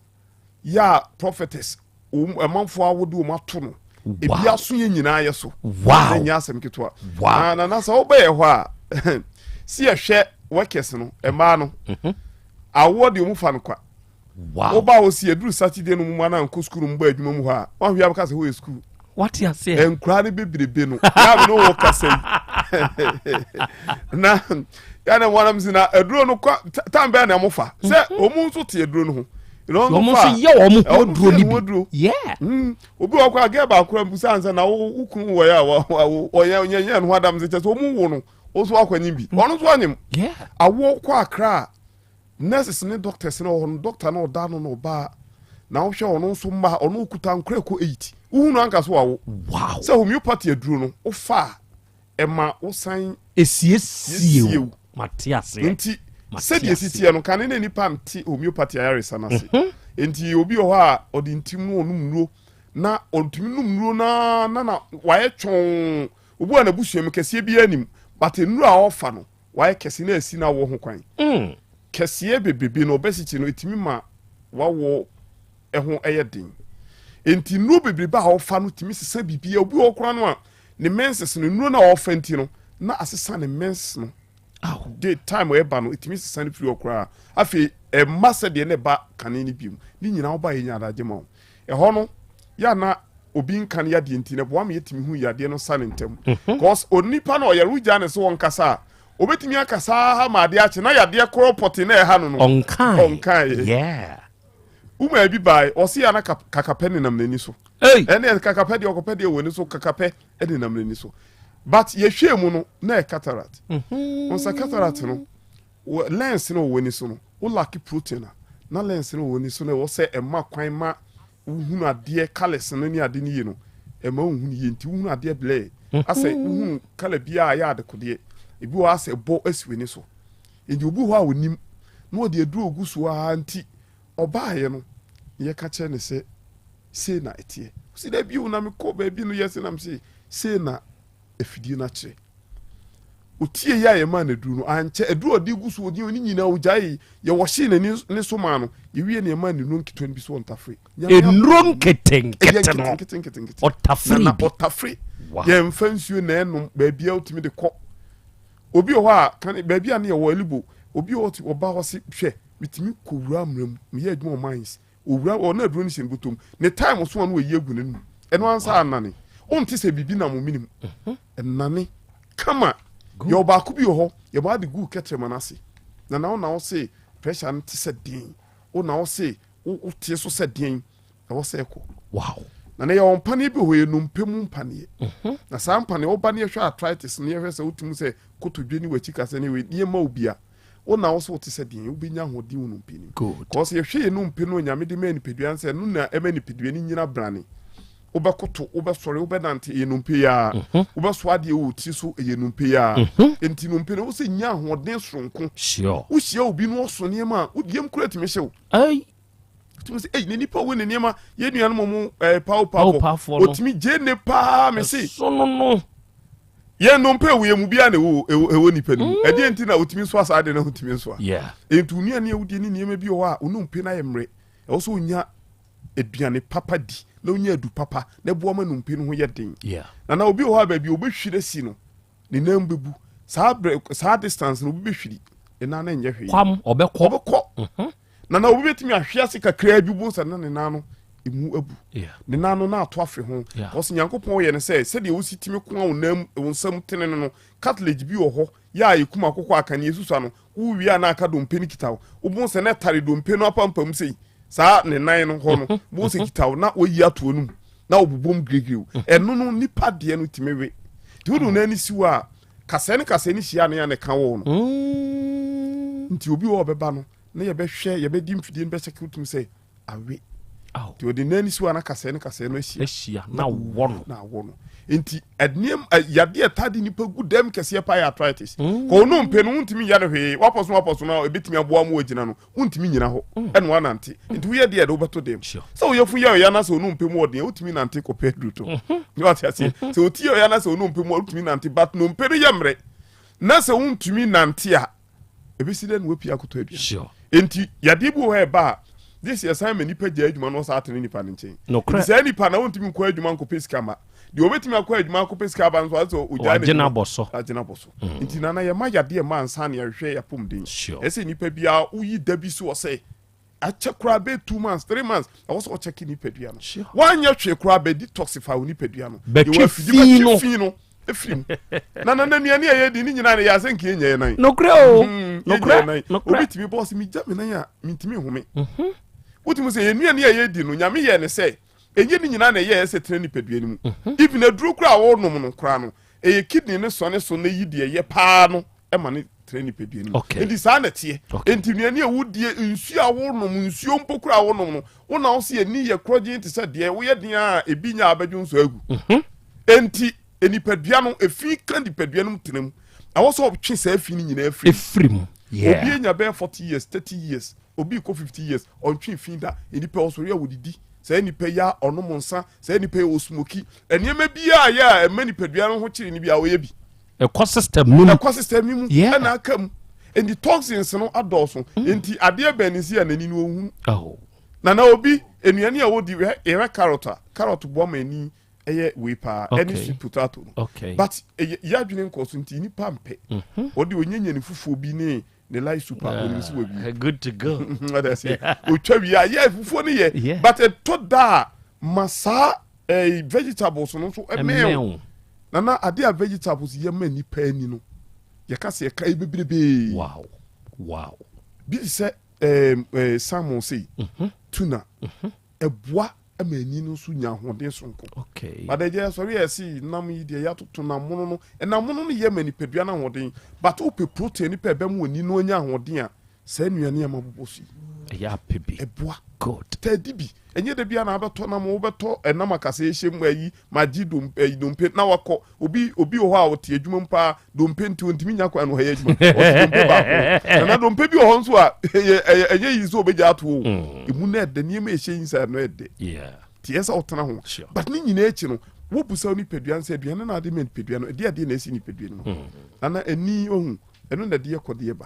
ya prophetess emanfo awodo mato no ebi aso ye nyina ye so wow nya asem ketwa wow na so obaye ho a si ehwe workers no ema no award mu fa no kwa wow oba wo si eduru Saturday no mu na nko school mu ba adwuma mu ha wa hwia baka se ho school what you say enkura ne bebrebe no na no wo kasem na yana wanam sina eduro no kwa tambe na mofa se omu nso te eduro no ho omu so ye omu ho duro ni bi yeah obi wa kwa aga ba akura mbusa ansa na ukun wo ya onye no adam se che omu wo no oso akwanyim bi ono so anyim yeah awo kwa akra nurses ne doctors ne ho doctor na oda no ba na wo hwe ono so ma ono kuta nkra ko 8 uhunu anka so wawo wow se homeopathy aduro no ofa ema osan esiesie Matias enti se die sitie no kan ne nipa nti homeopathy ayaresa na se enti obi o ha odi ntimu onum nuro na ontumi num nuro na waye twon obu na busuam kese bi anim but nuro a ofa no waye kese na asi na wo ho kwan kese bebebe no obesity no etimi ma wawo eho eyedin enti nuro bebebe a ofa no timi sesa bibia obi okora no a ne menses no nuro na ofa enti no na asesa ne mens no the time we ba no itimi sesa free okra afi e massa de ne ba kanini bium ni nyina oba ye nya adaje ma e ho no ya na obi nkan ya de enti ne bo am yetimi hu ya de no sane ntem cause onipa na oyeru ja ne so won kasa obetimi akasa ha ma de ache na ya de kropot na e ha no onkan yeah uma bi bai osi ya na kakape ne nam nani so ene kakape de okope de woni so kakape ene nam nani so but ye hwe mu no na cataract on sa cataract no lens no woni so no o lack protein na lens no woni so no wo se e ma kwan ma uhunu ade colors no ni ade ni ye no e ma uhunu ye nti uhunu ade ble ase uhunu color bia ya ade kode ebi wo ase bo asiweni so eji obi ho a wonim na o de aduru ogusu a nti obaaye no ye ka che ne se na etie si da bi una me ko ba bi no yes na me se na efidie na kire otie ya ye ma na duru no anche eduru odi gusu odi oni nyina ojai ye wo hye na ni so ma no ye wie na ma ni no nkito bi so ontafre enro nketen otafre na otafre ye mfansuo na enum ba bia otimi de kɔ obi ho a kan ba bia na ye wo alibo obi o ti oba ho se hwɛ mitimi kowura amram me ye adwuma mines owura o na aduru ni shen butom ne time so no ye egu nenu eno ansa anane onti se bibi na mo minim enane kama yo ba ku bi ho ye ba de gu ketre manase na wo se pressure nti se din o na wo se o tie so se din na wo se ko wow na ne yo mpane bi ho ye no mpemu mpane na sa mpane wo ba ne hwe arthritis ne hwe se wotum se kotodwe ni wachi kase ne we die ma obia o na wo so te se din obinya hodin wo no mpini cause ye hwe ye no mpino nyame de mani pedua se no na emani pedua ni nyina brane obekoto obesore obenante yenumpe ya obeso ade o ti so yenumpe ya enti numpe no se nya hoden sonko sure wo hia obi no so niema wo diem kura ti me hyew tumi se ne nipa wo ne niema ye nuan mo power otimi je ne pa me se so no ye numpe wo ye mu bia na wo nipa ni e de enti na otimi so asa de na otimi so yeah entu nuan ne wudi ni niema bi o a onumpe na ye mre e wo so nya eduane papa di na onya adu papa na bo ma numpe no ho ye den na obi ho ba bi obehwire si no ne nam bebu saa distance no obehwiri na na nye hwe kwam obekọ na obi betimi ahwe ase kakra bi bu sa na ne na no emu abu ne na no na ato afi ho oso nyankopon ye ne se de wosi timi ko a onam wonsam tene no cartilage bi wo ho ya yekuma kokọ aka ne yesusa no wo wi na aka dompe ni kitawo obu se na tare dompe no apampam sei sa ne nan no ho no bo se kitawo na oyi ato onum na obubom gregrew eno no nipa de no timewe ti wodu na ani siwa kase ni hia ne ka wo no nti obi wo beba no na ye behwe ye bedi mfidie no be check utum say awe ti wodi na ani siwa na kase no hia na wo no enti adniem yade etade nipa gudem kese pa ya arthritis ko no mpe no untimi ya de hwe waposo na ebetimi aboa mu ogina no untimi nyina ho eno anante enti wo ye de obeto dem so wo yefu ya na so no mpe mu odin utimi nante ko pedro to ni wati ase so oti ya na so no mpe mu utimi nante but no mpe no yemre na so untimi nante a ebeside no wapi akoto adua enti yade bu ho e ba this year time nipa gya adwuma no sa atene nipa ne nchen no say nipa na wontimi nkɔ adwuma nkɔ pesika ma de obetimi akɔ adwuma nkɔ pesika ba nso aso ugya ne agena boso nti na ye ma yade ma ansa ne yɛhwɛ ya pom den ɛsɛ nipa bia uyi dabi so say ache kura be 2 months 3 months I was o check nipa dua no wanya hwe kura be detoxify nipa dua no be fino efim na nua ne ye di ni nyina ne ya se nke enye nan no kra obetimi boss mi ja me nan ya mintimi home wotimi se nua ne ye di no nyame ye ne se enye ni nyina ne ye se tena nipa dua ni mu even aduru kura wo nom no kura no eye kidney ne so ne yi de ye pa no e ma ne training pedua ni enti sa na tie enti nuane awudie nsu a wo nom nsuo mpokura wo nom no wo na wo se ani ye kroje nti se de wo ye den a ebi nya abadwu nso agu enti eni pedua no efi kan di pedua no mtenam awo so twe sa afi ni nyina efrim obi nya be 40 years 30 years obi ko 50 years on twe fi da eni pe osori awudidi sa eni pe ya onom nsa sa eni pe osmoki eniema bia ya emani pedua no ho kire ni bia wo ye bi ecosystem mu na akam and the toxins no adoso enti ade ba ni si anani no ohun na obi enuane a wodi e carrot bo mani eye we pa any sweet potato but ya dwene nkoso nti ni pampe odi onyenya ni fufu obi ne light super oni si wabi good to go that's it o twawi ya fufu ne ye but to da masa vegetables no so emeo nana ade a vegetables ye ma ni pa ani no ye ka se kai bebrebe wow bi se salmon say tuna eboa amani no so nya hoden sonko but the just sorry I see nam yi de ya toto na mono no na mono no ye mani pedua na hoden but o pe protein ni pe be mu ani no nya hoden a sa nuane ya mabobosi ya pebi eboa good tedibi enye de bia na abeto na mo beto enam akase ehyem ayi magi dompe na wakọ obi ho a wote adwuma mpa dompe nti ontimi nya kwa no ha adwuma dompe ba na dompe bi ho nso a enye yi so obeja ato emu na de niam ehye insa no ede ti esa otena ho but ni nyina echi no wo busa ni pedua nsa aduane na ade men pedua no ade na esi ni pedua no ana eni ohun eno na de yekode ba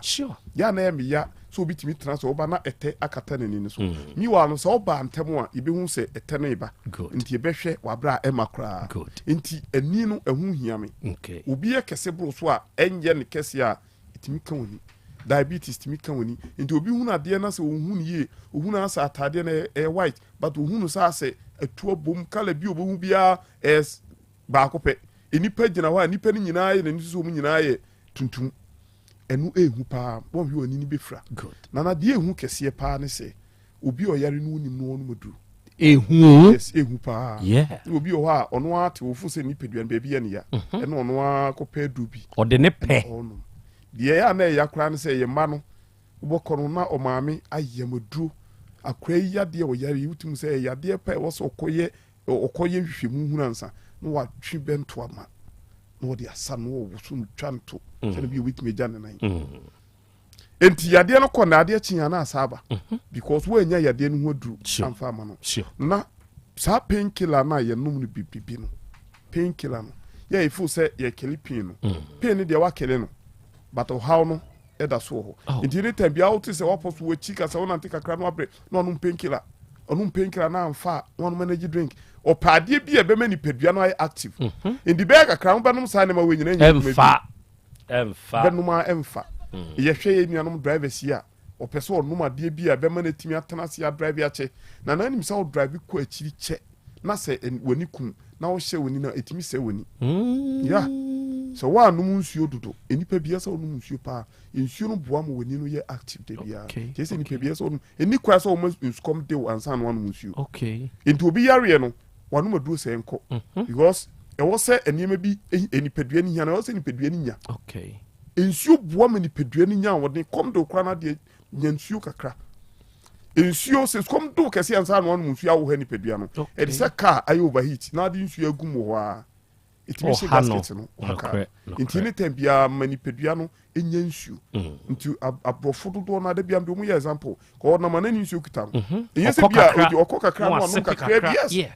ya na ya me ya so bitimi transfer oba na ete akata na ni so mi wa no so oba antemo a ibe hu se ete no iba nti ebehwe wabra emakra nti ani no ehu hia me obi ye kese bro so a enye ne kese a itimi kan woni diabetes timi kan woni nti obi hu na de na se ohun ye ohun na sa atade na white but ohun sa se atuo bom kala bi obo hu bia es ba akopɛ enipa gina ho a nipa ni nyina ye na ni so mu nyina ye tuntum enu ehu pa bon wi oni ni befra na de ehu kese pa ne se obi oyare no nim no no madu ehu yes ehu pa obi o ha ono ate ofu se ni peduan ba bia ne ya eno ono akopɛ dubi ode ne pɛ de ya na ya kra ne se ye ma no ubokoro na o maame ayemadu akra ya de o yare utum se ya de pa wo so okoye hwehwemu hunansa no wa twi bento ama no de asa no wo so twanto se bi witime jane nan enti yade no kɔ na ade chinya na asaba because wo anya yade no ho duru amfa ama no na sa painkiller na ye num no bibibi no painkiller no ya ifu se ye kelipin no pain no de wa kele no but how no eda so ho enti ne tambia wo te se wa poso wo chika se wona ntika kra no abre no onum painkiller na amfa one energy drink o paade bi e be mani pedua no ay active indi be kakra mo banum sa ne ma wenyina nya emfa benuma emfa ye hwe ye nuanom drivers ya o pese onum ade bi a be mani timi atena se ya drive ya che na nanim sa o drive ko akiri che na se woni kun na wo hye woni na etimi se woni ya so wa num nsuo dodo enipa bia sa onum nsuo pa nsuo no boa mo woni no ye active de bia je se enipa bia sa onum eni kwa sa o mo nskom de ansa no anum nsuo enti obi yare no wanum adu se enko because e wo se eniema bi enipa dua ni nya na wo se enipa dua ni nya nsuo boa mo enipa dua ni nya woni kom do kwa na de nya nsuo kakra nsuo se kom do kese ansa no anum nsuo awo ha enipa dua no e de se car ayo overheat na de nsuo agum ho a itimi se gasket no nti ne tambia manipedua no enya nsuo nti abrofo dodo na de bia mbe mu ye example ko na manani nsuo kita no enye se bia odi okoka kra no kakra yes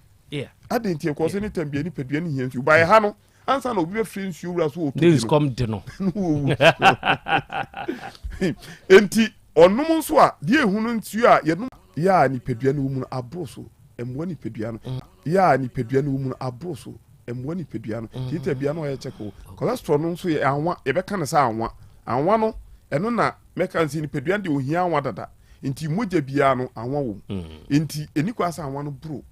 adenti ko se ne tambia ni pedua ni nsuo ba ye ha no ansa na obi be free nsuo wura so otu this come de no enti onum nso a de ehunu nsuo a ye no ya nipadua no mu abro so emwa nipadua no ya nipadua no mu abro so emwa nipadua no tita bia no ye check cholesterol no so ye anwa ye beka ne sa anwa no eno na mekansi nipadua de ohia anwa dada nti moja bia no anwa wo nti enikwa sa anwa no bro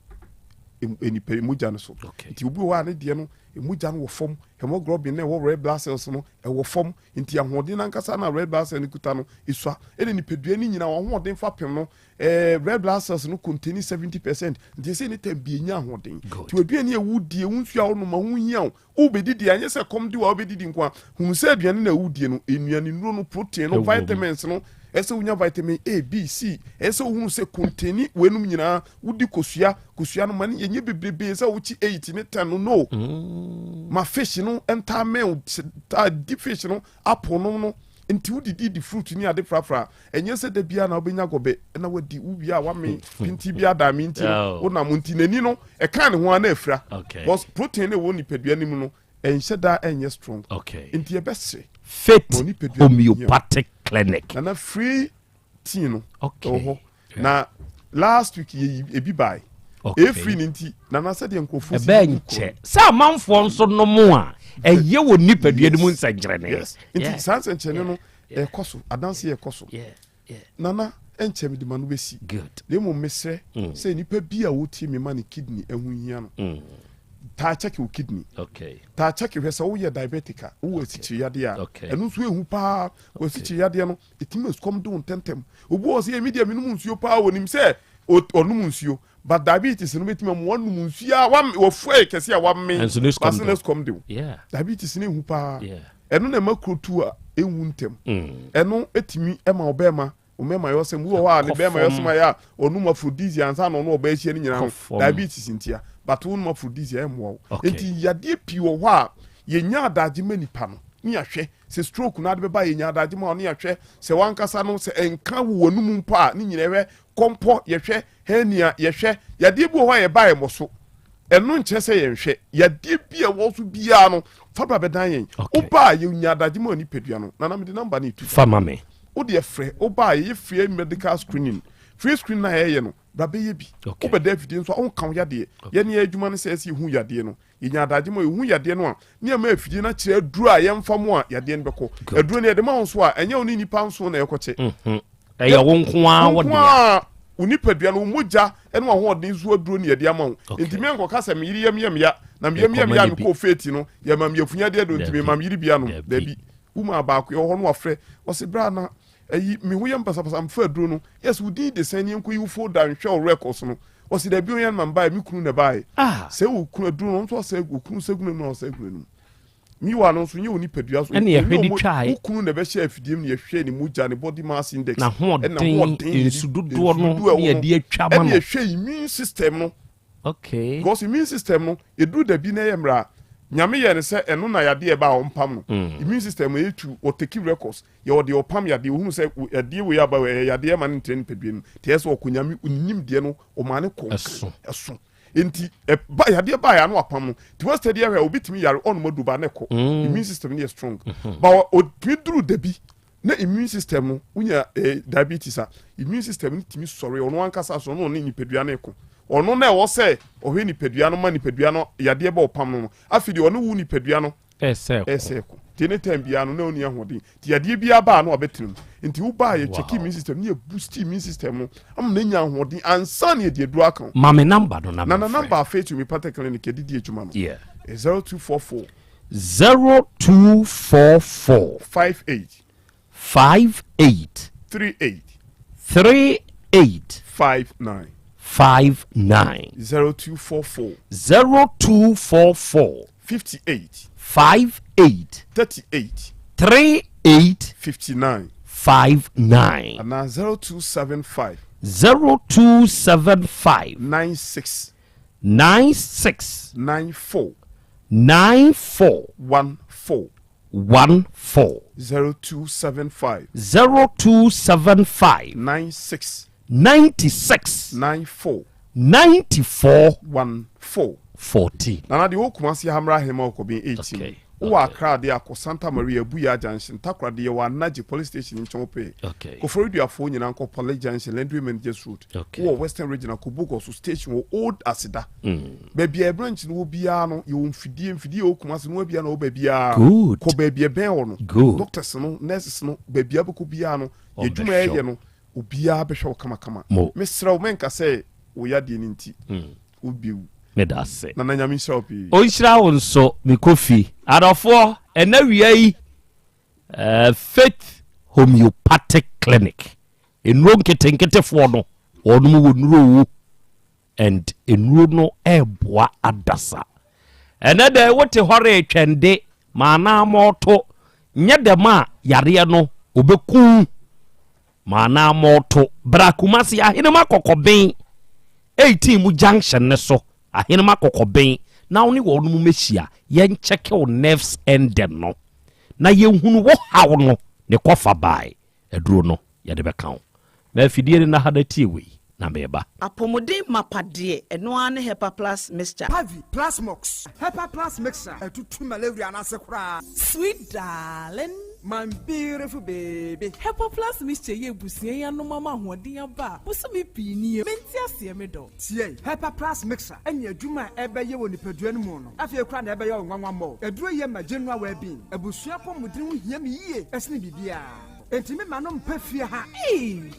enipa moja no so nti obi wa ne de no moja no wo fom hemoglobin na wo red blood cells no e wo fom nti ahoden nankasa na red blood cells ni kuta no isua ene nipadua ni nyina wo hoden fapem no red blood cells no contain 70% nti se ni tambie nya ahoden ti odua ni ewudie wonsua wo no ma hunya wo bedidi anye se kom di wo bedidi nkwa hu se aduane na ewudie no enuane nuro no protein no vitamins no ese unya vitamin A B C ese uhunu se contain wenum nyina wudi kosua no mani yenye bebrebe se wuchi 8 ne 10 no ma fish no enta me deep fish no apple no nti wudi di fruit ni ade frafra enye se da bia na obenya gobe na wadi ubia wa me pinti bia da me nti wona munti nani no e kan ne ho ana afra because protein ne woni padua nim no enhye da enye strong nti e bese Fit Homeopathic Clinic. Na free tea no. Okay. Na last week ebi buy. Free ninti na na said enkrofo si. Benche. Sa manfo nso no mo a eye wo nipadua ni mu nsankyere ne. Yes. Inti sankyere no ekoso adanse ekoso. Nana enche me de manu besi. Good. Demo mesre say nipa bi a woti me man kidney ehunhia no. Ta check your kidney. Okay. Ta check your so we diabetic. Wo sichi yade a. Enu so ehu pa wo sichi yade no. Itimus come do tentem. Obu o se media minum nsuo pa wonim se onum nsuo. But diabetes no betime mo onum nsuo a wo fue kese a wa me. Business come do. Yeah. Diabetes ne hu pa. Yeah. Enu na makrotu a ehu ntem. Enu etimi ema obema. Umema yosem wo wa ne bema yosem ya onum aphrodisiacs ansa no oba ehie ni nyina diabetes ntia. But one more for this year more. Enti yade pi wo ho a yenya adaje manipa no ni ahwe se stroke na ade ba yenya adaje ma ni ahwe se wankasa no se enka wo wanum mpa ni nyina hwe kompo yehwe hernia yehwe yade bi wo ho ye ba ye moso enu nche se yenhwe yade bi e wo so bia no fa ba bedan yen oba yenya adaje ma ni pedua no na me de number ni tu fama me wo de frɛ oba ye free medical screening free screen na ye no brabe ye bi obeda afidie so on kan yade ye ne adwuma no sɛ hu yade no yenya adaje ma hu yade no a ne ma afidie na kyerɛ aduru a yɛmfa mu a yade no bɛkɔ aduru ne de ma on so a ɛnyɛ oni nipa nso na yɛkɔkye ɛyɛ wo nko a wo de unipadua no mogya ɛne wa ho ɔden so aduru ne yade ama wo ntimi enko kasa me yiri yam ya na me yam ya me ko feti no ye mam yafunya de do ntimi mam yiri bia no da bi uma ba ko ho no afrɛ ɔse bra na ayi me ho yam pasapasa mfa aduru no yes we did the same yanko you for down show records no ɔse da bi oyan man ba me kunu na ba sɛ wo kunu aduru no nso sɛ wo kunu segunu no sɛ segunu no mi wa no so nye oni padua so ɛne yɛhwɛ di twae wo kunu na bɛ hyɛ afidiem ne yɛhwɛ ne mogya ne body mass index na hoɔden nsudodoɔ no ne yɛde atwa ma no ɛne yɛhwɛ immune system no okay because immune system no eduru da bi na yɛ mra nyame yɛ ne sɛ ɛno na yade ɛ ba ɔmpam no immune system yɛ tu o take records yɛ ɔde ɔpam yade ohunu sɛ yade we aba yade ma ne ntren padua no te yɛ sɛ ɔkonyame onim deɛ no ɔma ne kɔn ɛso enti ba yade ba ya no apam no ti was steady area obitimi yare on modu ba ne kɔ immune system ne strong ba o duru da bi na immune system no unya diabetes a immune system ne timi sɔre ɔno ankasa so no ne nipadua ne kɔ ono na wo se ohwe ni padua no ma ni padua no yade ba opam no afidi ono wu ni padua no eseko tene tambia no na oni ahode ti yade bia ba no obetrim nti wo ba ye check immune system ni boost immune system no am na nya ahode ansa na ye duru aka ma me number no na number afet mi Homeopathic clinic edidi adwuma no yeah 0244 0244 58 38 59 0244 58 38 59 and now 0275 96 94 14 0275 96 94 14 14 na de wo kuma se hamra hema ko bin 18 wo Accra de akọ Santa Maria Buya Junction Takra de wa Naji police station in Chompe Koforidua fo nyina nko Police Junction Landry Managers Road wo Western Regional Kubugo so station wo Old Asida baby a branch no bia no you mfidie okumase no bia no babia ko baby ben wo no doctors no nurses no baby abuku bia no yedwuma ye no obia behwe kama mesra menka say wo ya de nti obiu medase na nyame shopi o nshira won so me kofi adofo enawia yi faith homeopathic clinic enuro nketenketefo no wonum wonuro and enuro no eboa adasa enede wote hore twende mana moto nyedema yare no obeku mana moto brakumasi ahinema kokoben 18 mu junction ne so ahinema kokoben na oni wo no mehia yen check your nerves and them no na yenhunu wo hawo no ne kofa bai eduro no ye de beka wo na afidie ne na hada tiewe na meba apomode mapade eno ane hepa plus mixture Pavi plus mox hepa plus mixture etutu malaria na sekura sweet darling my beautiful baby hepa plus mixture ye busie ya no mama hoden aba busumi pinie menti ase me do tie hepa plus mixture enya adwuma ebeye wo nipadua no mu no afie kura na ebeye wo nwanwa mo eduro ye ma general well-being abusua pomodin ho hia me yie esne bibia Entime manom pefie ha.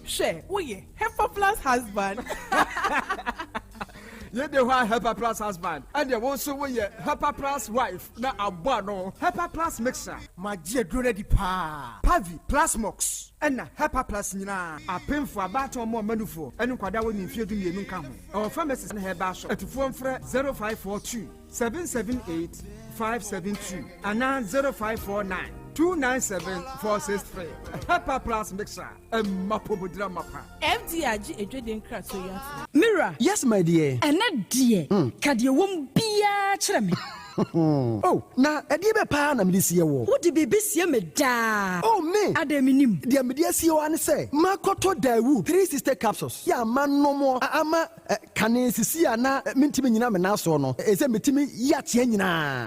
She, woye, Hepa Plus husband. Ye de wa Hepa Plus husband. And ye also woye Hepa Plus wife na abano. Hepa Plus mixer. Ma je dure di pa. Pavi Plus mox. Ena Hepa Plus nyina. Apemfo abato mo manufo. Enu kwada wo ni fie du mienu nka ho. Our pharmacist na heba so. Etufo mfre 0542 778 572 ana 0549 297-463. Hepa Plus mixer. Mapobudra mapa. FDRG ejweden krato ya. Mira. Yes, my dear. Ene dear. Kadie wom bia kyerɛ me. Oh, na ɛdeɛ bɛ paa na mede sie wɔ. Wode bebe sie me daa. Oh, me. Adaminim. Deɛ mede sie wɔ ane sɛ, makɔtɔ Dawu 3 sister capsules. Ya ma nomo ama kane sisi a na mentimi nyina me naso no. Ɛsɛ metimi yateɛ nyinaa.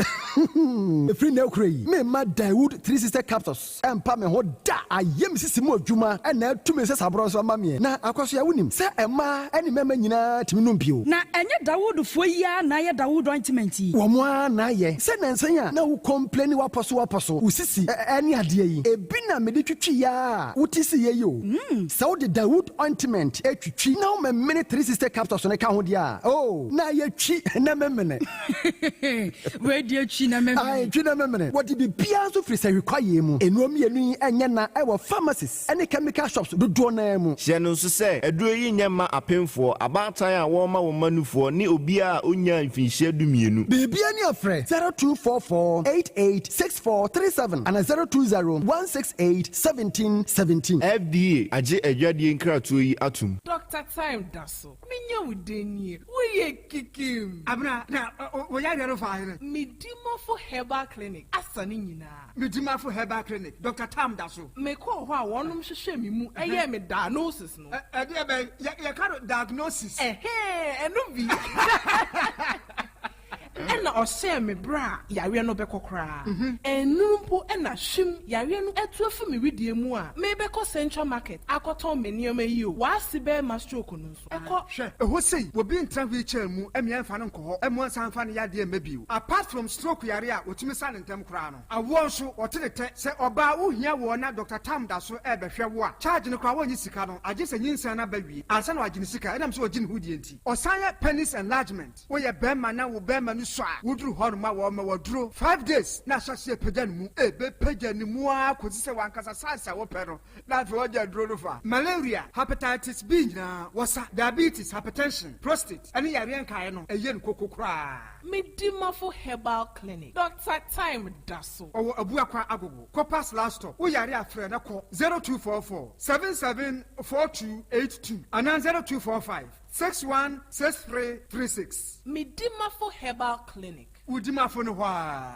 Efiri na okura yi. Me ma Dawu 3 sister capsules. Ɛmpa me ho da. Ayɛ me sisi mu adwuma ɛna atumi sɛ sabro so ama me. Na akɔso ya wonim sɛ ɛma ɛne mɛma nyinaa timi no mpio. Na ɛnyɛ Dawud fo yi a na yɛ Dawud ointment yi. Wo mo na ye se nansanya na wo complain waposo usisi ani ade yi ebi na me de twitwi ya wutisi ye yo so the Dawood ointment etwitwi na wo memene 3 sister capsules ne ka ho dia oh na ye twi na memene we di twi na memene ai twi na memene what be bia so free say require mu enuom yenu enye na e wo pharmacies ene chemical shops do na mu hye no so say eduro yi nyema apemfo abatan a wo ma wo manufo ni obi a onya mfinhye dumienu bibia ni afre 0244886437 and 02016871717 FDA aje adwadie nkratoyi atum Dr. Time daso minya wudenie woye kikim abna na wo ya yaro fa here Medimafo Herbal Clinic asane nyina Medimafo Herbal Clinic Dr. Time daso me ko ho a wonom hwehwe me mu eye me diagnosis no e de be ya ka diagnosis eno bi ena ose me bra yare no bekokra enumpo ena hwim yare no etuafu me widie mu a me beko Central Market akoton me nioma yi o wasi be mastroke no so eko hwe eho sei wo bi ntra wheelchair mu emia mfa no nko emu san fa no yade emabio apart from stroke yare a otumi sa ne ntem kra no awo so otetete se oba wo hia wo na Dr. Tam da so e behwe wo a charge no kra wo nyi sika no age se nyinsa na bawie ansa na wagine sika enam so ogine hudie nti osanya penis enlargement wo ye bema na wo bema no so a wudru horma wo ma wodru 5 days na hyase pagya mu be pagya ni mu a kozi se wankasa sansa wo pero na fe wo dro no fa malaria hepatitis B na wasa diabetes hypertension prostate ani yare nkae no eye nkokokra Medimafo Herbal Clinic Dr. Time daso owo abuakwa agogo Copas last stop wo yare afre na ko 0244 774282 and 0245 616336. Medimafo Herbal Clinic. Udimafo no wa.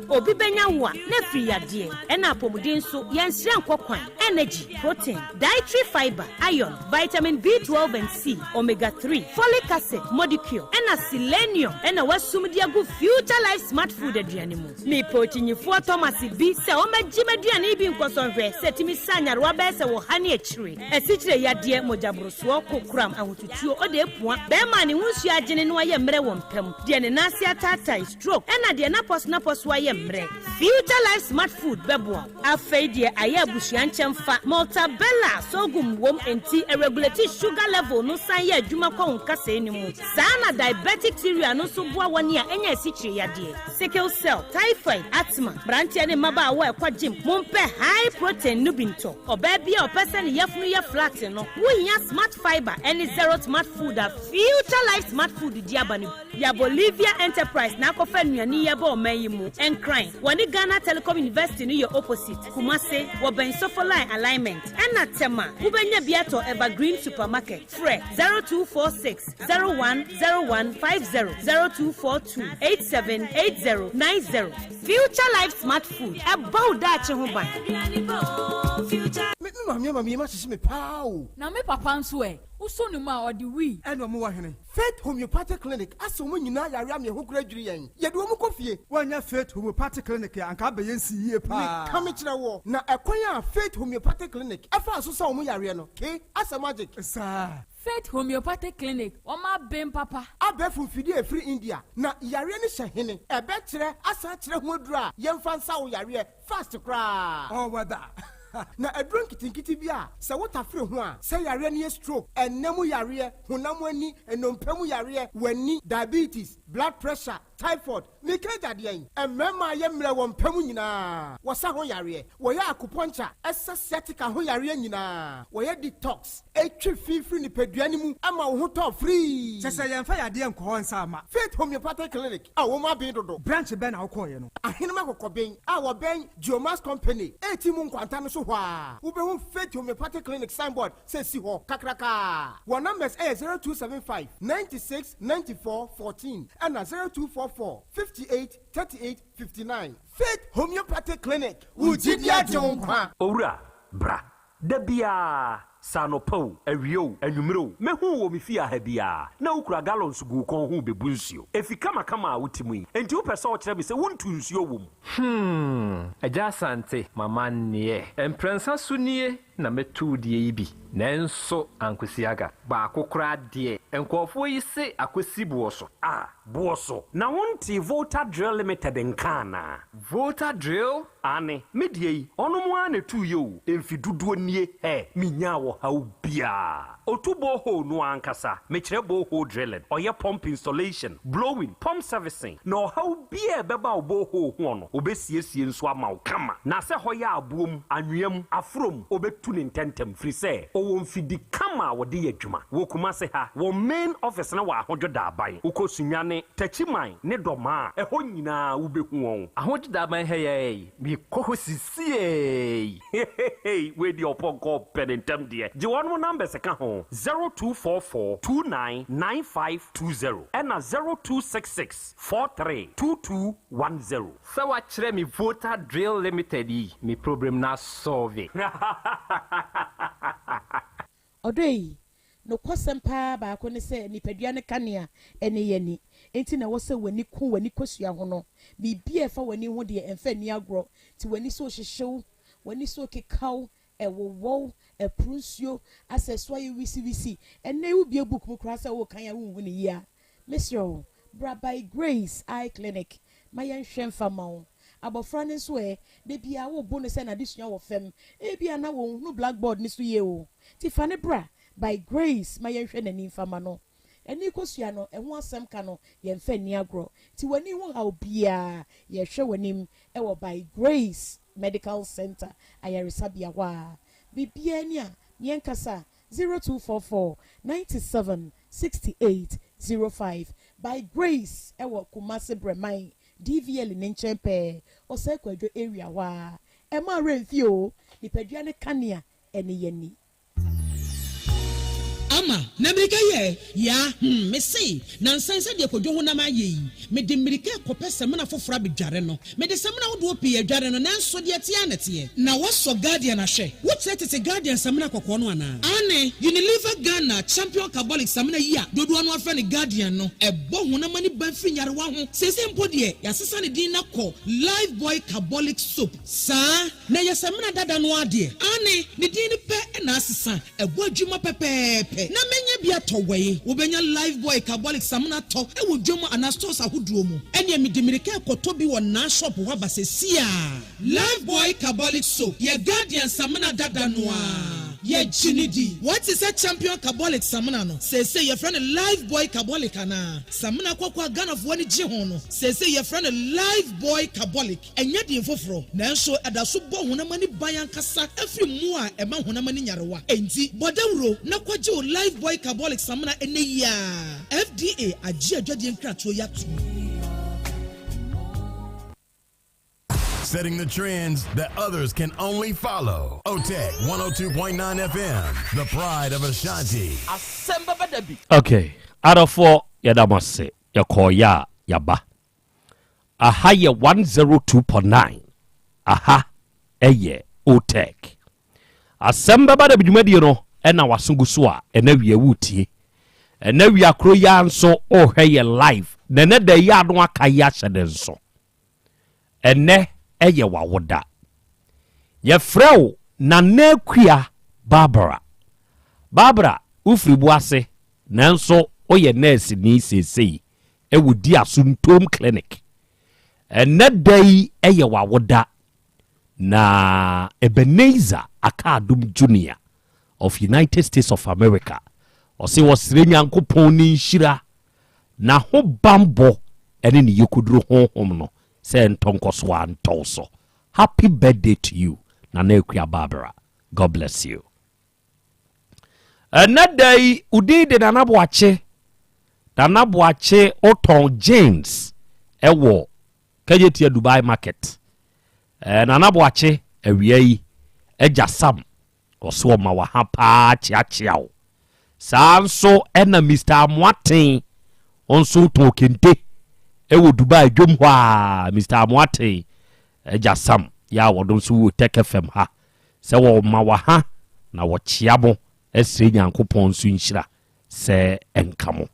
Obi benya wa na free yade ena apomuden so yenhye nkokwan energy protein dietary fiber iron vitamin B12 and C omega 3 folic acid molecule ena selenium ena wasumdi agu future life smart food aduane mu me pochinyifo Thomas bi se o magime aduane bi nkosonhwe setimi sanyare wa be se wo hane akire asichire yade mojabroso kokram ahotutuo ode epua be ma ne hunsu agene no aye mre wo mpam de ne nase atata stroke ena de na pos wa ye mre future life smart food bebo afei de aye abusuan chemfa multabella sogum wom enti regulate sugar level no san ye adwuma kwa nkasa enimu sana diabetic area no so boa woni a enya asichire yade sickle cell typhoid asthma branche ne maba wa kwa gym mompe high protein no binto oba bia opese ne yefunu ye flat no wohia smart fiber any zero smart food a future life smart food diabani ya Bolivia enterprise na kofa nuani ye ba omayimu encrine woni Ghana Telecom University ni your opposite Kumase wo ben sofoline alignment ena tema ubenya biato evergreen supermarket fre 0246 010150 0242 878090 future life smart food about that ho ban Mami ma sisi me pao na me papa nso uso ni ma odi wi eno mo wa hene Faith Homeopathic Clinic aso mo nyina yare am ye ho kura dwiri yen ye do mo kofie wanya Faith Homeopathic Clinic anka be yen si yie pa ka me kire wo na ekwan a Faith Homeopathic Clinic afa aso sa mo yare no ke asa magic sa Faith Homeopathic Clinic o ma bem papa abefu fidi e free India na yare ni hye ebe kire asa kire ho adura ye mfa nsa wo yare fast kra oh wada na edron kitinkiti bia se wotafre ho a se yare ne stroke enemu yare honam ani enompemu yare wani diabetes blood pressure typhoid mikeja de yen emema ye mre wo mpemu nyina wo sa ho yare wo ya acupuncture sciatica ho yare nyina wo ya detox etwi fifri ni peduani mu ama wo ho to free sese ye mfa yade enko nsa ama Faith Homeopathic Clinic a wo ma be dodo branch ben na wo koye no ahenema kokoben a wo ben Geomas Company etimu nkwanta no so hwa wo be hu Faith Homeopathic Clinic signboard say si ho kakraka wo numbers 0275 96 94 14 and 0244 58 38 59 Faith Homeopathic Clinic Ujidia Jonkwa Owura bra dabia sanopo awio anwumiro mehu wo mefia ha bia na ukura gallons gu kon hu bebu nsuo efika makama a wutimu enti wo pese o kire me se wontu nsuo wom Yaw Asante mama nie emprensa sunie na metu die ibi nanso ankosiaga ba akokora de enkofo yi se akosi buoso buoso na wonti Volta Drill Limited nkana Volta Drill ane medie ono mo ane tu yo emfiduduo nie minya wo hawo bia otubo ho no ankasa mekire bo ho drilling oye pump installation blowing pump servicing no hawo bia beba obo ho ho no obesiesie nso ama wo kama na se hoya abuom anwem afrom obetu ne ntentem free say o mfidi kama wode yadwuma wo kuma se ha wo main office na wa ahodwoda aban ukosunyane tachiman ne doma eho nyina wo behu won ahodwoda aban heye bi kohosisie we di oponko penentem de je won mo number se ka ho 0244299520 and 0266432210 so wa kire mi Volta Drill Limited mi problem na solve Odoi no kwasempa ba ko ne se nipadua ne kanea ene yani enti na wo se wani ku wani kosua ho no bibia fa wani ho de emfa ni agro ti wani so hyehyew wani so kekaw ewowo eprunsio aseswa ye wisi ene wo bia book mu kra se wo kan ya wo ni ya Mr. Bra by Grace Eye Clinic mayen hwemfa mawo abofra ne so de bia wo bo ne se na disua wo fem e bia na wo hu blackboard ni so ye o ti fa ne bra by Grace mayen hwe nani fama no eni kosua no eho asem ka no ye mfa ni agro ti wani ho ha obia ye hwe wanim e wo by Grace Medical Center ayaresabia wa bibia ni a yen kasa 0244 97 68 05 by Grace e wo Kumase Bremai DVL ne nchempe osekwadwo area wa e ma remfio nipadua ne kanea ene yani na meka ye ya me say na nsansa de kodwo ho na ma ye me de mirika kopɛ semna fofora bedware no me de semna wo do pie adware no nanso de atia na tie na waso guardian ahwe wo tete guardian semna kokɔ no ana ane Unilever Ghana champion carbolic semna yi a dodo no afa ne guardian no ɛbɔ ho na mani ban fi nyare wa ho sese mpo de yasesa ne din na kɔ live boy carbolic soap sa na yasemna dada no ade ane ne din pe na asesa ɛbɔ adwuma pepepe na menye bia tɔwɛe wobenya live boy carbolic semna tɔ ɛwɔ dwom anastos ahoduo mu ɛne me de mirika kɔtɔ bi wɔ na shop wa basesia live boy carbolic soap ye guardian semna dada no a ye chinidi what is a champion carbolic samana no say your friend live boy carbolic ana samana kwakwa Ghana of one ji ho no say your friend live boy carbolic enya di foforo nanso adaso bo honamani bayan kasa afri mu a ema honamani nyarewa enti bodawro na kwaje o live boy carbolic samana ene ya FDA agi adwade nkrato yato. Setting the trends that others can only follow. OTEC 102.9 FM, the pride of Ashanti. Asem Beba Dabi. Okay, out of 4, yadamase, yakoya, yaba. Aha ye 102.9. Aha, eye, OTEC. Asem Beba Dabi jumedi no, ena wasungusua, ene wiye wuti. Ene wiya kroya anso, oh heye live. Nene de ya adwa kaya shadenso. Ene eye wawoda ye frɛw na nakua Barbara ufribu ase nanso oye nurse ni sesei ewudi asuntom clinic ene dai eye wawoda na Ebenezer Akadum Jr. of United States of America ose wosire nyankopon ni nhira na ho bambo ene ni yekuduru honhom no say so. Happy birthday to you, Nanekuya Barbara. God bless you. Another day, Udi de Danabwache Oton James Ewo Kajetia Dubai market. Nanabwache Ewiei Ejasam Oswo Mawahapa Chiachiao. Sanso ena Mr. Martin onso tokente. Ewo Dubai jomwa Mr. Amwate Jasam ya wodon so Tech FM ha se wo mawa ha na wo chiamo esre nyankopon so nhira se enkamo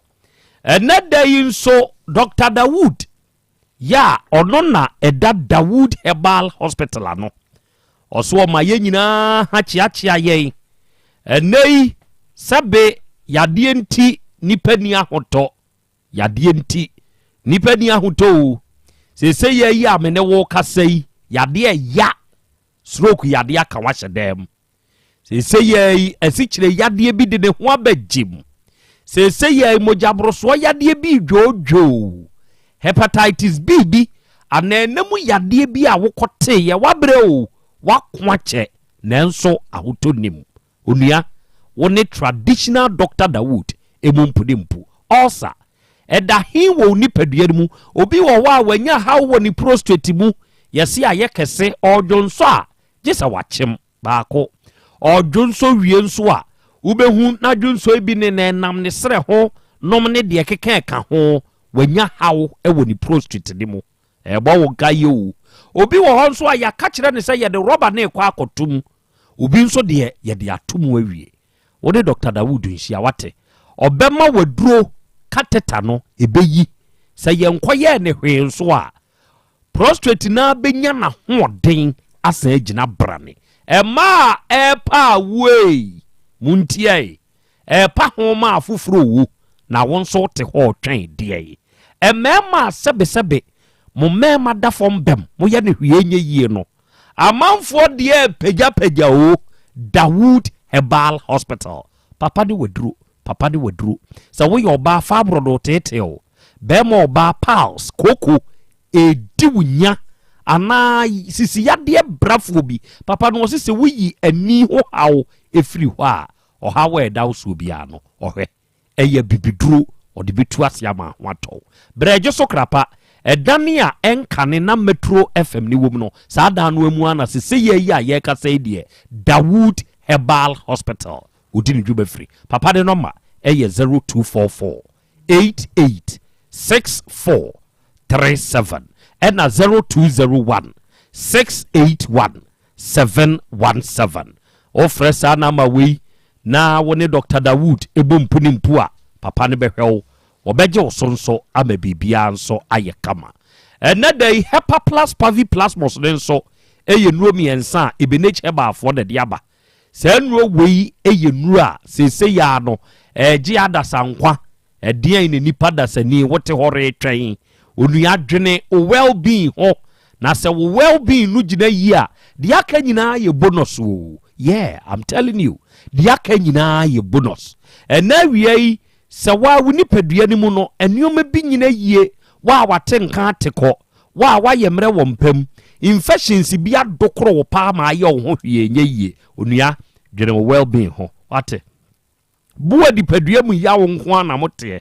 enada yinso Dr. Dawood ya ono na eda Dawood Herbal Hospital ano oso ma ye nyina ha chiachia ye enei sabe yade enti nipani ahoto yade enti nipa ni ahuto se ye yi amene wo kasai yade ya stroke yade aka wa hyedem se ye asikyire yade bi de ne ho abagim se ye mojabroso yade bi dwojo hepatitis B bi anenemu yade bi a wokote ye wabre o wakwache nenso ahuto nim onua woni traditional Dr. Dawood emumpudimpu also eda hi wo nipadua mu obi wo wa wanya ha wo ni prostate mu yesi aye kese odwonso a gisa wachem baako odwonso wie nso a ubehu na dwonso bi ne nam ne sere ho nom ne de keka ho wanya ha wo ewo ni prostate ni mu ebo wo gaye o obi wo ho nso a ya ka kire ne se ye de rubber na ekwa akotum obi nso de ye de atum awie wo de Dr. Dawood nhia wate obema waduro kateta no ebeyi se yenkoye ne hwenso a prostate na benya na hoden asa agina brane ema epa we muntie epa homa afufuro wo na wonso te ho twen de emema sebe mo mema da fom bem mo ye ne hwenye yie no amanfo de pagya o Dawood Herbal Hospital papa de wadru so we oba fabrodo teteo bemo oba pals koko ediwunya ana sisi yade brafo bi papa no sisi wuyi ani ho hawo efri ho a ohawo edawo so bia no ohwe eye bibiduro ode betu asiama wato breje so krapa edane a enkane na Metro FM ni wom no saa da no amu ana sisi ye yi a ye kasa die Dawood Herbal Hospital udini djube free papa de number ɛyɛ 0244 886437 ɛna 0201 681 717 ofrɛ saa nama wei na wo ne Dr. Dawood ebompu ne mpu a papa ne bɛhwɛ wo wɔbɛgye wo so nso ama biribiara nso ayɛ kama ɛnɛ da yi Hepa Plus Pavi Plasmos ne nso ɛyɛ nnuro mmiɛnsa a Ebenech Hebaafoɔ na de aba saa nnuro wei ɛyɛ nnuro a seesei ya no ɛgye adasankwa ɛdeɛn ne nipa dasani wote hɔ retwɛn onua adwene well-being ho na sɛ wo well-being no gyina yi a deɛ aka nyinaa yɛ bonus o yeah I'm telling you deɛ aka nyinaa yɛ bonus ɛna awia yi sɛ waa wo nipadua no mu no nneɛma bi nyina yie waa wate nka ate kɔ waa wayɛ mmerɛ wɔ mpam infections bi adokoro wo paa ma ayɛ wo ho hwie nyɛ yie onua dwene wo well-being ho wate buwa dipadua mu ya wo nko ana mote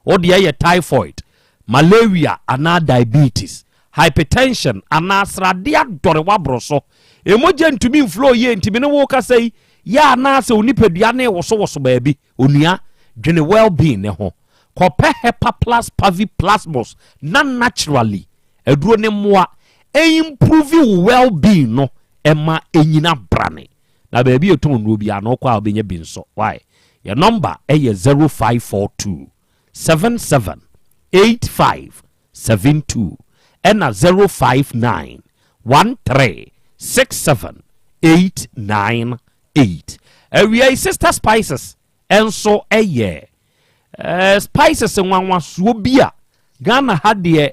o de yɛ typhoid malaria ana diabetes hypertension ana srade adore wabro so emoje ntumi flow ye ntimi ne wo kasa yi ya ana se onipadua ne wo so baabi onua dwene well-being ne ho kope Hepa Plus Pavi Plasmos na naturally aduro ne moa improve well-being no ema enyina brane na baabi eton no bia no kwa obenya bi nso why your number is 0542 778572 and 059 1367898 we are Sister Spices and so spices and one was bia Ghana had the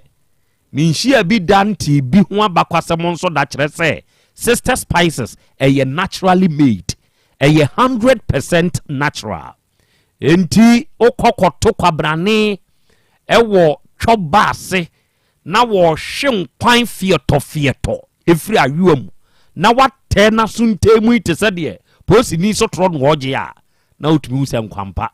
minshia bi danti bi ho abakwasem so da kire say Sister Spices naturally made 100% natural enti okokoto kwabrane ewo twobase na wo hwe kwan fieto efiri awuam na wate na suntemu ite sede posi ni so tro no oje a na otumi usa nkwampa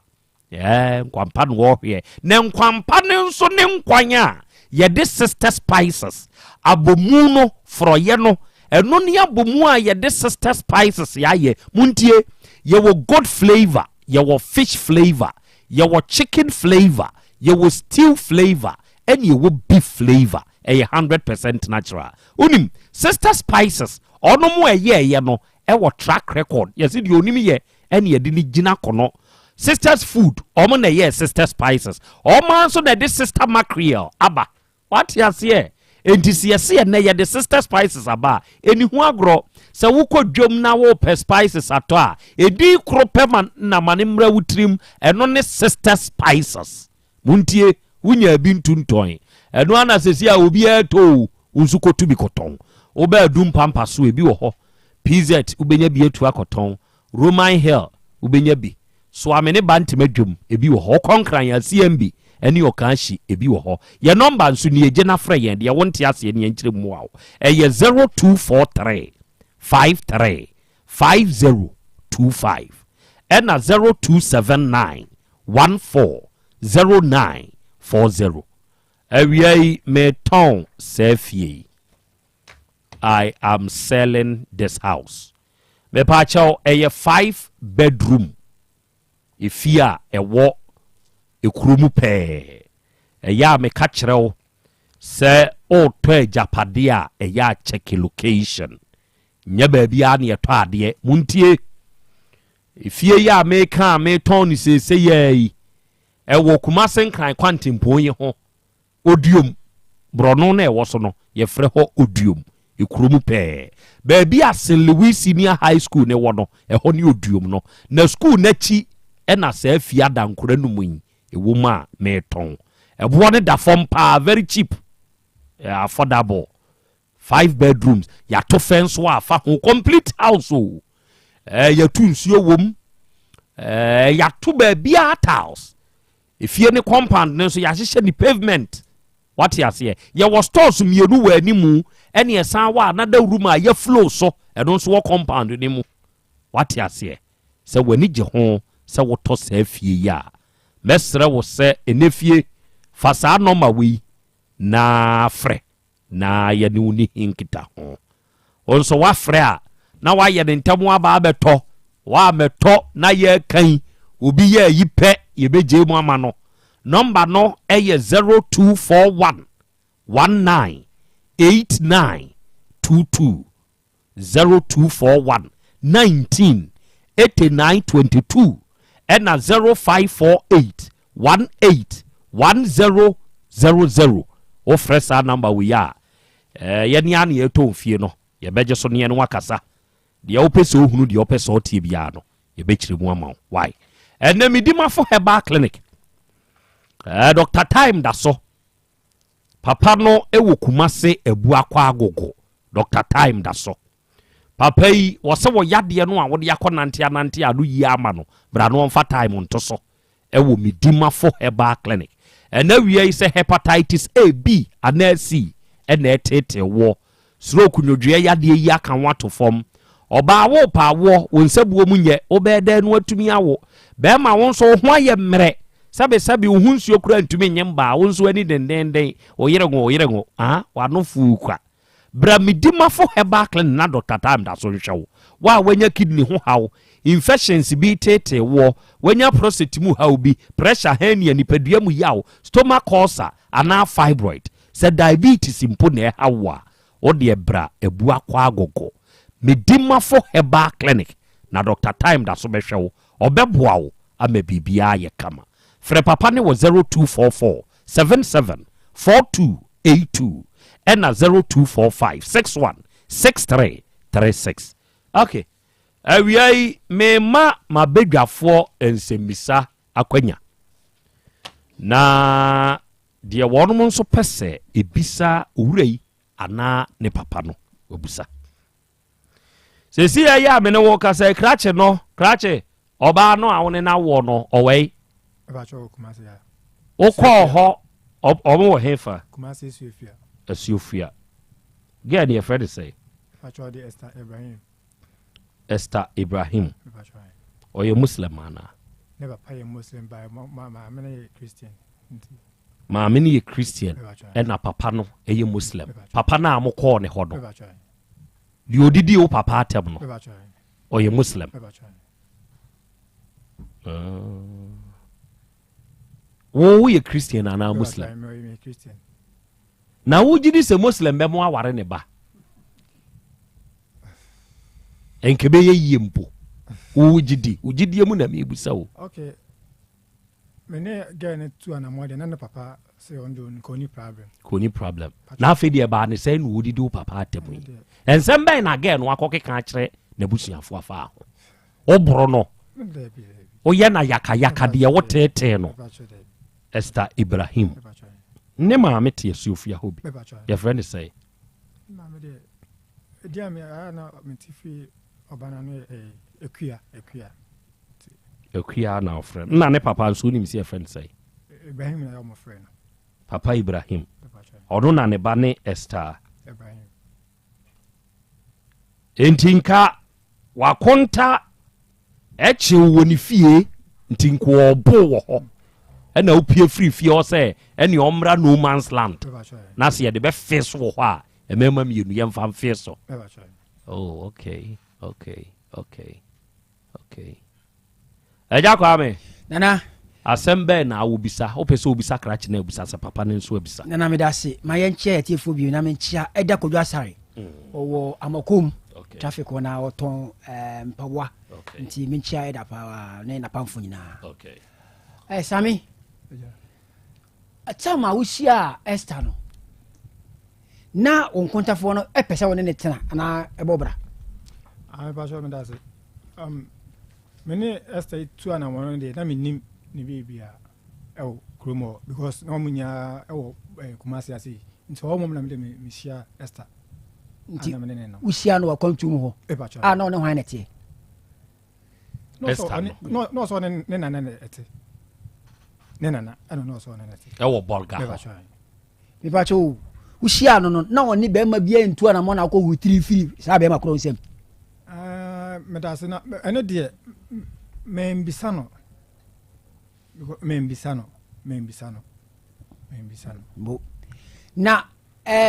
nkwampa no wo hwe na nkwampa ne nso ne nkwanya ye de Sister Spices abomu no froye no eno ne abomu a ye de Sister Spices ya ye muntie ye wo good flavor ye wo fish flavor ye wo chicken flavor ye wo stew flavor and ye wo beef flavor 100% natural unim Sister Spices ono mo ye no e wo track record ye see the onim ye and ye de ni gina kono Sisters food omo na ye Sister Spices omo so na de Sister Mackerel aba what you say enti se na ye de Sister Spices aba eni hu agro se wo kodwom na wo pe spices ato a edi kropema na mane mra wutrim eno ne Sister Spices muntie wunya bi ntunton eno ana sesi a obi eto unsu kotu bi koton oba adum pampa so ebi wo ho PZ ubenya bi etu akoton Roman Hill ubenya bi so amene bantemadwom ebi wo ho konkran ya CMB eni okanshi ebi wo ho ye number nso ni eje na frɛ yen de wonte ase ne nkyire mu awo 0243 53 5025 and 0279 140940 Awiai me ton sefie I am selling this house me pacho a 5-bedroom ifia ewo ekurumu pe ya me kachrew se o to japade a ya check location nya baabi a ne to ade muntie ifie ya me ka me ton se ye ewo kumasen kan kwantempo ye ho odium brono na ewo so no ye frɛ ho odium ekurumu pe baabi a St. Louis Senior High School ne wo no ɛhɔ ne odium no na school na chi ɛna sa afia dankora no mu ewo ma me ton ebo ne da form pa very cheap affordable 5 bedrooms ya to fence wa fa ho complete house o ya tu nsuo wom ya to ba bia house efie ne compound ne so ya hyehyɛ ni pavement what ya say ya was stores mienu wa animu ene esan wa na da room a ya flow so eno nso wo compound ne mu what ya say sɛ wani gye ho sɛ wo to sa fie ya mesre wo sɛ enefie fa sa no ma wi na frɛ na ya ni uni hinkita ho onso wa frɛ a na wa ye ntamu aba abeto wa meto na ye kan obi ye yi pe ye beje mu ama no number no eye 0241 198922 0241 198922 ena 0548 181000 o fresa number we ya ye ni an ye to fie no ye beje so ne no wakasa de o pese ohunu de o pese o tie bia no ye be kire mu ama why ena midima for herbal clinic Dr. Time da so papa no ewo kumase ebu akwa agogo Dr. Time da so papa yi wo se wo yade no a wo de akonante anante ado yi ama no bra no mfa time nto so ewo midima for herbal clinic ena wiye yi se hepatitis A B and C ena etete wo stroke nyodua yade yi aka wato fom oba wo pa wo wonsabuo munye obede no atumi awo be ma won so ho aye mre sabe uhunsuo kura ntumi nyemba wonso ani dendenden oyerengo wano fuukwa bra midima fo herbal clinic na Dr. Time da so nhwewo wa wanya kidney ho haw infections bi tete wo wanya prostate mu haw bi pressure hernia nipadua mu yaw stomach ulcer ana fibroid se diabetes mpo na hawa o de bra ebu akwa agogo midima fo herbal clinic na Dr. Time da so behwewo obeboa wo ama bibia ye kama Fre papa ne wo 0244 774282 and 0245 616336. Okay. Awiai me ma bedwafo ensemisa akwanya. Na de wonom nso pese ebisa owurei ana ne papa no obusa. Sesi ya me ne wo ka se krache no krache oba no a woni na wo no owei Abacho Kumasi ya. Oko ho omo hefa. Kumasi Sofia. Sofia. Get your friend say. Abacho de Esther Ibrahim. Esther Ibrahim. Abacho. Or you Muslim man? Never pay a Muslim by many Christian. Ma many Christian. And a papa no a Muslim. Papa na mo call ne hodo. Abacho. You did you papa tabno. Abacho. Or you Muslim. Abacho. Wo ye Christian and a Muslim. I'm Christian. Now would you say Muslim be mo aware ne ba? Enkebe ye yempo. Wo ugidi mu na me busa wo. Okay. Mene get to an more than papa say on do koni problem. Na fe de ba ne say no wodidi wo papa atemu. Ensem ben na get no akokeka kire na busuafo afa ho. Obro no. Oye na yaka de wo tete no. Esther Ibrahim. Ne ma mete Sofia hobi. Your friend say. Ma me de dia me na metifi obana no ekuya. Ekuya na friend. Na ne papa so ni mi friend say. Ibrahim na your friend. Papa Ibrahim. Odo na ne ba ne Esther Ibrahim. Entinka wakonta eche woni fie ntinko obo wo ho. Ena opie free o say ene omra no man's land na se de be face wo ho a emema mienu ye mfa face so. Oh, okay. Eja kwa me nana Asem Beba na obisa opese obisa krache na obisa sa papa ne nso obisa nana me da se ma ye nche etiefo bi na me nchia eda kodwa sare owo amakom traffic na oton mpawa nti me nchia eda pa na na pamfo nyina Sami atama wushia Esther no na onkontafo no epese woni ne tena ana ebobra ba sho me da se mene Esther tu ana wono de na menim ni bibia Kromo because no munya Kumasi asi nti ho mom na me me shia Esther nti wushia no wakontu mu ho no ne hwan na tie no so ne na ete nena no so na ete bolga me ba cho wushia no na woni be ma bia ntu ana mo na akọ hutiri firi sa be ma kro nsem medase na ene de membisano bo na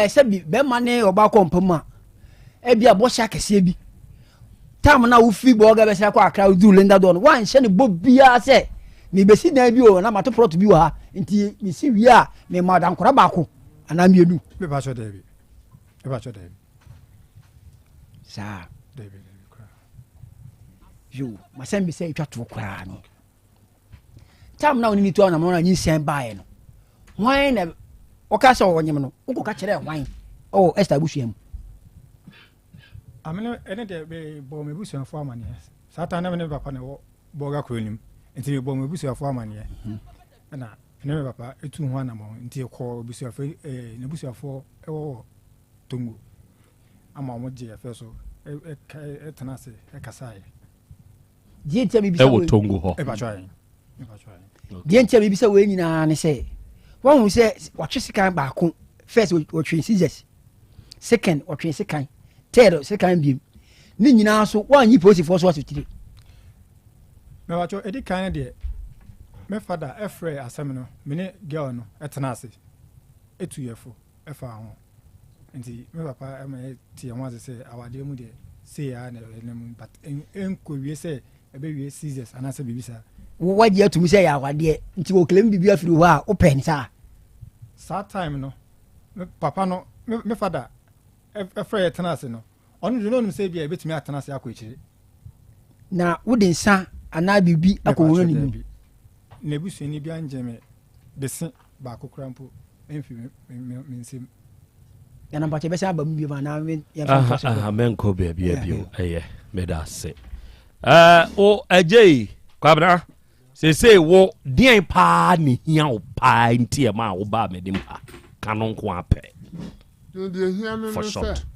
se bi be ma ne oba kompama e bia bo sha kese bi tam na wo fi bo ga be se kwa akra du lenda do no wan hye ne bobia se me besi na bi o na mato prot bi wo ha nti me si wi a me ma dan kora ba ko ana mienu me ba cho David sa David yo masem bi se twa to kora no tam na oni to na mo na nyin bae no wan na o ka se wo nyem no wo ka kire wan oh Esther busuam amene ene de be bo me busuam fo amane satan na me papa na wo bo ga kronim nti me bo me busuam fo amane na ene me papa etu ho na mo nti ko busuam fo ne busuam fo e wo tongo ama mo je afa so e tanase e kasaye die ntia bibisa wo tongo ho e ba try die ntia bibisa we nyina ne se won hu se watwe sikan ba ko first watwe scissors second watwe sikan third sikan bi ni nyina so wan yi police for so atitire me wacho edi kan de me father efre asem no me ne girl no etenase etu yefo efa ho nti me papa me tie ho se awade mu de se ya na enem but enko wie se ebe wie scissors anase bibisa waji atumi se ya awade nti wo klem bibia firi ho a open sa time no me papa no me father efre etenase no onu do no se bia ebetumi atenase akochire na wode nsa ana bibi akoworo ni mu na ebusu ni bia njeme dese ba kokrampo enfi me nsem ya na bache bese aba mu bi ma na men ko be bio eye me da se o ajei kwabra se wo dien pa ni hia o pa ntie ma wo ba me dim pa kanon ko ape no de hia me for short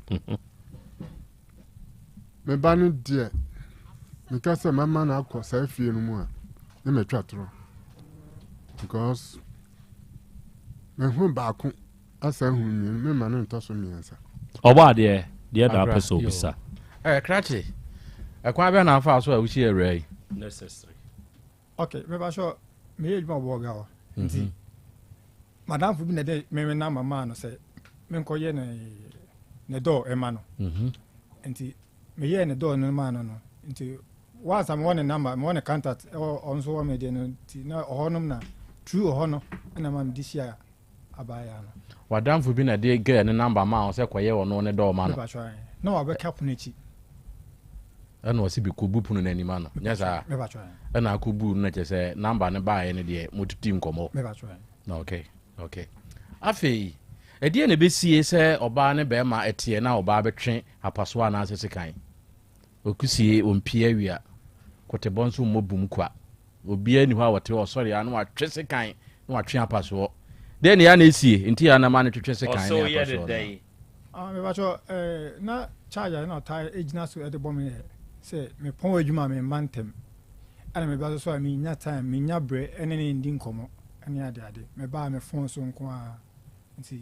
me ba no de me ka se mama na akọ sa fie no mu a ne me twatro because me hu ba ko asa hu ni me ma no nto so miensa oba de da peso bisa krachi ekwa be na afa so a wuchi ere necessary okay me ba sure me ye ma bo ga o nti madam fu bi na de me na mama no se me nko ye ne do e ma no nti me ye ne do no ma no nti once am one number me one contact on so me de no nti na ohonum na true ohono na ma me disia abaya no wadamfo bi na de ge ne number ma o se koye wono ne do ma no na wa be cap na chi ana o si bi ko bupu no na ni ma no nya sa me ba try ana akubu na che se number ne ba ye ne de motuti nkomo me ba try na okay afei edie ne be sie se oba ne be ma etie na oba betwe apaso ana asese kan okusie ompie awia kote bonso mobum kwa obi ani ho a wote o sorry anu atwe se kan na watwe apaso den ya na esie nti ya na ma ne twetwe se kan na apaso me ba cho na charger na tie ejina so e de bom se me pon adwuma me mantem ana me ba so me nya time me nya bre ene ne ndi nkomo ene ade me ba me phone so nko a nti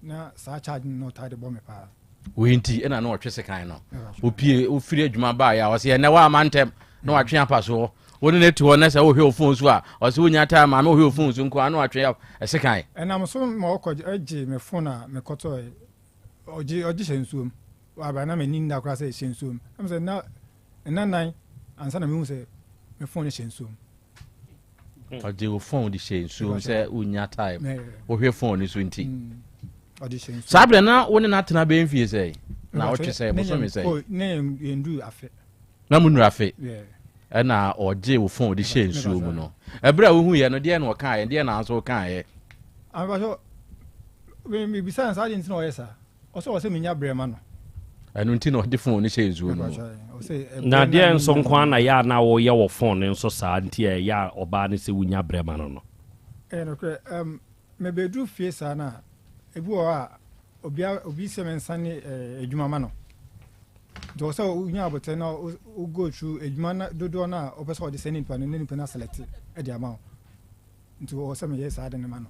na sa charge no tie de bom me pa we nti ena na watwe se kan no opie ofiri adwuma ba ya o se na wa mantem na watwe apaso woni ne to na se wo hwe phone so a o se wonya time ma me hwe phone so nko a na watwe se kan ena mo so ma okoje eje me phone a me koto oji shensuom aba na me ninda kwa se shensuom am se na nan ansa na me hu se me phone shensuom oji wo phone di shensuom se unya time wo hwe phone so nti oji shensuom sabre na woni na tena be mfie se na wo twe se bo so me se ne yendu afe na munura afe na oji wo phone di shensuom no ebra wo hu ye no de na o kan ye de na anso kan ye aba so me bisa sa din no yesa oso wose minya brema no anu nti no de phone ni shensuom no na de nso nkwa na ya na wo ye wo phone nso sa nti ya oba ne se wunya brema no no kre me bedru fie sa na ebu o a obi se mensane edwuma ma no do so unya abote na o go through edwuma na dodo na opeso de send nipa na select e de ama nti o se me yes ade ne ma no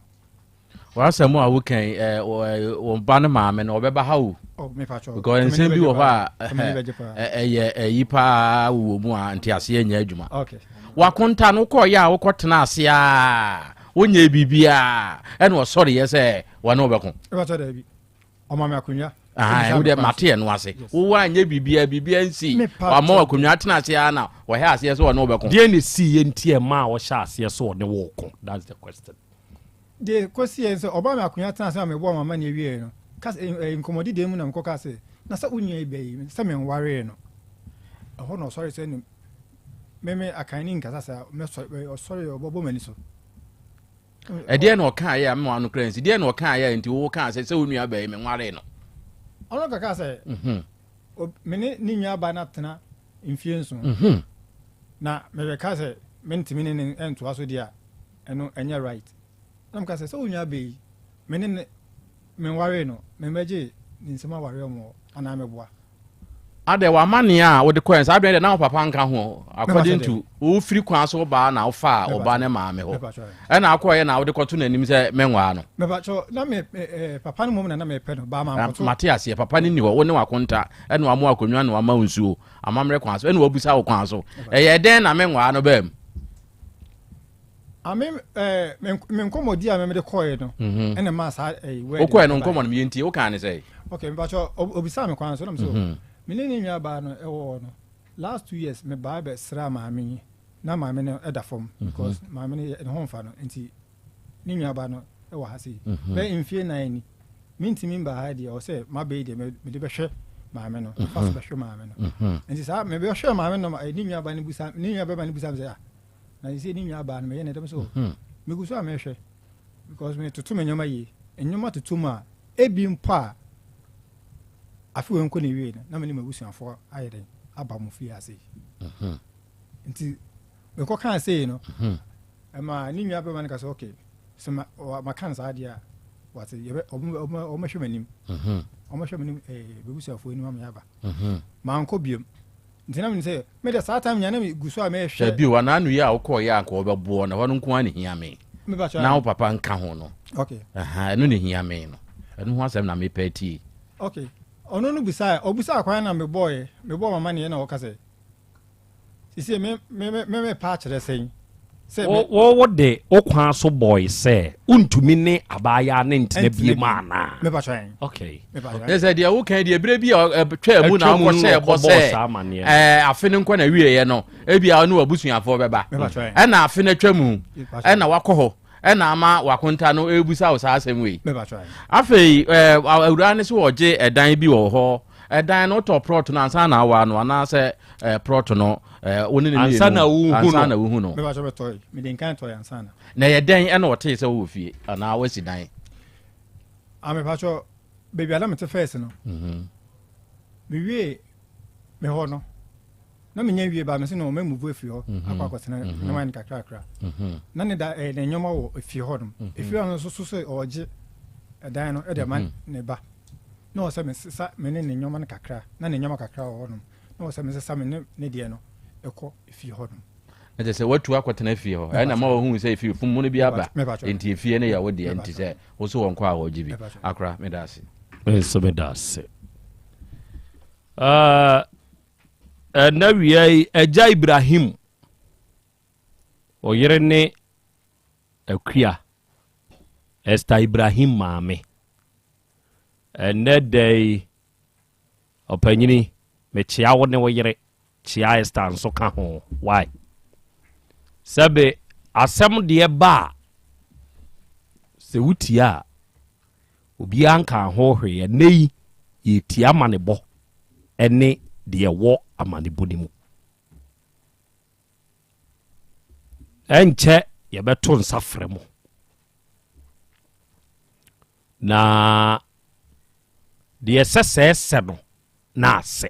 wa se mo a wo kan o ba ne ma me na obeba ha wo me pa cho because nse bi wo ha yi pa wo mu a nti ase anya adwuma okay wa konta no ko ya wo kotena ase a wonya bibia e na o sorry ye se wa na obekon e ba cho da bi o ma me akonya wo de mate no ase wo anye bibia nsi wa ma akonwa tena ase ana wo he ase so no beko de ne si ye ntie ma wo sha ase so ne wo ko. That's the question. De kwesi enso oba me akonwa tena ase me bo mama ne wie no ka inkomodi de mu na mko ka se na sa unwa ibe se me nware no ho no sorry say ni meme akani nkasa sa me sorry obobo mani so de na oka ya me wanu kransi de na oka ya nti wo ka se unwa ba me nware no ono kaka se mene ni nwa ba na tena influence na me ka se mentimi ne ento aso dia eno enya right na mka se unwa ba yi mene me nware no me meje ni nsema ware mo ana me boa ade wa mane a wo de coins ade na papa nka ho according to wo free kwan so ba na wo fa oba ne ma me ho e na akoye na wo de koto nanim se menwa no me ba cho na me papa no mom na me pe no ba ma koto Matias ye papa ni ni wo ne wakonta e na amu akonwa na ama nsuo amamre kwan so e na wabusa wo kwan so e ye den na menwa no bam ame me nkomodi a me de koye no e na ma sa wo koye no nkomo no me yenti wo kan ne say okay me ba cho obisa me kwan so na me so Mini nwa ba no ewo no last 2 years me ba be sra maame na maame no eda fom because maame no ho mfa no nti ni nwa ba no ewo ha sei be infie na ni mintimi mba ha de o se ma be de me de be hwe maame no fa be hwe maame no nti sa me be hwe maame no ni nwa ba ni busa ni nwa ba ni busa se na isi ni nwa ba no me ye ne dem so me guso a me hwe because me tutu me nyoma yi enyoma tutu ma ebi mpa afi won ko ne wie na me ni mabusuafo ayede aba mo fi ase nti me ko kan say no ma ni nwa be man ka say okay so ma kan sa dia what ye o ma hwemanim o ma hwemanim bebusuafo ni ma aba ma nko biem nti na me say me de sa time nya na me guso a me hwe bi wa na anu ya akọ ya nko obebo na hono nko ani hia me na wo papa nka ho no okay enu ne hia me no enu ho asem na me peti okay ono no bisa obusa kwan na me boy mama ne na wo kase sisi me pa kire sen se wo de okwan so boy se untumi ne abaya ne ntene bie ma na me pa try okay yes dia wo kan dia bre bi twa mu na wo se bo se afene nko na wie ye no e bia no abusuafo beba e na afene twa mu e na wakoho e na ama wakonta no ebusa wo sa asem we afei awura ne se wo je edan bi wo ho edan no to prot no ansa na awa no ana se prot no woni ne ansa na wu hu no me ba cho toy me den kan toy ansa na ye den e na wo te se wo fie ana wasi dan me ba cho baby ala me te face no me wie me ho no na me nya wie ba me se no me move afi ho akwa kwatena na man kakra na ne da ne nyoma wo afi ho no afi ho no so se oje edan no e de man ne ba no se me sa me ne nyoma na kakra na ne nyoma kakra ho no no se me sa me ne de no ekọ afi ho no na je se watu akwatena afi ho na ma wo hu se afi fum mu ne bi aba enti afi ne ya wo de enti se wo so won kwa ho jibi akra me da se so me da se na wiai Eja Ibrahim oyere ne akua Esther Ibrahim maame dai opanyini me chia wo ne wo yere chia Esther nso ka ho why sabe asem de ba se wutia obi anka ho hwe nei ye tia manebo ene de wo amanebo ni mu enche ye beto nsafre mu na de sese no na ase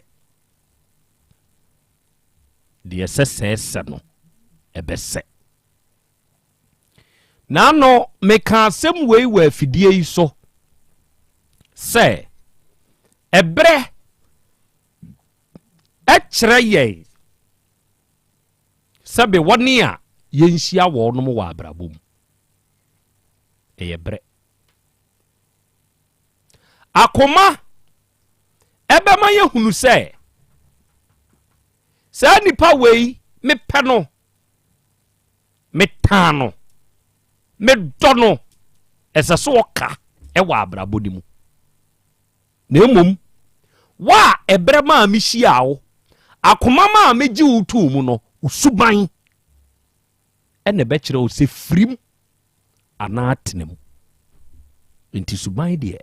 de sese no ebese na no meka asem wei wa afidie yi so se ebre ekyere ye sabe woni a yenhia wo no mo wa abrabom eyebre akoma ebe ma ye hunu se sa nipa wei me pe no me tano me dono eseso oka e wa abrabodi mu na mmom wa ebre ma mehia wo akoma ma meji wo tu mu no usuban ene be kire wo se frim ana atenem enti suban de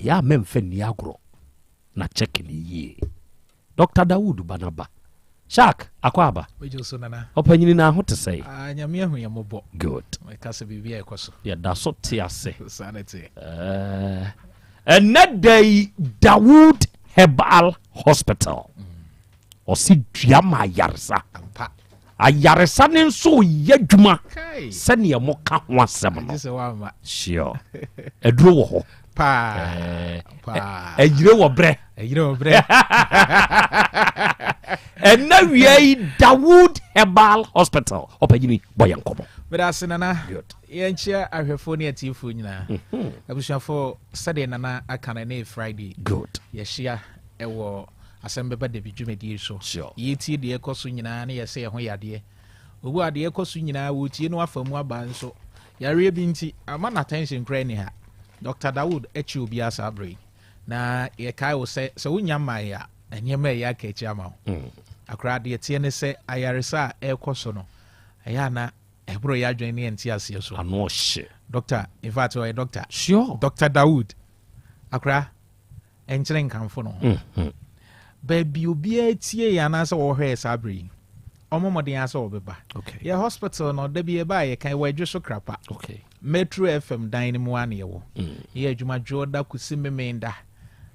ya memfa ni agro na check ni yie Dr. Dawood Banaba Shark akwaba wejo nana opanyini na ho te sei nyame ahu yamobo good my kasa bibia ekoso ya da so te ase sanity another Dawood Herbal Hospital osi duama yarsa ayaresa ne nso yadwuma sane mo ka ho asem no sure eduro wo ho ejire wo bre and now we are Dawood Herbal Hospital opanyini boyankomo but asenana yenchia ahwefo ne atifo nyina abusuafo sade nana akana na Friday good yeshia ewo Asem Beba Dabi dwumadi so yeti de ekoso nyina na yese ho yade owu ade ekoso nyina wo tie no afamu aba nso yare bi nti ama na attention kra ni ha Dr. Dawood echi obi asabre na ye kai wo se wonya maya enyema ya ka echi ama akra de tie ne se ayaresa ekoso no aya na ebro ya dwen ne enti ase so ano hye doctor in fact o doctor sure Dr. Dawood akra enchire nkamfo no baby obi atie ya na se wo hwe sabre omomoden ase obeba okay ye hospital no da bi e ba ye kan wadwe so krapa okay Metro FM dan mu ane yewo ye adwuma dwoda kusi memenda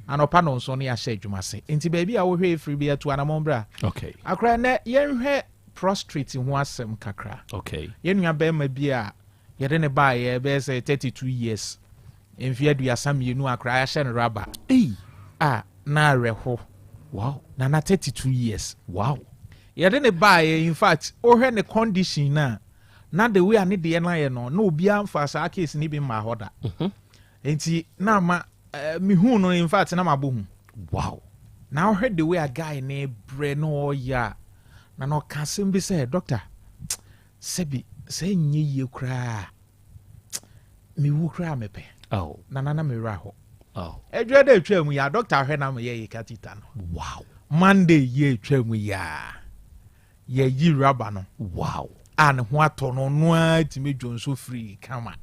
anopa no nso ne ya hye adwuma se enti baby a wo hwe free bi ato anamombra okay akra na ye hwe prostrate ho asem kakra okay ye nua ba ma bi a ye de ne ba ye be say 32 years enfi aduasa mienu akra ya hye ne raba na reho wow na 32 years wow ye de ne ba ye in fact o hwe ne condition na the way ani de na ye no obi amfa sa case ni bi ma hoda enti na ma mi hu no in fact na ma bo hu wow na o hwe the way a guy ne bre no ya na no ka sem bi say doctor sebi say nye ye kra mi wu kra mepe na me ra ho edwe da twa mu ya doctor hwe na me ye katita no wow Monday ye twa mu ya ye yi raba no wow an ho ato no no atime dwonso free kama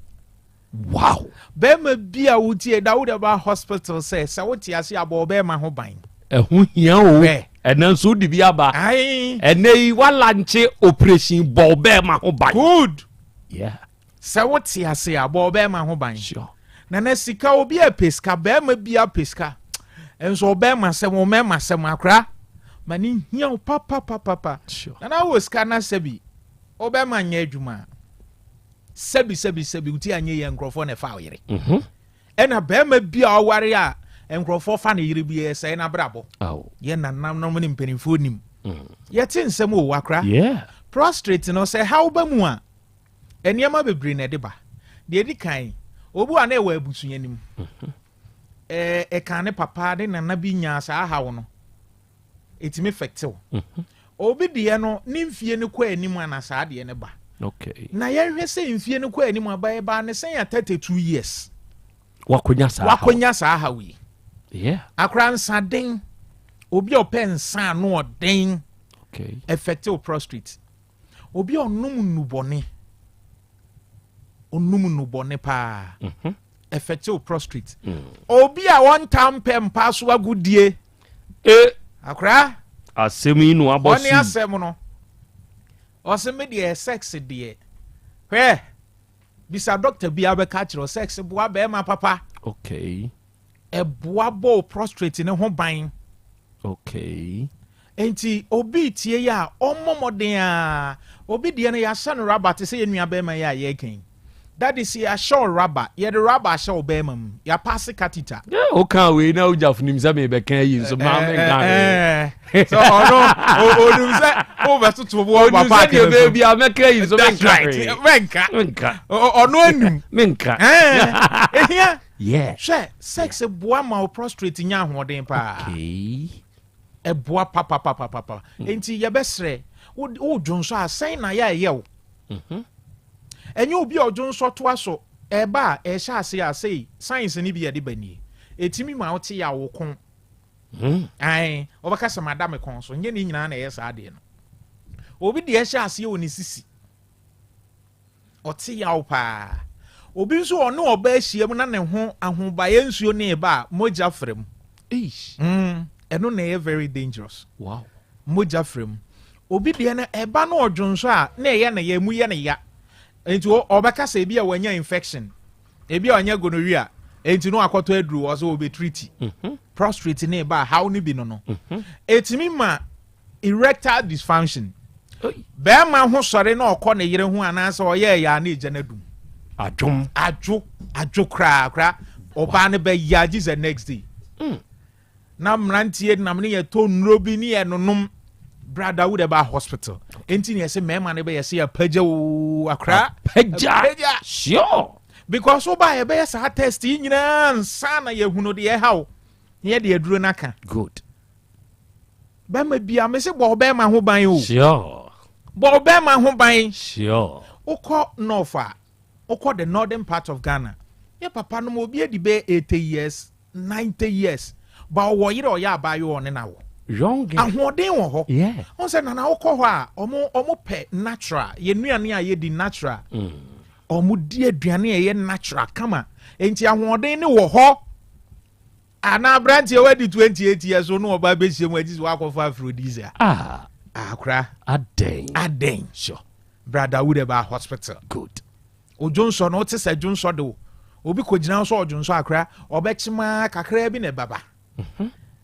wow be ma bia wutie Dawood Herbal Hospital say wotie ase abo be ma ho ban ehu hia o enanso di bi aba enei wala nche operation bo be ma ho ban good yeah wotie ase abo be ma ho ban sure na sika obi a peska be ma bia peska enso be ma se mo me ma se ma akra mani hia o papa sure na wo ska na sebi obema nya adwuma sebi uti anye ye nkrofo na fa oyere ena bema bia oware a nkrofo fa na yire bia se na brabo ye na nam ne mpanimfo nim ye tin nsem o wakra yeah prostrate no se how ba mu a eniema bebre na de ba de edi kan obu a na ewa abusunya nim kan ne papa de na bi nya sa ha wo no etimi effective obi de no ni mfie ne kwa anim ana saa de ne ba okay na ye hwe se mfie ne kwa anim aba ba ne sen ya 32 years wakonya saa ha wi yeah akran saden obi opensa no oden okay effective prostrate obi onum nubone pa effective prostrate obi a one time pem pass agudie akra asemi no abosi oni asem no osemi de sex de hwe bisa doctor bi abeka kiro sex boa be ma papa okay boa bo prostrate ne ho ban okay enti obi tie ya omomoden a obi de ne ya sha no rubber te se ye nua be ma ya ye ken that is ya show rubber ye the rubber show be ma ya pass catheter o kan we na o jafunim se me be kan yi so ma me kan so onum se o be tutu bo papa ke be bia me kan yi so me kan ono anum me kan ehia yeah sex boa ma prostrate nya ahoden pa okay boa papa enti ye besre o dwonso asen na ya yew enye obi odwonso to aso eba e sha ase science ni bi ye de bani etimi ma wote ya wo kon ai obaka se madam kon so nye ni nyina na yesa ade no obi de ehya ase woni sisi ote ya wo pa obi nso ono oba ehiem na ne ho ahobaye nsuo ne ba moja frem eno na very dangerous wow moja frem obi de na eba na odwonso a na ye mu ye ne ya enti obaka se bi a wanya infection ebi a wanya gonorrhea enti no akoto aduru o so obi treat prostrate ne ba how ni bi no etimi ma erectile dysfunction be ma ho sore na okọ ne yere ho ananse oye ya na eja na dum adwo kra oba ne be ya ji the next day na mrantie na me ye to nro bi ni ye nonom brother would about hospital enti ne se mema ne be ye se ya pagya wo akra pagya sure because oba ye be ye sa test nyina nsa na ye hunu de ye hawo ye de aduro naka good ba ma bia me se bo be ma ho ban o sure bo be ma ho ban sure ukọ norfa ukọ the northern part of Ghana ye papa no mo bi edi be 80 years 90 years ba wo yire o ya ba yo ne na wo young ahoden wo ho yeah on say na ukọ ho a omo pe natural ye nuane a ye di natural omo di aduane ye natural kama enti ahoden ne wo ho ana branch ye wadi 28 years so no oba be hiem adi so akọfa aphrodisia akra aden sure brother would about hospital good ojonso no te se jonso do obi ko gina so ojonso akra obechima kakra bi ne baba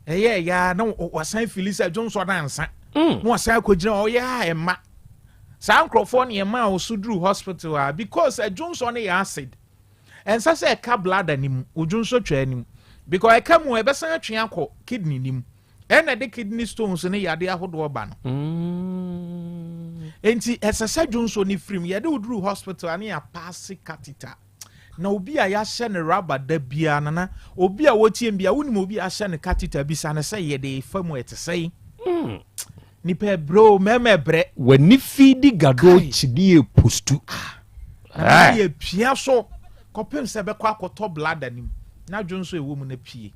ya na wasan filisa jonso dansa no wasan ko gina ya ema sankrofo ne ema o sudru hospital because jonso ne ya acid and say ka blood anim ojonso twa anim because I come we besan atwe akọ kidney nim and the kidney stones ne yade ahodo ba no enti esese jonso ni frim yade udru hospital ani ya pass catheter na obi a ya hye ne rubber da bia na obi a wotie bia wonim obi a hye ne catheter bi sa na say yede famu etesei ni pe bro memebre wani fidi gado chidie postu ye pia so kopem se be kwa akoto blood anim na jonso ewo mu na pie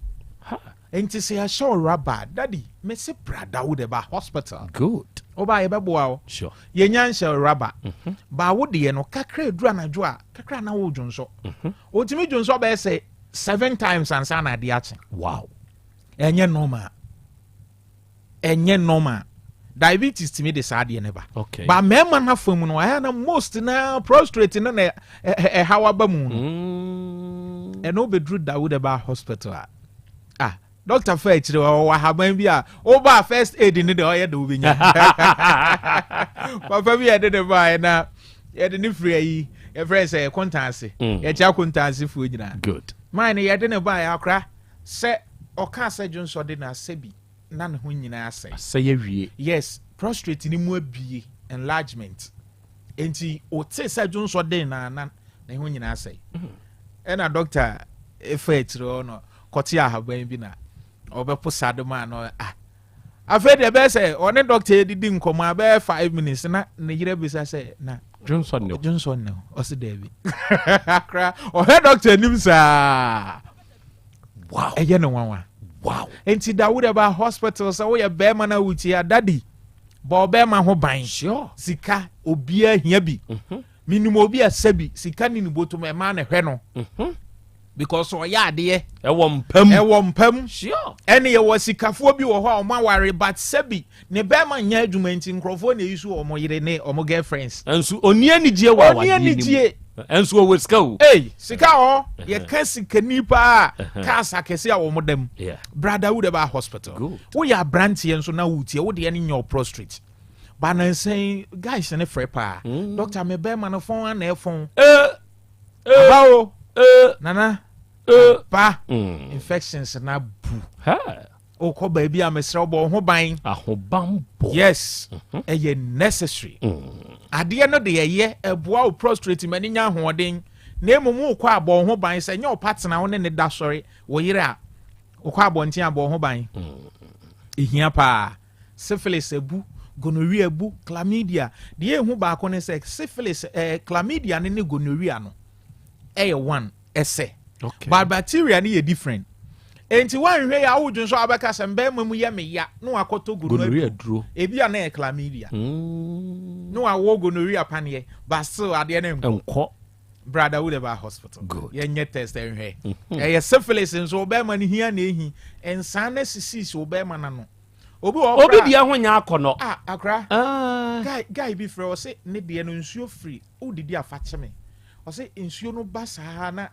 enti se ya show rubber daddy me se brother wo de ba hospital good oba ye bebo a sure ye nyan show rubber ba wo de no kakra edu anajo a kakra na wo jonso otimi jonso ba say 7 times ansa na de ache wow enye normal diabetes timi de sa de ne ba okay ba mema na famu no aya na most na prostrate na hawa ba mu no eno bedru da wo de ba hospital Doctor Fetch wa haban bi a oba first aid ni de oye de obenya papa bi ede de ba na ye de ni free yi ye friend say contact ye cha contact fu nyina good mine ye de ne ba ya akra se oka se junso de na sebi na ne ho nyina ase ye wie yes prostrate ni mu abie enlargement enti o te se junso de na ne ho nyina ase na doctor Fetch no koti ahaban bi na obepo sadema no afede be say one doctor didi nkoma be 5 minutes na ne yire be say na Johnson no o se David akra o he doctor nim sa wow eye no wanwa wow enti da would about hospital so we be ma na wuti ya daddy bo be ma ho ban sure sika obi ahia bi minimum obi asabi sika ni botom e ma na hwe no because o ya ade ewo mpam sure ene ye wasikafo bi wo ho o ma ware but sebi ne be ma nya adwuma nti nkrofo na yisu o mo yire ne o mo girlfriends ensu oni anigye wa oni anigye ensu o weska o sika o ye ka sika nipa ka sakese a wo mo dem brother would about hospital wo ya branch ye nso na wutie wo de ne nya prostrate ba na say guys ne frepa doctor me be ma no phone na e phone abawo nana pa infections na bu o ko ba bi amesra obo ho ban ahobambo yes eye necessary ade no de ye eboa o prostrate mani nya hoden na emumu ko abo ho ban se nya o partner wo ne da sori wo yire a o ko abo ntia abo ho ban ehia pa syphilis ebu gonorrhea ebu chlamydia de ehu ba ko ne se syphilis chlamydia ne gonorrhea no one essay okay but bacteria ni different enti wan hwe ya wudun so abaka se mbema mu ye me ya no akoto gonorrhea duro ebi a na chlamydia no awo gonorrhea panie but still ade na enko brother would have a hospital good ye nye test enhwe e syphilis nso obema ni hia na ehi ensane sisis obema na no obi dia ho nya akono akra guy bi frɛ o se ne de no nsuo free o didi afache me o se nsuo no basa na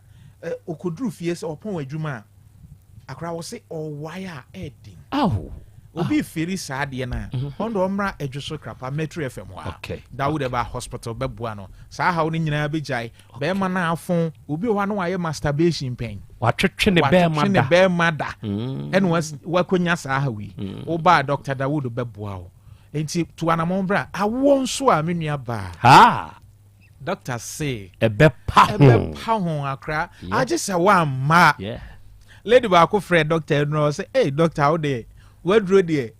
okoduru fie se opon adwuma akra o se o wire edin obi feri saade na ondo omra edwoso krapa metro fm wa Dawood Eba hospital beboa no saa hawo ni nyina bejai be ma na afon obi wa no waye masturbation pain watwetwe ne be mada ene wakonya saa hawi oba Dr. Dawood beboa o enti to anamon bra awo nso a menua ba doctor say ebe pa ho akra agese wa ma lady ba ko frɛ doctor no say hey doctor how dey wadro de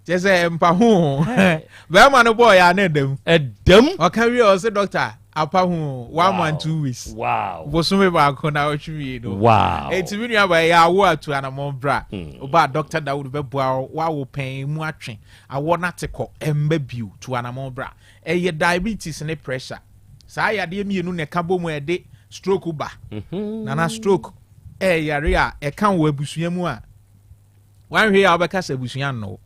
jese mpa ho be ma no boy ya na edem o kan wi o say doctor apa ho 1 month 2 weeks bosume ba ko na o twi no enti mi nua ba ya wo atu anamon bra oba Dr. Dawood beboa wa wo pen mu atwe awo na tekɔ emba biu to anamon bra eye diabetes ne pressure saa ya de mienu ne ka bomu ede stroke ba na stroke yare a kan wo abusua mu a wan hwe ya obeka sa abusua no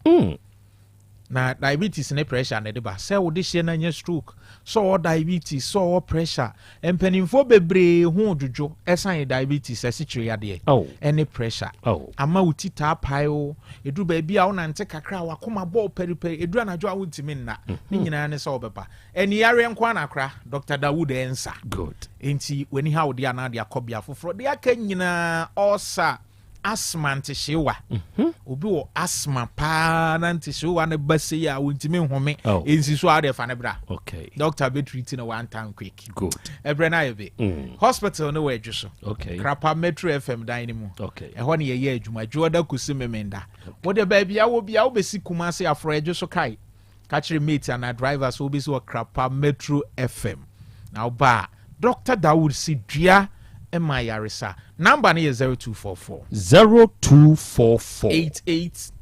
na diabetes ne pressure ne de ba se wo de hye na nya stroke so diabetes so pressure empanimfo bebre hu dwodwo esan diabetes asikyire yade any pressure ama utita paio edu ba bia wo nante kakra wakoma ball periperi edu anadwo a wuntimi nna ni nyina ne so obepa eni yare nkwa na akra Dr. Dawood ensa good enti weni ha wo de anade akobia foforo de aka nyina osa asthma ntishiwa obi wo asthma pa na ntishiwa ne base ya wontimi nhome ensi so ade fa ne bra doctor be treating one time quick good ebre na yebe hospital no we dwuso krapa metro fm dan ni mu ho ne ye adwuma dwoda kusi memenda wo de ba bia wo besi kumase afro edwuso kai catch mate and drivers will be so krapa metro fm now ba Dr. Dawood si dua Emma Yarisa. Number is 0244 88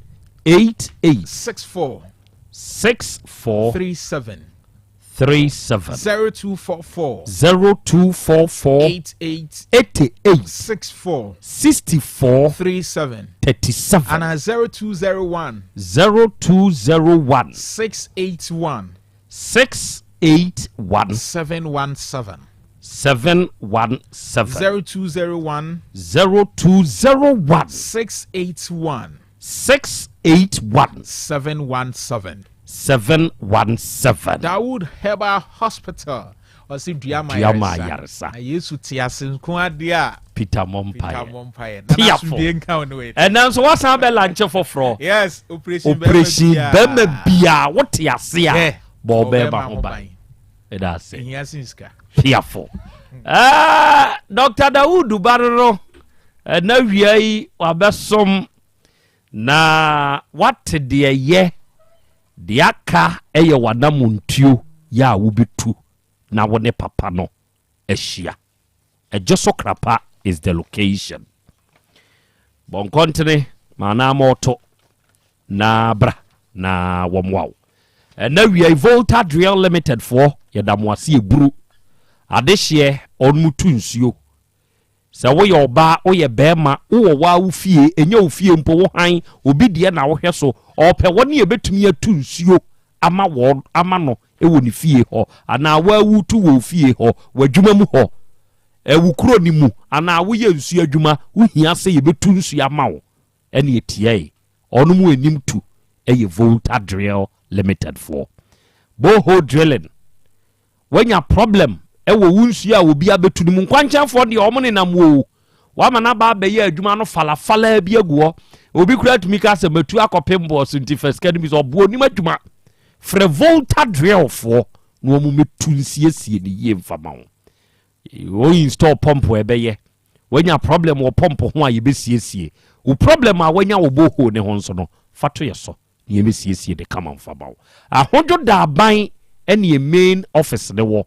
64 37 0244 88 64 37 and 0201 681 717 717 0201 0201 681 717 717 Dawood Eba Hospital osi Diama Yarisa Yesu tiasin ko adia Peter Mompaye na su de nka on we and now so what's am be lanche foforo yes operation bema bia what tiase a bo bema ho ban e da se yasinska fearful Dr. Dawood Barro na wiai wabesom na what de ye de aka eye wanamuntuo ya wubitu na wone papa no ehia ejoso krapa is the location bon kontine mana moto na bra na womwaw na wiai Volta Drill Limited for yedamwase eburu adehye onmutu nsuo se wo ye oba wo ye bema wo wa wo fie enya wo fie mpo wo han obi de na wo hwe so ope woni ye betumi atu nsuo ama wo ama no ewo ni fie ho ana wa wutu wo fie ho wadwuma mu ho ewukuro ni mu ana wo ye nsuo adwuma wo hia se ye betu nsuo ama wo ene etie onu mu enim tu eye Volta Drill Limited for boho drilling when your problem ewo wunsu a obi abetu ni mu nkwanchanfo de omone nam wo wa mana ba be ye adwuma no falafala bi aguo obi kura tumi ka se matu akopem boss nti first academy so obo ni madwuma fre Volta Drill for no mu metu nsiesie ni ye mfama wo o install pump we be ye when your problem wo pump ho a ye besiesie o problem a wanya wo boho ne ho nso no fato ye so ye besiesie de kama mfama wo ahojo da ban ene main office ne wo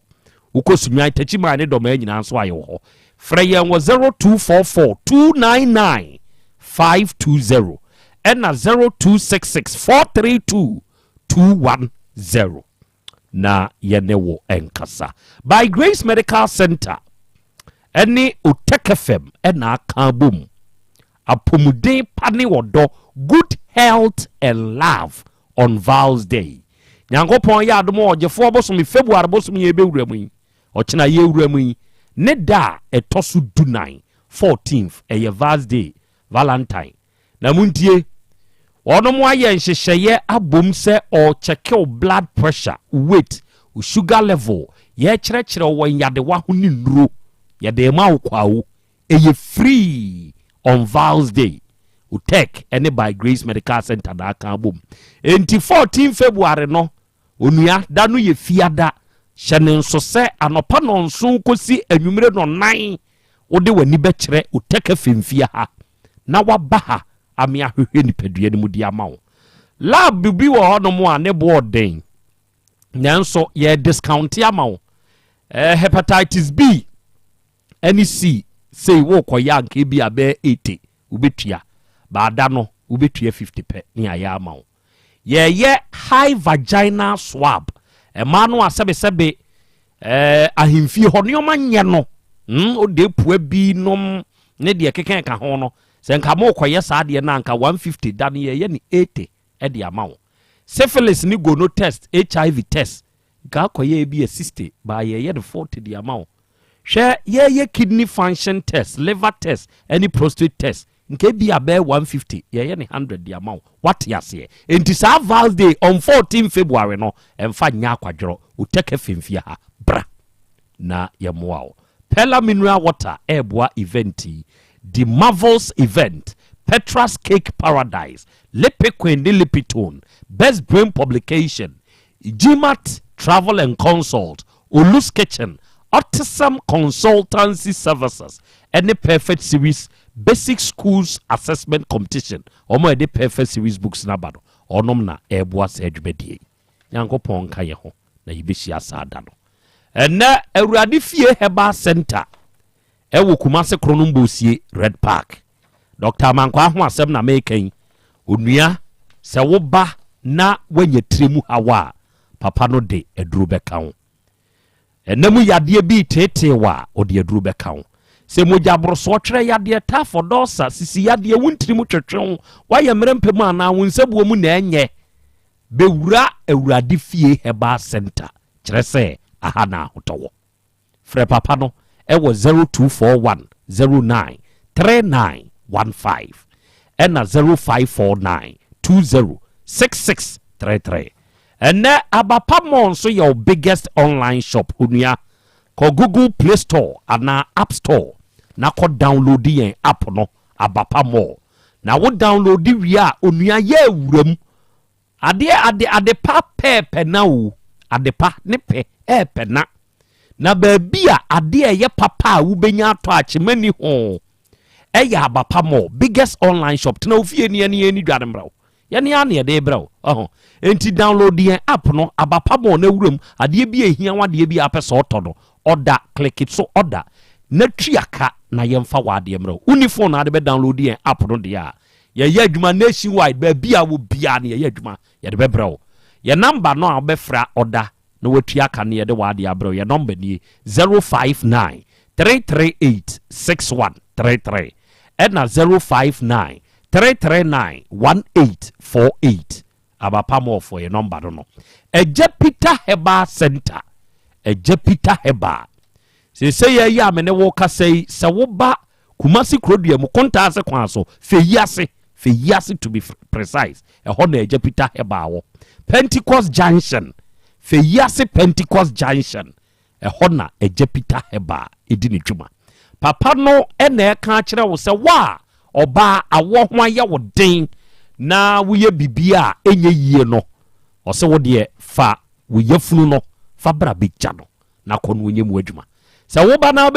ukosumya tachima ne doma nyina nso aye ho frɛ yɛn wɔ 0244 299 520 ɛna 0266 432 210 na yɛne wo ɛnkasa by Grace Medical Center ɛne Otek FM ɛna aka bom apomuden pane wɔdɔ good health and love on Val's Day nyankopɔn yɛ adom ɔgyefo bosom February bosom yɛ bewura mu yi ɔkyena yɛ wura mu yi ne da ɛtɔ so dunan 14th ɛyɛ Val's Day Valentine na muntie ɔno mo ayɛ nhyehyɛeɛ abom sɛ ɔkyɛke blood pressure weight sugar level yɛ kyerɛkyerɛ wɔ yadewa ho ne nnuro yɛde ma wo kwawo ɛyɛ free on Val's Day Otek ɛne by Grace Medical Center da aka bom enti 14 February no onua da no yɛ fiada hyɛ ne nso sɛ anɔpa no nso kosi anwumere no nan wode w'ani bɛkyerɛ Otek afemfia ha na waba ha ame ahwehwɛ nipadua no mu di ama wo lab bi wɔ hɔ no mo a ne board den nanso yɛ discount ama wo hepatitis B any C say wo koya nke bi abe 80 ubetua baada no ubetua 50 pe ni aya ama wo ye high vaginal swab ma no asebe ahimfie ho ne omanye no o de pua bi nom ne de keken ka ho no se nka mo koye sa de na nka 150 da ne ye ni 80 e de ama wo syphilis ni gono test HIV test ga koye bi 60 ba ye de 40 de ama wo share ye kidney function test liver test any prostate test nke bi abe 150 ye ni 100 the amount what yase enti sa Val's Day on 14 February no emfa nya akwadworo Otek femfia ha bra na ye moa Pella mineral water eboa event the Marvels event Petra's Cake Paradise Lepequin Lipitone Best Brain Publication GMAT Travel and Consult Olus Kitchen Autism Consultancy Services any Perfect Series Basic Schools Assessment Competition omo ede Perfect Series books na bado onom na eboa se adwumedie yankopon ka ye ho na yibeshi asada no ena awurade fie heba center ewo Kumase Kronombosie Red Park Dr. Mankwa ho asem na mekan onua se wo ba na wanya tiremu hawa papa no de eduru beka ho enemu yade bi tete wa ode aduru beka ho se moja broso twere yade ta fodosa sisi yade wuntirimu twetwe wa ye mrempem ana wonsabuo mu na enye bewura awurade fie heba center kire se aha na hotowo frɛ papa no ewo 0241 09 3915 ena 0549 20 6633 ene abapa monso your biggest online shop onua ko Google Play Store ana App Store na ko download yen app no abapa mo na wo download wi a onua ye awuram ade pa pepe na wo ade pa ne pe epe na baabi a ade ye papa wo benya ato achemani ho eya abapa mo biggest online shop tena ofie ni dwademrawo yani ane de brawo enti download yen app no abapa mo na wuram ade bi ehia wade bi apese otodo order click it so order na tuaka na yemfa wade mrawo uniform na ade be download yen app no de a ye adwuma nationwide ba bia wo bia na ye adwuma ye de be brawo ye number no a obefra order na watuaka na ye de wade abrawo ye number ni 059 338 6133 ena 059 339 1848 abapa mo for your number no Ejepita Heba Center Ejepita Heba se ya me ne wo ka sei se wo ba Kumasi Krobea mu konta ase kwan so fe yase to be precise ho na Ejepita Heba wo Pentecost Junction fe yase Pentecost Junction ho na Ejepita Heba edini dwuma papa no ene ka kire wo se wa oba awo ho aye wo den na wo ye bibia enye yie no o se wo de fa wo yefunu no fa bra be ja no na kono onye mu adwuma se wo ba na